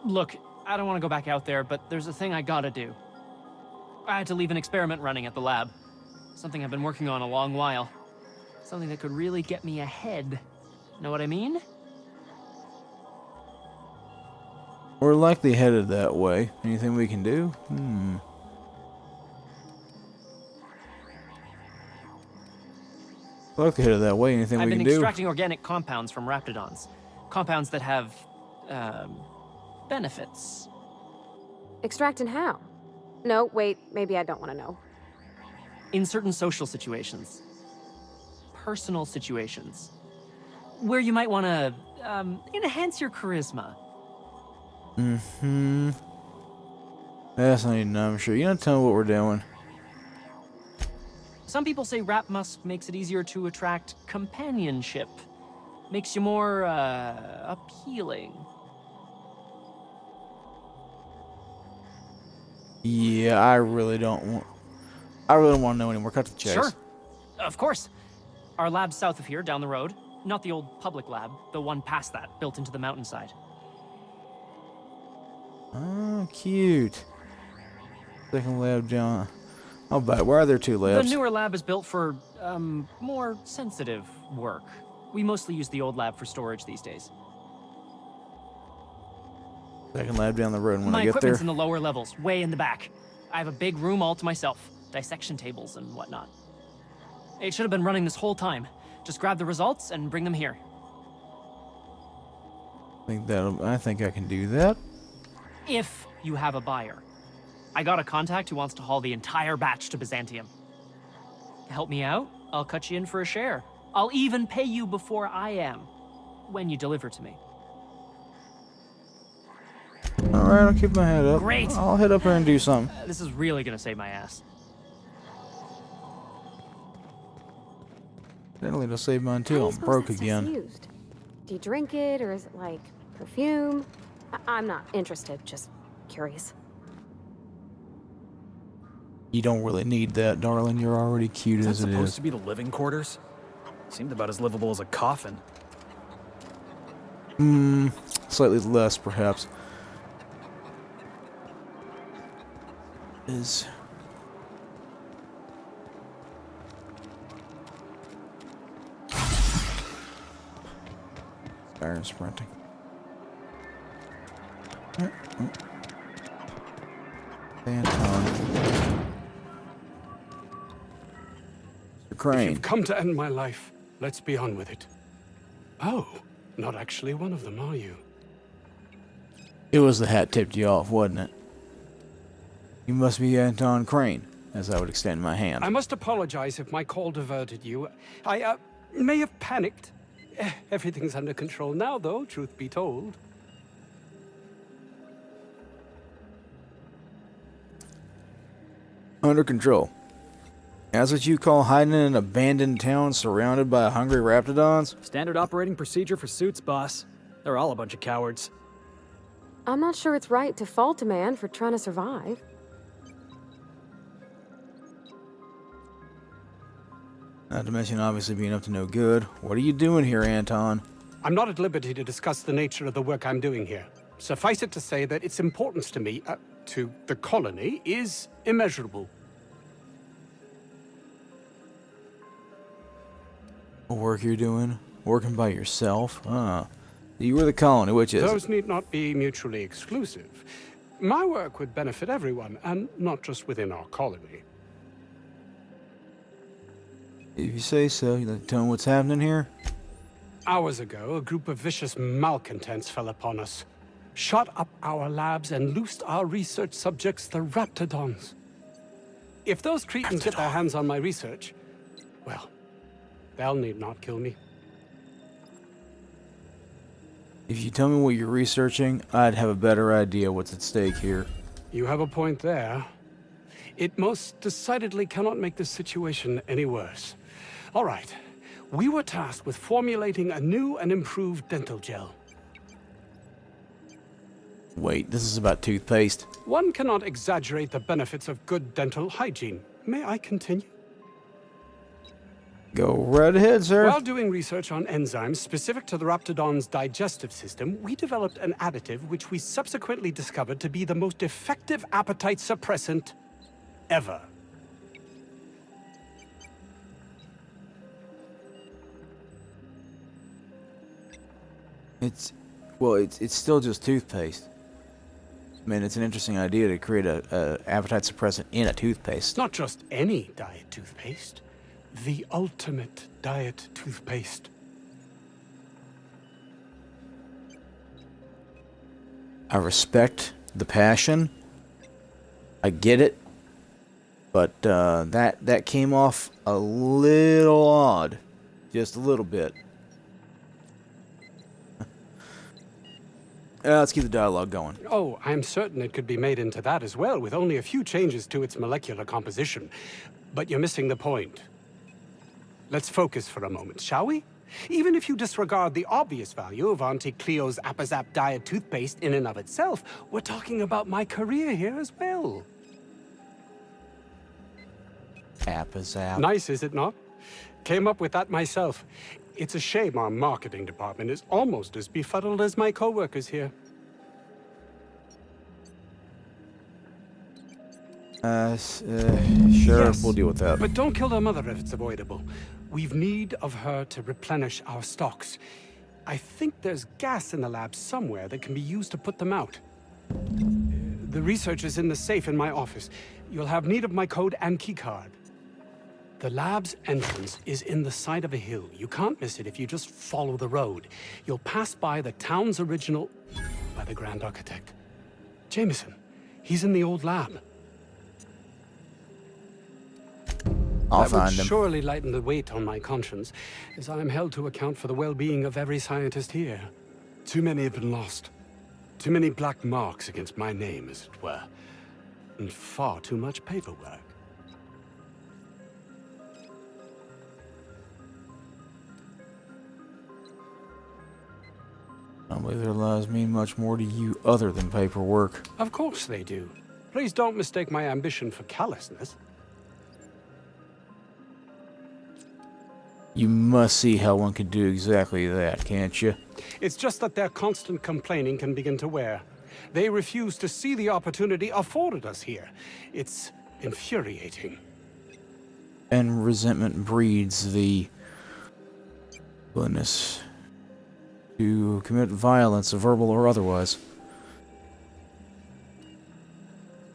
Speaker 21: Look, I don't want to go back out there, but there's a thing I gotta do. I had to leave an experiment running at the lab. Something I've been working on a long while. Something that could really get me ahead. Know what I mean?
Speaker 1: We're likely headed that way. Anything we can do? Likely headed that way. Anything we can do?
Speaker 21: I've been extracting organic compounds from raptidons. Compounds that have, benefits.
Speaker 2: Extracting how? No, wait, maybe I don't want to know.
Speaker 21: In certain social situations. Personal situations. Where you might want to, enhance your charisma.
Speaker 1: Mm-hmm. That's not even, I'm sure. You don't tell me what we're doing.
Speaker 21: Some people say rap musk makes it easier to attract companionship. Makes you more, appealing.
Speaker 1: Yeah, I really don't want to know anymore. Cut to the chase.
Speaker 21: Sure. Of course. Our lab's south of here, down the road. Not the old public lab, the one past that, built into the mountainside.
Speaker 1: Oh, cute. Second lab down. I'll bet. Why are there two labs?
Speaker 21: The newer lab is built for, more sensitive work. We mostly use the old lab for storage these days.
Speaker 1: Second lab down the road. When
Speaker 21: My
Speaker 1: I get there,
Speaker 21: equipment's in the lower levels, way in the back. I have a big room all to myself, dissection tables and whatnot. It should have been running this whole time. Just grab the results and bring them here.
Speaker 1: I think I can do that.
Speaker 21: If you have a buyer. I got a contact who wants to haul the entire batch to Byzantium. Help me out, I'll cut you in for a share. I'll even pay you before I am, when you deliver to me.
Speaker 1: Alright, I'll keep my head up.
Speaker 21: Great!
Speaker 1: I'll head up there and do something.
Speaker 21: This is really gonna save my ass.
Speaker 1: Definitely it'll save mine too. I'm broke again.
Speaker 2: Used? Do you drink it, or is it like perfume? I'm not interested, just curious.
Speaker 1: You don't really need that, darling. You're already cute as it is.
Speaker 3: Supposed to be the living quarters? Seemed about as livable as a coffin.
Speaker 1: Slightly less, perhaps. Is iron sprinting. Anton. Mr. Crane.
Speaker 6: If you've come to end my life, let's be on with it. Oh, not actually one of them, are you?
Speaker 1: It was the hat tipped you off, wasn't it? You must be Anton Crane, as I would extend my hand.
Speaker 6: I must apologize if my call diverted you. I may have panicked. Everything's under control now, though, truth be told.
Speaker 1: Under control. That's what you call hiding in an abandoned town surrounded by hungry raptidons?
Speaker 3: Standard operating procedure for suits, boss. They're all a bunch of cowards.
Speaker 2: I'm not sure it's right to fault a man for trying to survive.
Speaker 1: Not to mention obviously being up to no good. What are you doing here, Anton?
Speaker 6: I'm not at liberty to discuss the nature of the work I'm doing here. Suffice it to say that its importance to me, to the colony, is immeasurable.
Speaker 1: What work you're doing? Working by yourself? You were the colony, which is
Speaker 6: Those need not be mutually exclusive. My work would benefit everyone, and not just within our colony.
Speaker 1: If you say so, you like to tell me what's happening here?
Speaker 6: Hours ago, a group of vicious malcontents fell upon us, shot up our labs, and loosed our research subjects, the Raptidons. If those cretins get their hands on my research, well, they'll need not kill me.
Speaker 1: If you tell me what you're researching, I'd have a better idea what's at stake here.
Speaker 6: You have a point there. It most decidedly cannot make this situation any worse. All right. We were tasked with formulating a new and improved dental gel.
Speaker 1: Wait, this is about toothpaste?
Speaker 6: One cannot exaggerate the benefits of good dental hygiene. May I continue?
Speaker 1: Go right ahead, sir.
Speaker 6: While doing research on enzymes specific to the Raptidon's digestive system, we developed an additive which we subsequently discovered to be the most effective appetite suppressant ever.
Speaker 1: It's still just toothpaste. I mean, it's an interesting idea to create a appetite suppressant in a toothpaste.
Speaker 6: It's not just any diet toothpaste. The ultimate diet toothpaste.
Speaker 1: I respect the passion. I get it. But that came off a little odd. Just a little bit. Let's keep the dialogue going.
Speaker 6: Oh, I'm certain it could be made into that as well, with only a few changes to its molecular composition. But you're missing the point. Let's focus for a moment, shall we? Even if you disregard the obvious value of Auntie Cleo's Appazap Diet toothpaste in and of itself, we're talking about my career here as well.
Speaker 1: Appazap.
Speaker 6: Nice, is it not? Came up with that myself. It's a shame our marketing department is almost as befuddled as my co-workers here.
Speaker 1: Sure,
Speaker 6: Yes,
Speaker 1: we'll deal with that.
Speaker 6: But don't kill their mother if it's avoidable. We've need of her to replenish our stocks. I think there's gas in the lab somewhere that can be used to put them out. The research is in the safe in my office. You'll have need of my code and keycard. The lab's entrance is in the side of a hill. You can't miss it if you just follow the road. You'll pass by the town's original... by the Grand Architect. Jameson. He's in the old lab.
Speaker 1: I'll
Speaker 6: That
Speaker 1: find
Speaker 6: would
Speaker 1: him.
Speaker 6: surely lighten the weight on my conscience, as I am held to account for the well-being of every scientist here. Too many have been lost. Too many black marks against my name, as it were. And far too much paperwork.
Speaker 1: I don't believe their lives mean much more to you other than paperwork.
Speaker 6: Of course they do. Please don't mistake my ambition for callousness.
Speaker 1: You must see how one could do exactly that, can't you?
Speaker 6: It's just that their constant complaining can begin to wear. They refuse to see the opportunity afforded us here. It's infuriating.
Speaker 1: And resentment breeds the willingness to commit violence, verbal or otherwise.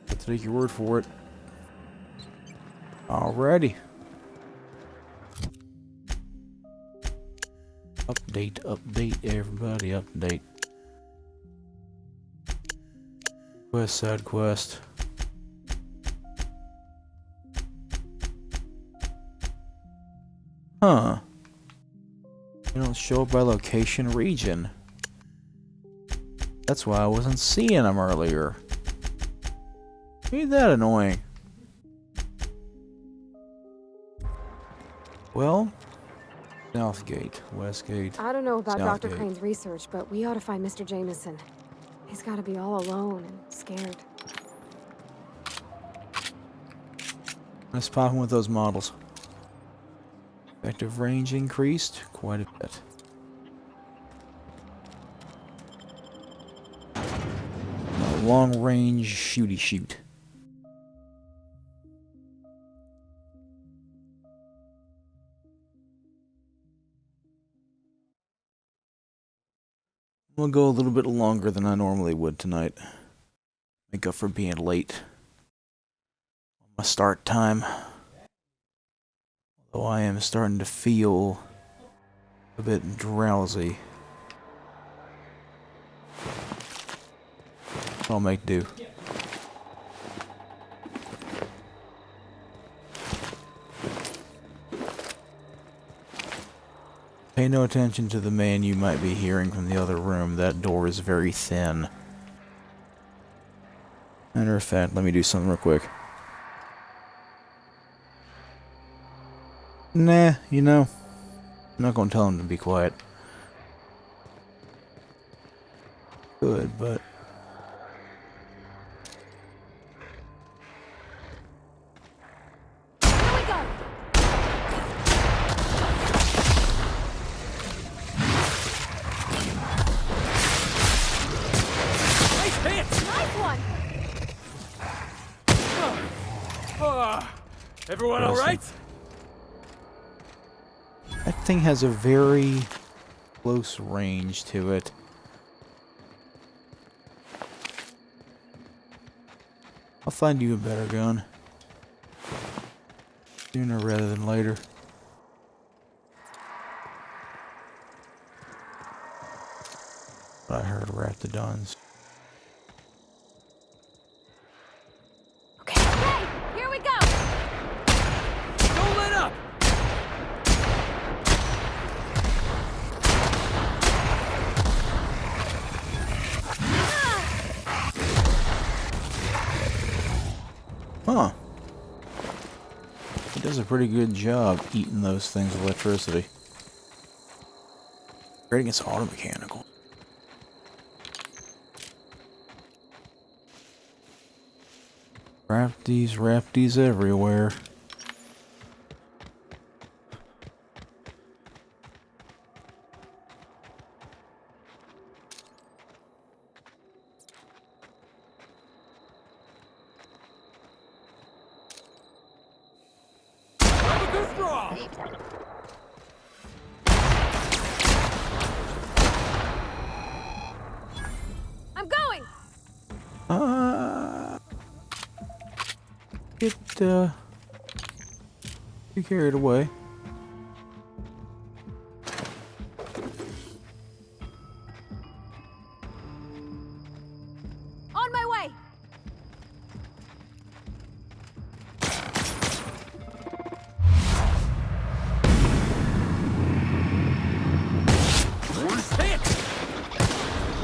Speaker 1: I'll take your word for it. Alrighty. Update, update, everybody, update. Quest, side quest. Huh. They don't show up by location region. That's why I wasn't seeing them earlier. Ain't that annoying? Well, Southgate, Westgate.
Speaker 2: I don't know about Dr.
Speaker 1: Southgate.
Speaker 2: Crane's research, but we ought to find Mr. Jameson. He's got to be all alone and scared.
Speaker 1: Let's pop in with those models. Effective range increased quite a bit. Long range shooty shoot. We'll go a little bit longer than I normally would tonight. Make up for being late. My start time. Although I am starting to feel a bit drowsy. I'll make do. Pay no attention to the man you might be hearing from the other room. That door is very thin. Matter of fact, let me do something real quick. Nah, you know, I'm not gonna tell him to be quiet. Good, but...
Speaker 3: Everyone all right?
Speaker 1: That thing has a very close range to it. I'll find you a better gun. Sooner rather than later. I heard Raptidons.
Speaker 2: Here we go!
Speaker 3: Don't let up!
Speaker 1: Huh. does a pretty good job eating those things with electricity. Great against auto mechanical. Rapties everywhere.
Speaker 2: I'm going.
Speaker 1: Get too carried away.
Speaker 2: On my way.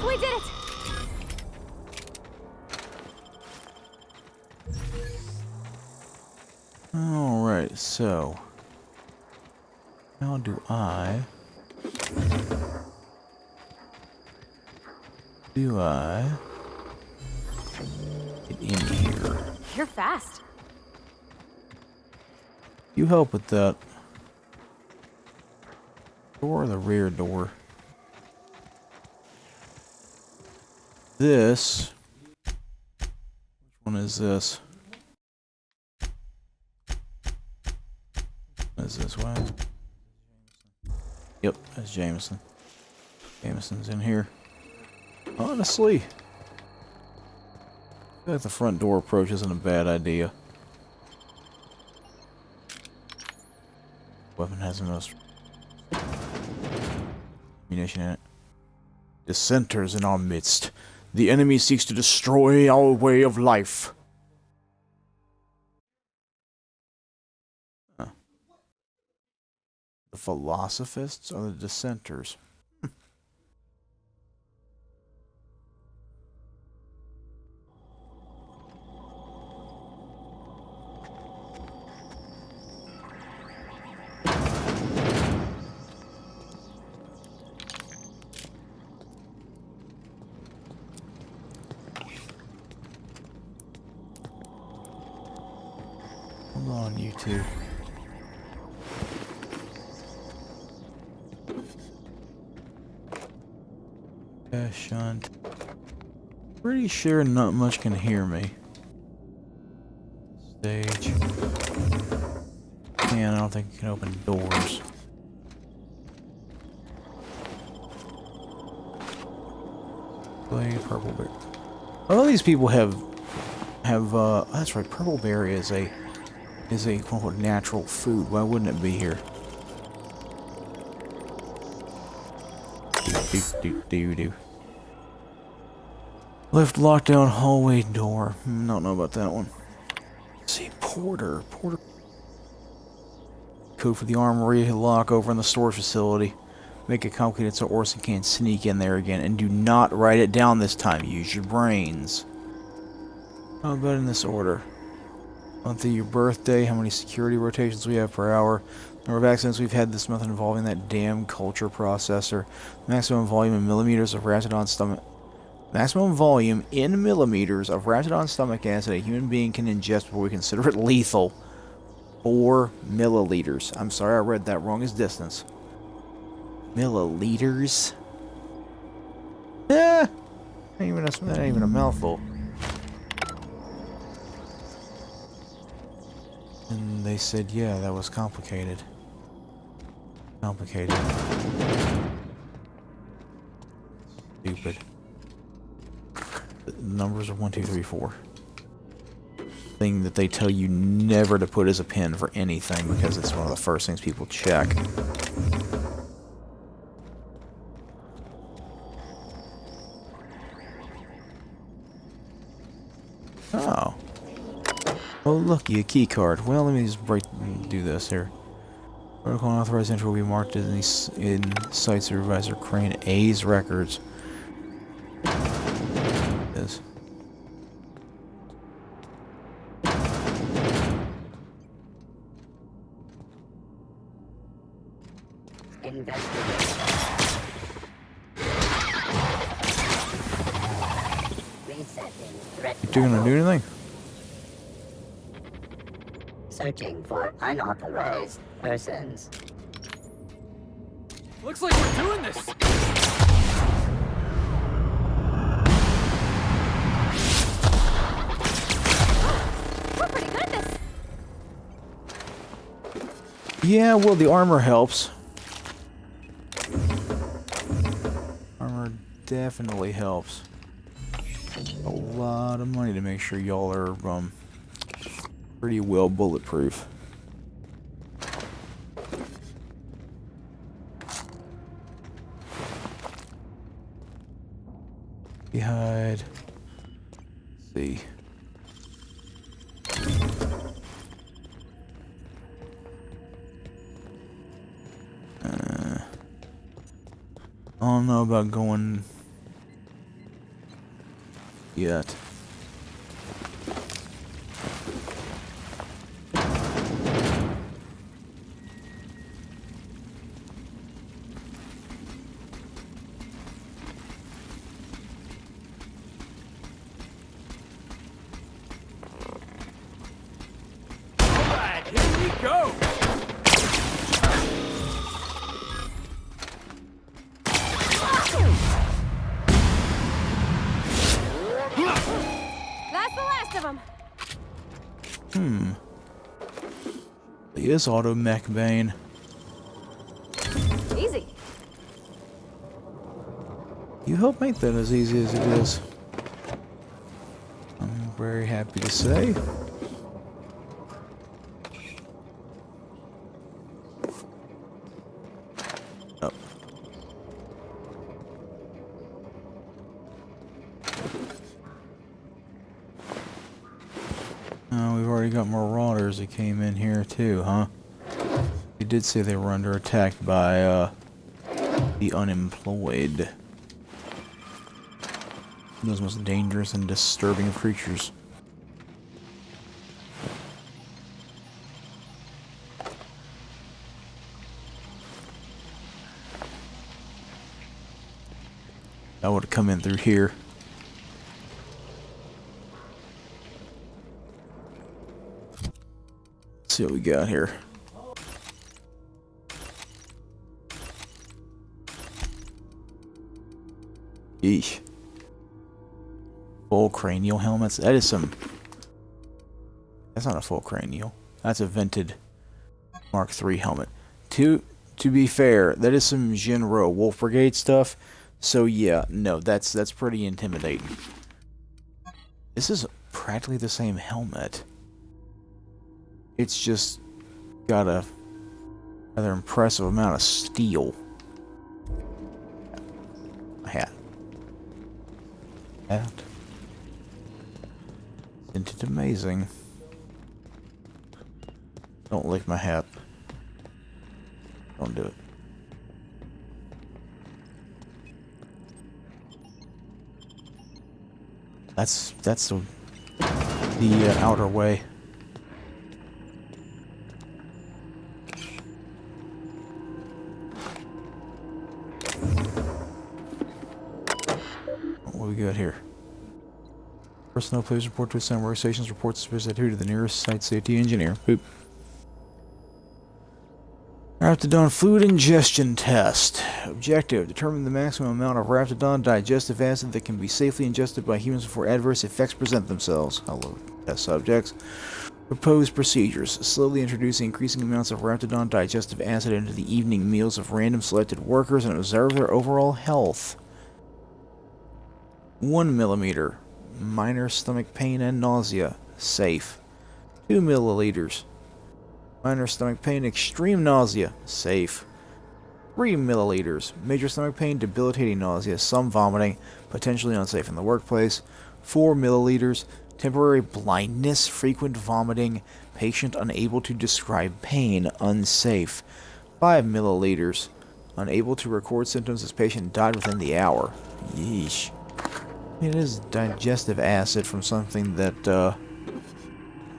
Speaker 2: We did it.
Speaker 1: Alright, so how do I get in here?
Speaker 2: You're fast.
Speaker 1: You help with that. Door or the rear door? This. Which one is this? What is this one? Yep, that's Jameson. Jameson's in here. Honestly, I feel like the front door approach isn't a bad idea. Weapon has the most ammunition in it. Dissenters in our midst. The enemy seeks to destroy our way of life. Huh. The philosophists or the dissenters? Hold on, you two. Shunt. Pretty sure not much can hear me. Stage. Man, I don't think you can open doors. Play Purple Bear. All these people have that's right, Purple Berry is a quote natural food. Why wouldn't it be here? Do. Lift lockdown hallway door. Don't know about that one. Let's see, Porter. Code for the armory lock over in the storage facility. Make it complicated so Orson can't sneak in there again. And do not write it down this time. Use your brains. How about in this order? Month of your birthday, how many security rotations we have per hour, number of accidents we've had this month involving that damn culture processor, maximum volume in millimeters of Ratodon stomach. Maximum volume in millimeters of Ratodon stomach acid a human being can ingest before we consider it lethal. 4 milliliters. I'm sorry, I read that wrong as distance. Milliliters? That ain't even a mouthful. And they said, yeah, that was complicated. Stupid. The numbers are 1, 2, 3, 4. Thing that they tell you never to put as a pin for anything because it's one of the first things people check. Oh. Oh, looky, a key card. Well, let me just do this here. Protocol and authorized entry will be marked in Site Supervisor Crane A's records. This.
Speaker 10: Investigation. Resetting threat
Speaker 1: You gonna do anything?
Speaker 10: Searching for unauthorized persons.
Speaker 3: Looks like we're doing this!
Speaker 2: We're pretty good at this.
Speaker 1: Yeah, well, the armor helps. Armor definitely helps. A lot of money to make sure y'all are pretty well bulletproof. Hide. Let's see. I don't know about going yet.
Speaker 3: Alright, here we go!
Speaker 2: That's the last of them.
Speaker 1: He is auto mech bane.
Speaker 2: Easy.
Speaker 1: You help make that as easy as it is. I'm very happy to say. Oh. We've already got marauders that came in here too, huh? They did say they were under attack by the unemployed. Those most dangerous and disturbing of creatures. I would have come in through here. Let's see what we got here. Yeesh. Full cranial helmets. That is some... That's not a full cranial. That's a vented Mark III helmet. To be fair, that is some Jinro Wolf Brigade stuff. So yeah, no, that's pretty intimidating. This is practically the same helmet. It's just got a rather impressive amount of steel. A hat. Hat. Isn't it amazing? Don't lick my hat. Don't do it. That's the outer way. What we got here? Personnel please report to assigned workstations. Reports specific to the nearest site safety engineer. Boop. Raptidon fluid ingestion test. Objective: determine the maximum amount of Raptidon digestive acid that can be safely ingested by humans before adverse effects present themselves. Hello, test subjects. Proposed procedures: slowly introducing increasing amounts of Raptidon digestive acid into the evening meals of random selected workers and observe their overall health. 1 millimeter. Minor stomach pain and nausea. Safe. 2 milliliters. Minor stomach pain, extreme nausea. Safe. 3 milliliters. Major stomach pain, debilitating nausea, some vomiting, potentially unsafe in the workplace. 4 milliliters. Temporary blindness, frequent vomiting, patient unable to describe pain, unsafe. 5 milliliters. Unable to record symptoms as patient died within the hour. Yeesh. It is digestive acid from something that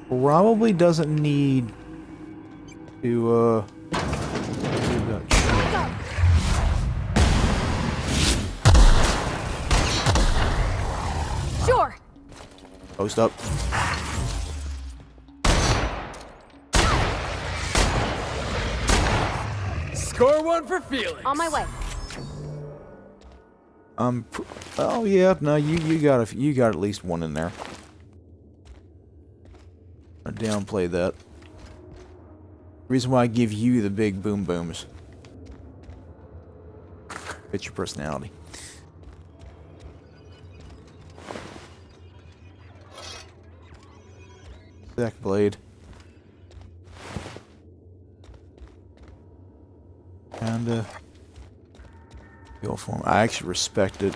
Speaker 1: probably doesn't need to Post up.
Speaker 3: Score one for Felix.
Speaker 2: On my way.
Speaker 1: Oh yeah, no, you got at least one in there. I downplay that. Reason why I give you the big boom booms. Fit your personality. Sack blade. And go for him. I actually respect it.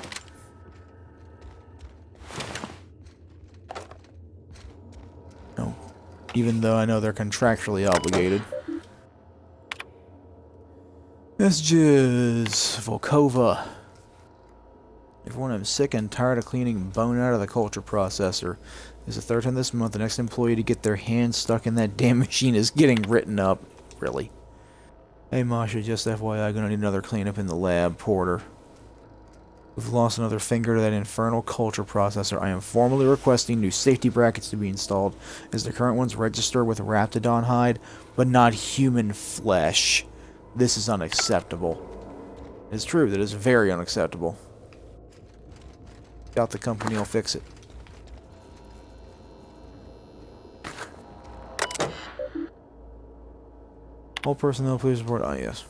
Speaker 1: No, even though I know they're contractually obligated. Messages. Volkova. Everyone, I'm sick and tired of cleaning bone out of the culture processor. It's the third time this month the next employee to get their hands stuck in that damn machine is getting written up. Really? Hey Masha, just FYI, gonna need another cleanup in the lab, Porter. We've lost another finger to that infernal culture processor. I am formally requesting new safety brackets to be installed, as the current ones register with Raptidon hide, but not human flesh. This is unacceptable. It's true, that is very unacceptable. Doubt the company will fix it. All personnel, please report. Ah, yes.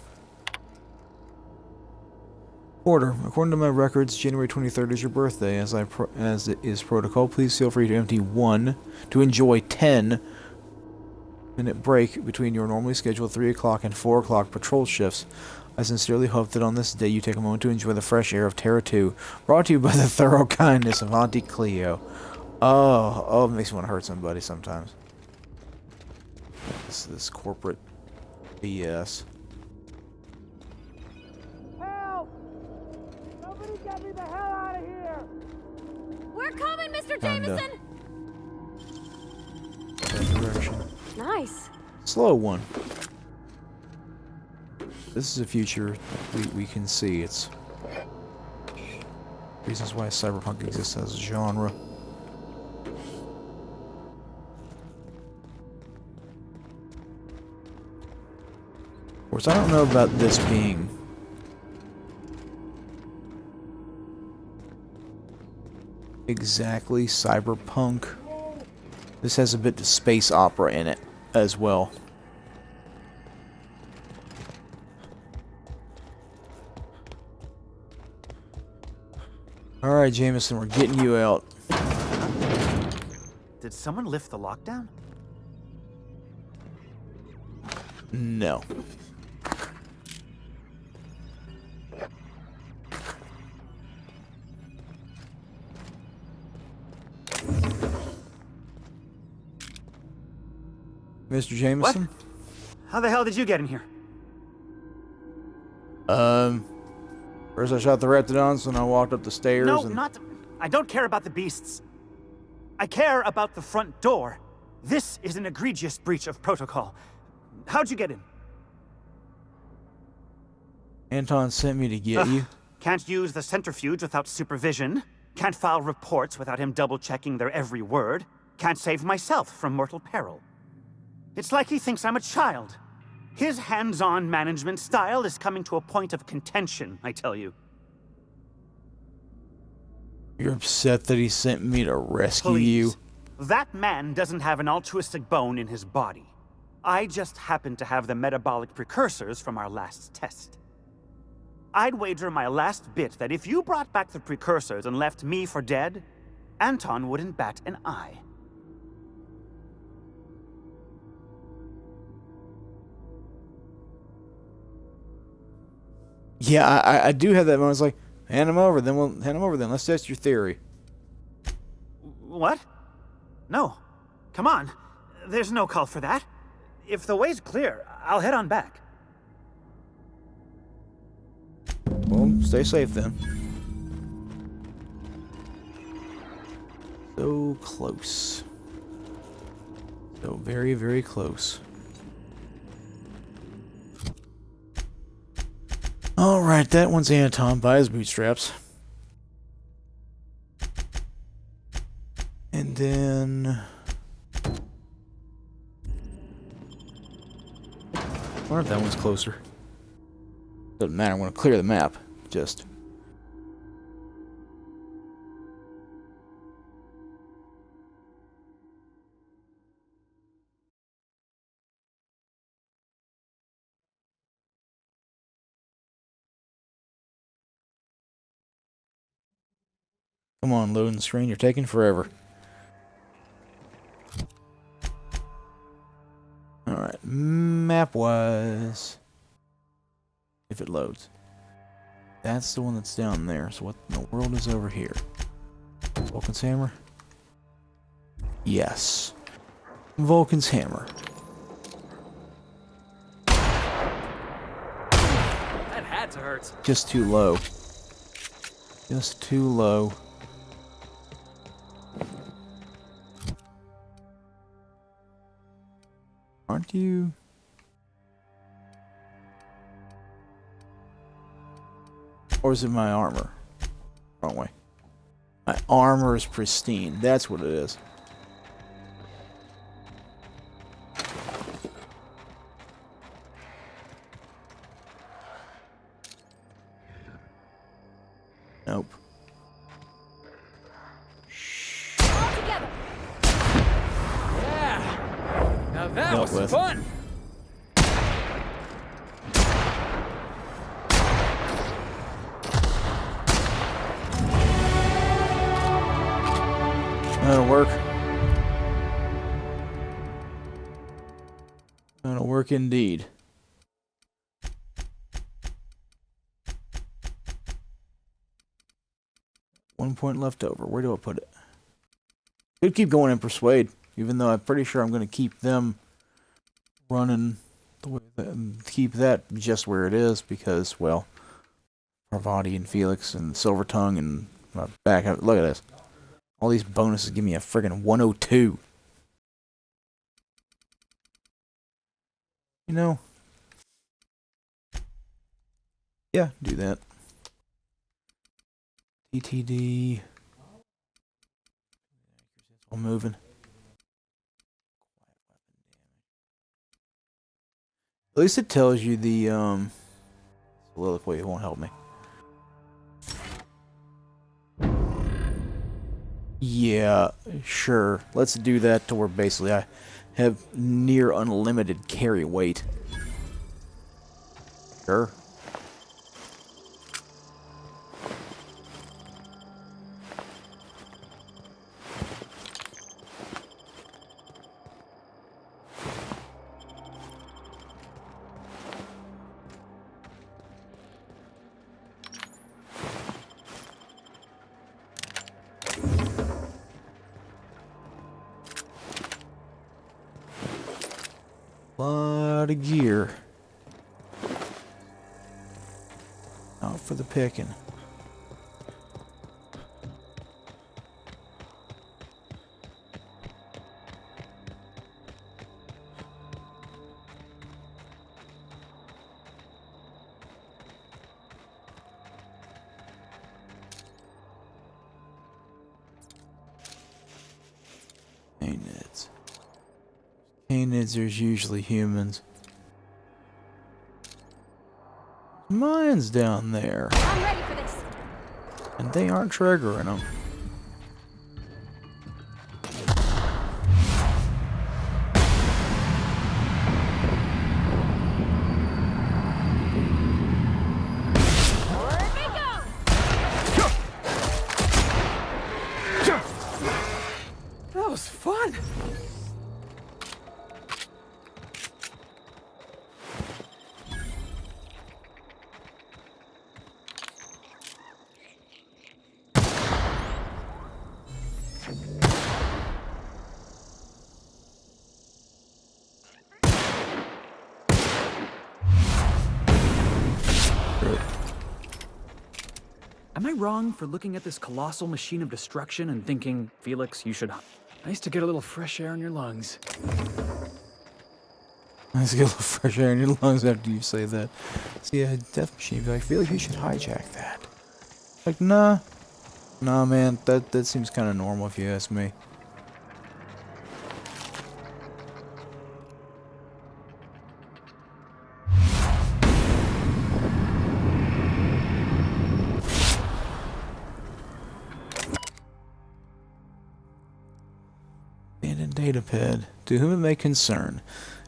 Speaker 1: Order. According to my records, January 23rd is your birthday. As it is protocol, please feel free to empty to enjoy 10-minute break between your normally scheduled 3 o'clock and 4 o'clock patrol shifts. I sincerely hope that on this day you take a moment to enjoy the fresh air of Terra 2, brought to you by the thorough kindness of Auntie Cleo. Oh, it makes me want to hurt somebody sometimes. This corporate BS.
Speaker 2: Help! Somebody get me the hell out of here! We're coming, Mr. Jameson!
Speaker 1: That direction.
Speaker 2: Nice.
Speaker 1: Slow one. This is a future we can see. It's reasons why cyberpunk exists as a genre. Of course, I don't know about this being exactly cyberpunk. This has a bit of space opera in it as well. Alright, Jameson, we're getting you out.
Speaker 9: Did someone lift the lockdown?
Speaker 1: No. Mr. Jameson?
Speaker 9: What? How the hell did you get in here?
Speaker 1: First I shot the Raptidons, then I walked up the stairs and...
Speaker 9: I don't care about the beasts. I care about the front door. This is an egregious breach of protocol. How'd you get in?
Speaker 1: Anton sent me to get you.
Speaker 9: Can't use the centrifuge without supervision. Can't file reports without him double-checking their every word. Can't save myself from mortal peril. It's like he thinks I'm a child. His hands-on management style is coming to a point of contention, I tell you.
Speaker 1: You're upset that he sent me to rescue
Speaker 9: Please.
Speaker 1: you?
Speaker 9: That man doesn't have an altruistic bone in his body. I just happen to have the metabolic precursors from our last test. I'd wager my last bit that if you brought back the precursors and left me for dead, Anton wouldn't bat an eye.
Speaker 1: Yeah, I do have that moment. It's like, hand him over, then let's test your theory.
Speaker 9: What? No. Come on. There's no call for that. If the way's clear, I'll head on back.
Speaker 1: Well, stay safe then. So close. So very, very close. Alright, that one's Anton by his bootstraps. And then then... I wonder if that one's closer. Doesn't matter, I'm going to clear the map. Just... Come on, loading screen, you're taking forever. Alright, map-wise... If it loads. That's the one that's down there, so what in the world is over here? Vulcan's Hammer? Yes. Vulcan's Hammer.
Speaker 3: That had to hurt.
Speaker 1: Just too low. Just too low. Aren't you? Or is it my armor? Wrong way. My armor is pristine. That's what it is. Nope.
Speaker 3: Yeah. Now that
Speaker 1: Dealt
Speaker 3: was
Speaker 1: with.
Speaker 3: fun.
Speaker 1: That'll work. That'll work indeed. One point left over. Where do I put it? Could keep going and persuade, even though I'm pretty sure I'm going to keep them running the way that, keep that just where it is because, well, Parvati and Felix and Silvertongue and my back. Look at this. All these bonuses give me a friggin' 102. You know? Yeah, do that. TTD. It's all moving. At least it tells you the, soliloquy. It won't help me. Yeah, sure. Let's do that to where basically I have near unlimited carry weight. Sure. Lot of gear. Out for the picking. Canids. Canids, there's usually humans. Mine's down there.
Speaker 13: I'm ready for this.
Speaker 1: And they aren't triggering them.
Speaker 3: That was fun. Am I wrong for looking at this colossal machine of destruction and thinking, Felix, you should... Nice to get a little fresh air in your lungs.
Speaker 1: Nice to get a little fresh air in your lungs after you say that. See, a death machine, I feel like you should hijack that. Like, nah. Nah, man, that seems kind of normal if you ask me. Datapad, to whom it may concern.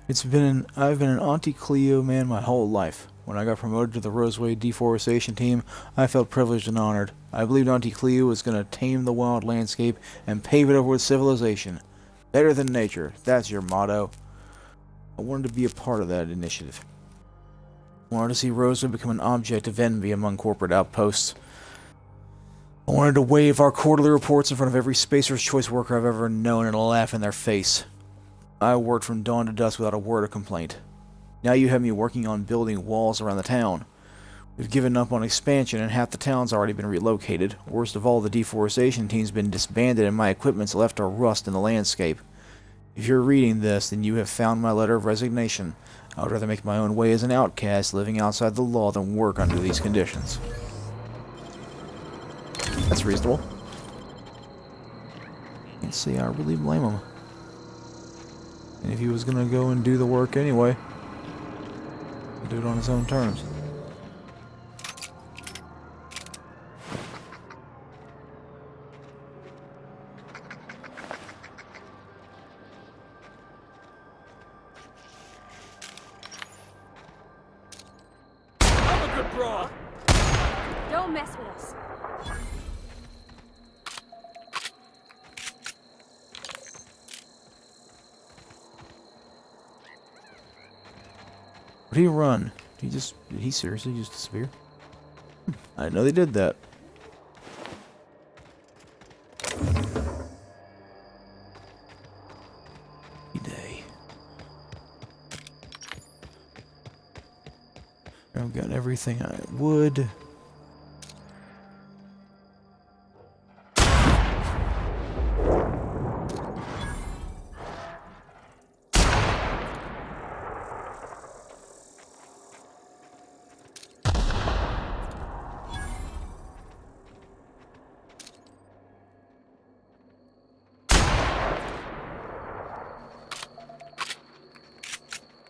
Speaker 1: I've been an Auntie Cleo man my whole life. When I got promoted to the Roseway deforestation team, I felt privileged and honored. I believed Auntie Cleo was going to tame the wild landscape and pave it over with civilization. Better than nature, that's your motto. I wanted to be a part of that initiative. I wanted to see Roseway become an object of envy among corporate outposts. I wanted to wave our quarterly reports in front of every Spacer's Choice worker I've ever known and laugh in their face. I worked from dawn to dusk without a word of complaint. Now you have me working on building walls around the town. We've given up on expansion and half the town's already been relocated. Worst of all, the deforestation team's been disbanded and my equipment's left to rust in the landscape. If you're reading this, then you have found my letter of resignation. I would rather make my own way as an outcast living outside the law than work under these conditions. That's reasonable. Can't say I really blame him. And if he was gonna go and do the work anyway, he'd do it on his own terms.
Speaker 11: I'm a good broad.
Speaker 2: Don't mess with us.
Speaker 1: Would he run? Did he seriously just disappear? I didn't know they did that. Day. I've got everything I would.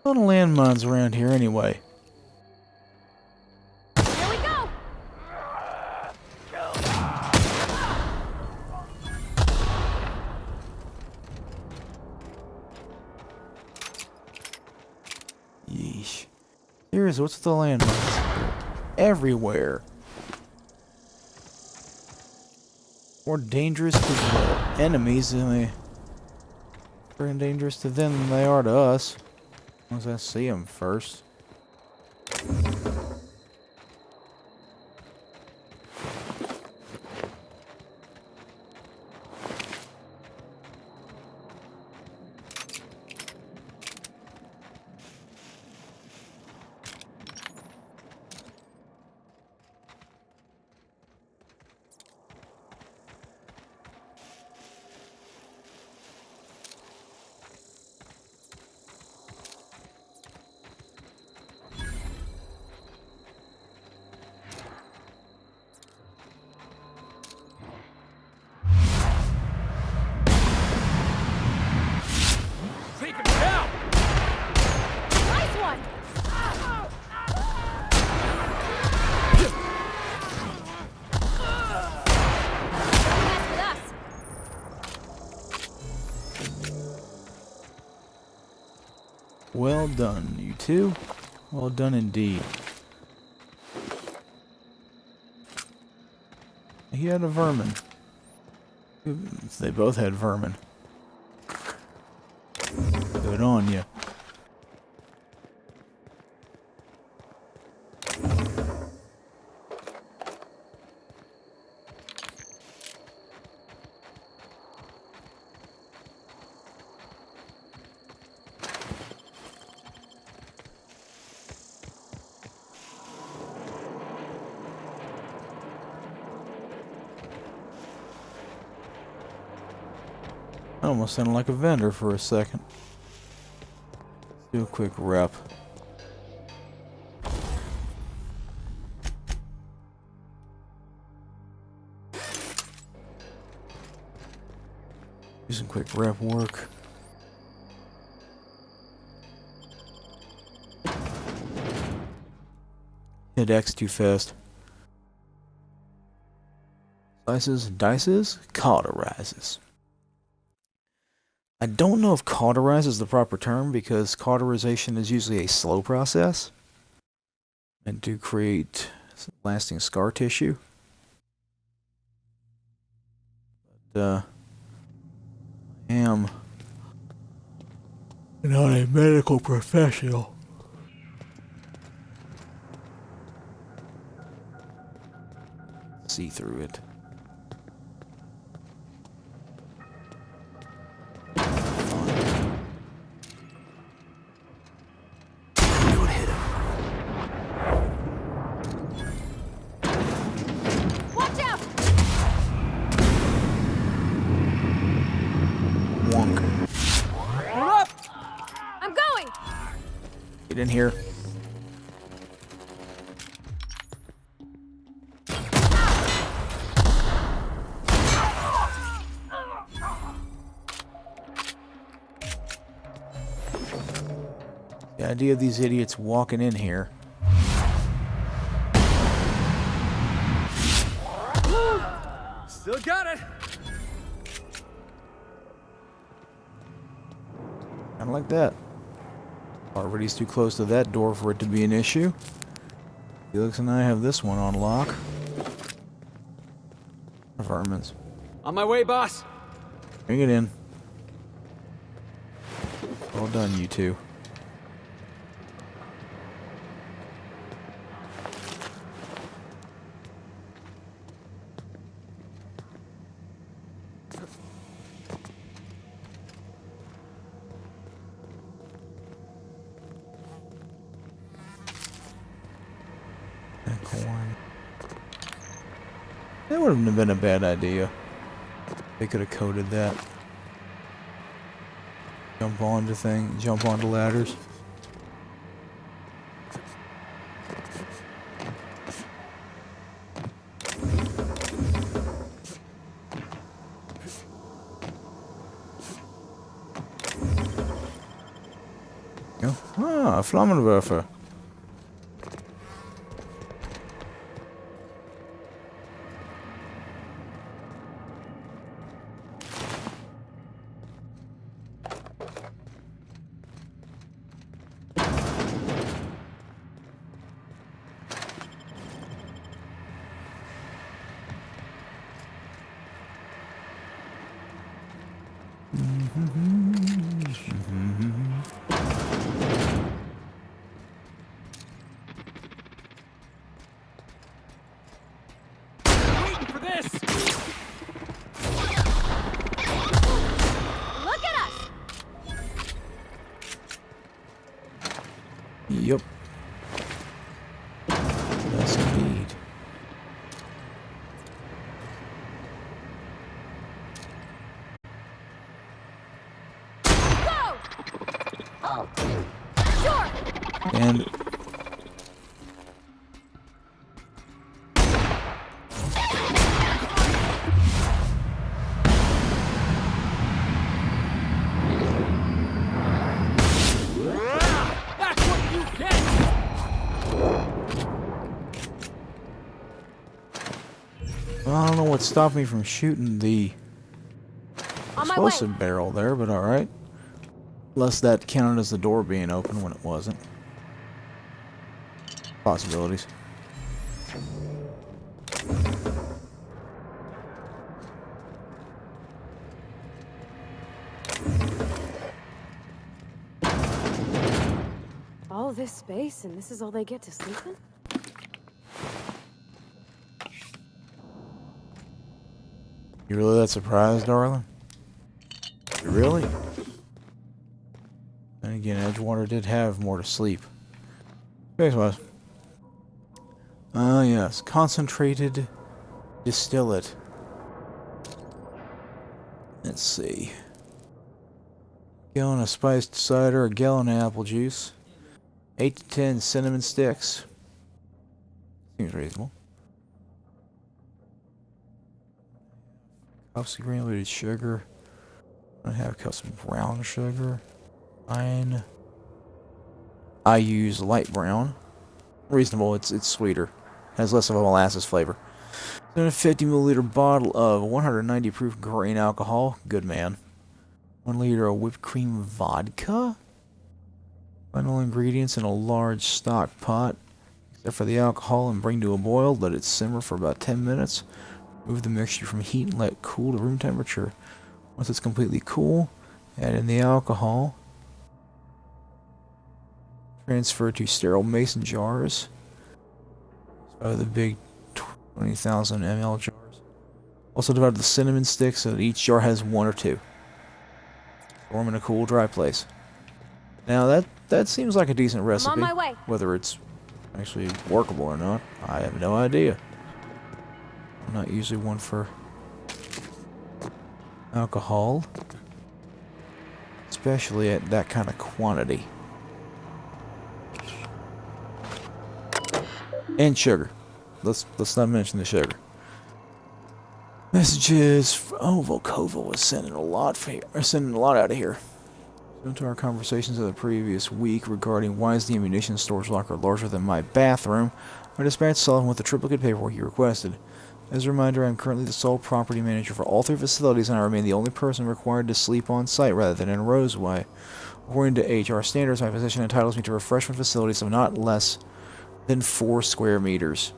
Speaker 1: A lot of landmines around here anyway.
Speaker 2: Here we go!
Speaker 1: Yeesh. Seriously, what's with the landmines? Everywhere. More dangerous to the enemies than they... More dangerous to them than they are to us. As long as I see them first. Well done, you two. Well done indeed. He had a vermin. They both had vermin. Good on you. I almost sounded like a vendor for a second. Let's do a quick rep. Do some quick rep work. Hit X too fast. Slices, dices, cauterizes. I don't know if cauterize is the proper term because cauterization is usually a slow process and do create lasting scar tissue. But I am not a medical professional. See through it.
Speaker 2: Watch out!
Speaker 1: Wonk.
Speaker 2: I'm going!
Speaker 1: Get in here. The idea of these idiots walking in here.
Speaker 3: Still got it.
Speaker 1: Kind of like that. Already's too close to that door for it to be an issue. Felix and I have this one on lock. Vermins.
Speaker 3: On my way, boss.
Speaker 1: Bring it in. Well done, you two. That wouldn't have been a bad idea. They could have coded that. Jump onto ladders. Ah, Flammenwerfer.
Speaker 11: Waiting for this!
Speaker 2: Look at us!
Speaker 1: Yep. Yes, indeed.
Speaker 2: Go!
Speaker 10: Oh,
Speaker 2: Sure!
Speaker 1: And
Speaker 11: That's what you get!
Speaker 1: well, I don't know what stopped me from shooting the
Speaker 2: On my way!
Speaker 1: explosive barrel there, but alright. Unless that counted as the door being open when it wasn't. Possibilities.
Speaker 2: All this space, and this is all they get to sleep in?
Speaker 1: You really that surprised, darling? You really? Then again, Edgewater did have more to sleep. Space-wise. Yes. Concentrated distillate. Let's see. Gallon of spiced cider, a gallon of apple juice. 8 to 10 cinnamon sticks. Seems reasonable. Cups of granulated sugar. I have cups of brown sugar. I use light brown. Reasonable, it's sweeter. Has less of a molasses flavor. Then a 50 milliliter bottle of 190 proof grain alcohol. Good man. 1 liter of whipped cream vodka. Final ingredients in a large stock pot. Except for the alcohol and bring to a boil. Let it simmer for about 10 minutes. Remove the mixture from heat and let it cool to room temperature. Once it's completely cool, add in the alcohol. Transfer to sterile mason jars. So the big 20,000 ml jars. Also divide the cinnamon sticks so that each jar has 1 or 2. Store them in a cool, dry place. Now that seems like a decent recipe.
Speaker 2: I'm on my way.
Speaker 1: Whether it's actually workable or not, I have no idea. I'm not usually one for alcohol, especially at that kind of quantity. And sugar. Let's not mention the sugar. Messages. Oh, Volkova was sending a lot out of here. To our conversations of the previous week regarding why is the ammunition storage locker larger than my bathroom, I dispatched Sullivan with the triplicate paperwork he requested. As a reminder, I am currently the sole property manager for all 3 facilities, and I remain the only person required to sleep on site rather than in Roseway. According to HR standards, my position entitles me to refreshment facilities of not less than 4 square meters.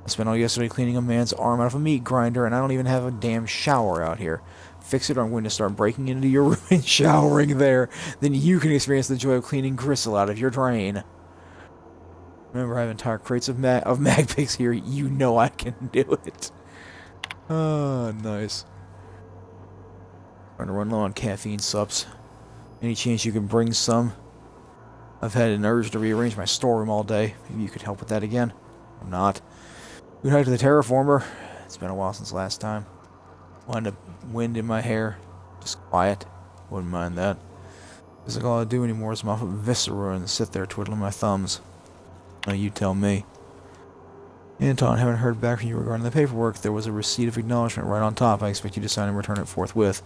Speaker 1: I spent all yesterday cleaning a man's arm out of a meat grinder, and I don't even have a damn shower out here. Fix it or I'm going to start breaking into your room and showering there. Then you can experience the joy of cleaning gristle out of your drain. Remember, I have entire crates of mag pigs here. You know I can do it. Oh, nice. Trying to run low on caffeine subs. Any chance you can bring some? I've had an urge to rearrange my storeroom all day. Maybe you could help with that again. I'm not. Good night to the terraformer. It's been a while since last time. Wanted a wind in my hair. Just quiet. Wouldn't mind that. Because like all I do anymore is mop up viscera and sit there twiddling my thumbs. Now you tell me. Anton, haven't heard back from you regarding the paperwork. There was a receipt of acknowledgement right on top. I expect you to sign and return it forthwith.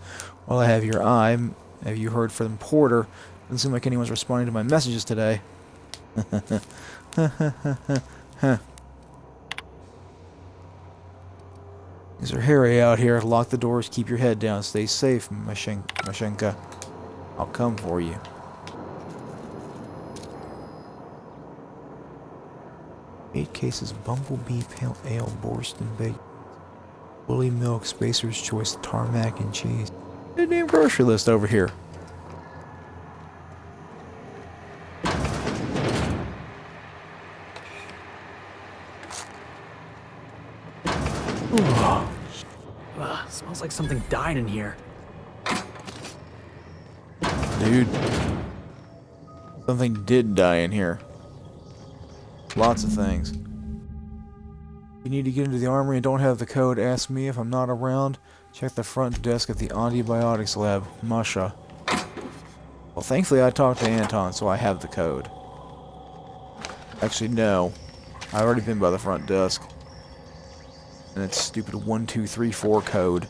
Speaker 1: While I have your eye, have you heard from Porter? Doesn't seem like anyone's responding to my messages today. Things are hairy out here. Lock the doors, keep your head down, stay safe, Mashenka. I'll come for you. Eight cases of Bumblebee Pale Ale, Borston Baked, Bully Milk, Spacer's Choice, Tarmac and Cheese. Good damn grocery list over here.
Speaker 3: Smells like something died in here.
Speaker 1: Dude. Something did die in here. Lots of things. If you need to get into the armory and don't have the code, ask me. If I'm not around, check the front desk at the antibiotics lab. Masha. Well, thankfully I talked to Anton, so I have the code. Actually, no. I've already been by the front desk. And it's stupid 1234 code.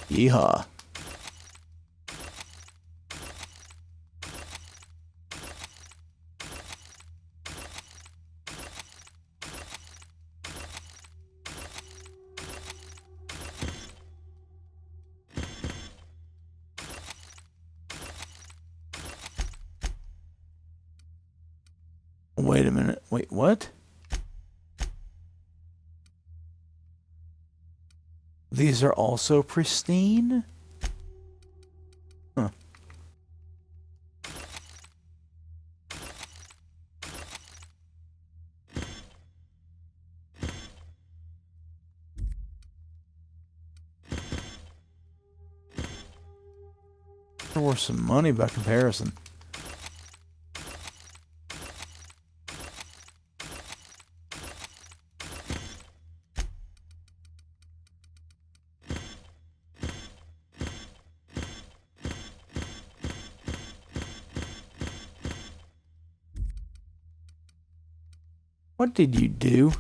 Speaker 1: Yeehaw. Wait a minute. Wait, what? These are also pristine? Huh. They're worth some money by comparison. What did you do?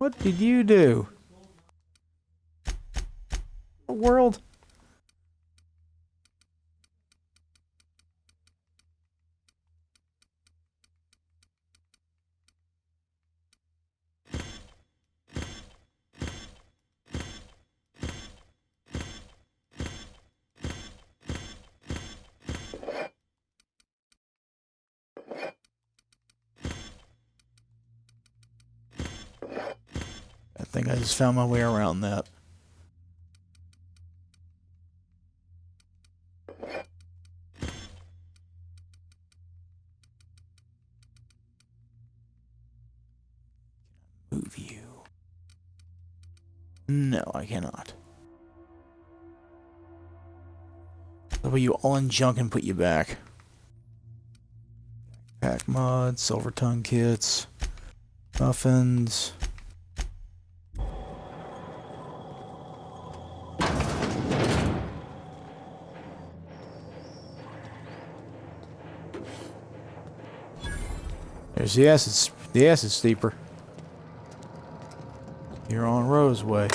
Speaker 1: What did you do? The world? I think I just found my way around that. Move you. No, I cannot. I'll put you all in junk and put you back. Pack mods, silver tongue kits, muffins. There's the acid steeper. You're on Roseway.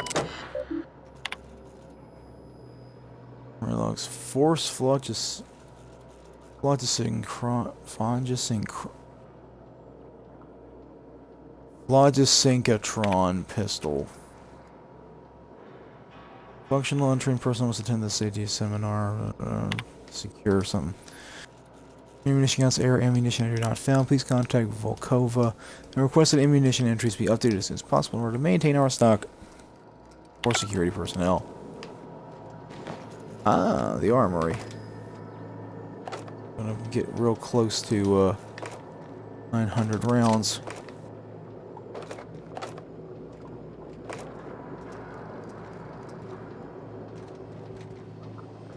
Speaker 1: Relogs force Phlogisynchrotron pistol. Functional untrained person must attend the safety seminar. Secure something. Ammunition counts, air ammunition entry not found. Please contact Volkova and request that ammunition entries be updated as soon as possible in order to maintain our stock for security personnel. Ah, the armory. Gonna get real close to 900 rounds.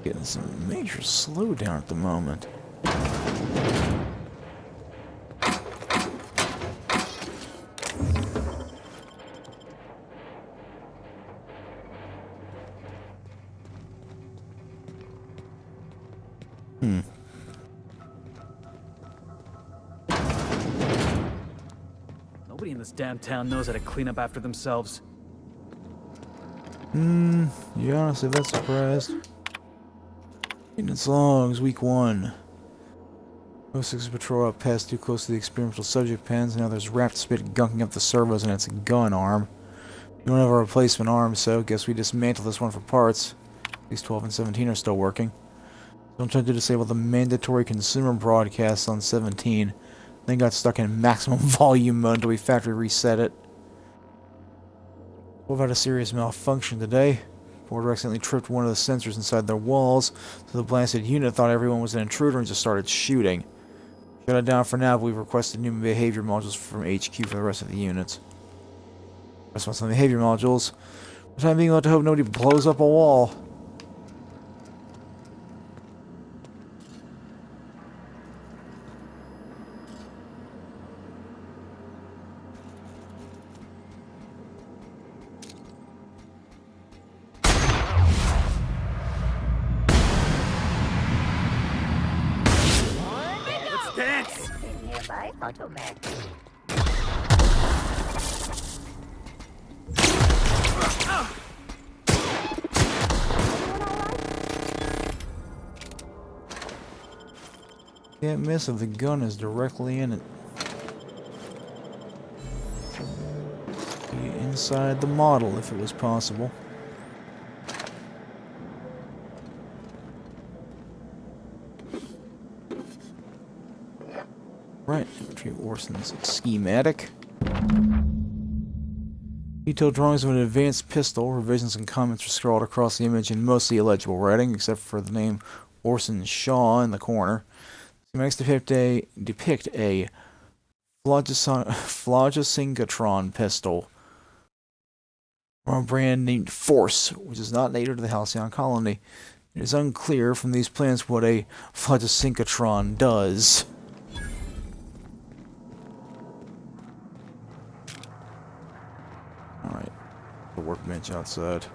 Speaker 1: Getting some major slowdown at the moment.
Speaker 3: Nobody in this damn town knows how to clean up after themselves.
Speaker 1: You honestly that surprised? Maintenance logs, week 1. 06 patrol up past too close to the experimental subject pens. Now there's wrapped spit gunking up the servos and its gun arm. We don't have a replacement arm, so guess we dismantle this one for parts. These 12 and 17 are still working. Don't try to disable the mandatory consumer broadcasts on 17. Then got stuck in maximum volume mode until we factory reset it. We've had a serious malfunction today. Board accidentally tripped one of the sensors inside their walls, so the blasted unit thought everyone was an intruder and just started shooting. Shut it down for now, but we've requested new behavior modules from HQ for the rest of the units. Rest on some behavior modules. For the time being, we'll have to hope nobody blows up a wall.
Speaker 10: Nearby automat.
Speaker 1: Can't miss if the gun is directly in it. Be inside the model if it was possible. Right, entry Orson's schematic. Detailed drawings of an advanced pistol. Revisions and comments are scrawled across the image in mostly illegible writing, except for the name Orson Shaw in the corner. Schematics depict a Phlogisynchrotron pistol from a brand named Force, which is not native to the Halcyon colony. It is unclear from these plans what a Phlogisynchrotron does. Alright, the workbench outside.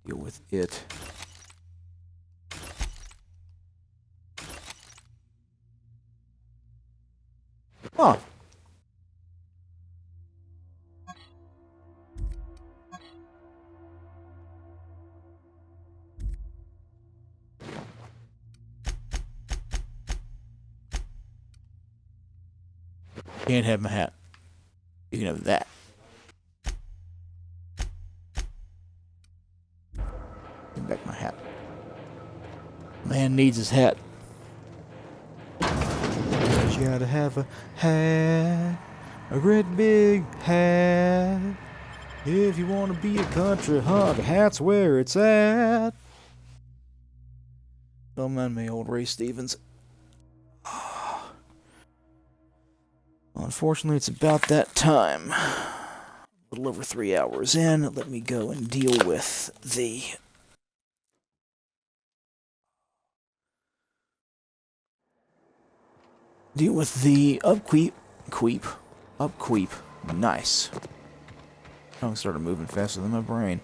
Speaker 1: Deal with it. Huh. Can't have my hat. You can have that. Give back my hat. Man needs his hat. You gotta have a hat. A great big hat. If you want to be a country hunk, a hat's where it's at. Don't mind me, old Ray Stevens. Unfortunately, it's about that time. A little over 3 hours in. Let me go and deal with the... upkeep. Upkeep. Nice. Tongue started moving faster than my brain.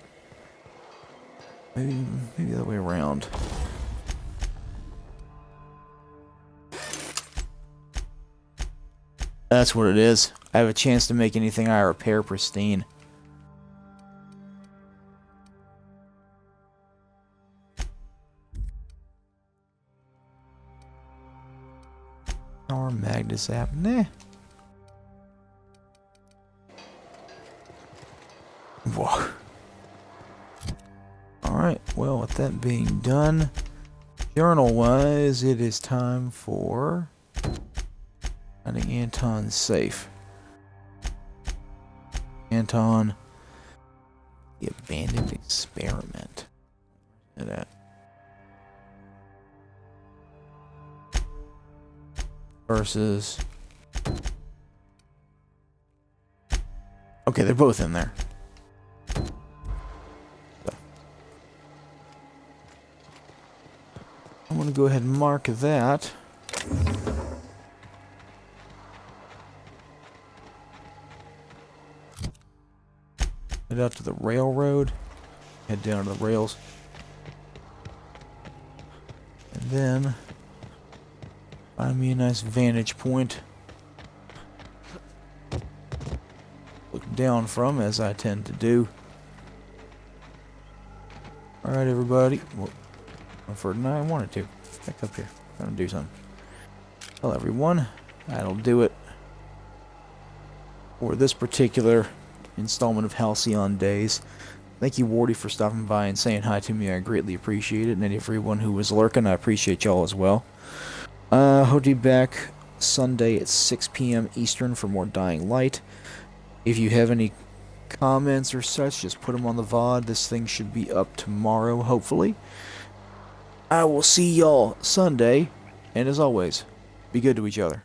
Speaker 1: Maybe the other way around. That's what it is. I have a chance to make anything I repair pristine. Or Magnus app. Nah. Whoa. Alright, well, with that being done, journal-wise, it is time for finding Anton's safe. Anton, the abandoned experiment. Look at that. Versus... Okay, they're both in there. So. I'm going to go ahead and mark that. Head out to the railroad. Head down to the rails. And then... find me a nice vantage point. Look down from, as I tend to do. Alright, everybody. Well, for tonight, I wanted to. Back up here. I'm gonna do something. Hello, everyone. That'll do it for this particular installment of Halcyon Daze. Thank you, Wardy, for stopping by and saying hi to me. I greatly appreciate it. And everyone who was lurking, I appreciate y'all as well. Hope to be back Sunday at 6 p.m. Eastern for more Dying Light. If you have any comments or such, just put them on the VOD. This thing should be up tomorrow, hopefully. I will see y'all Sunday, and as always, be good to each other.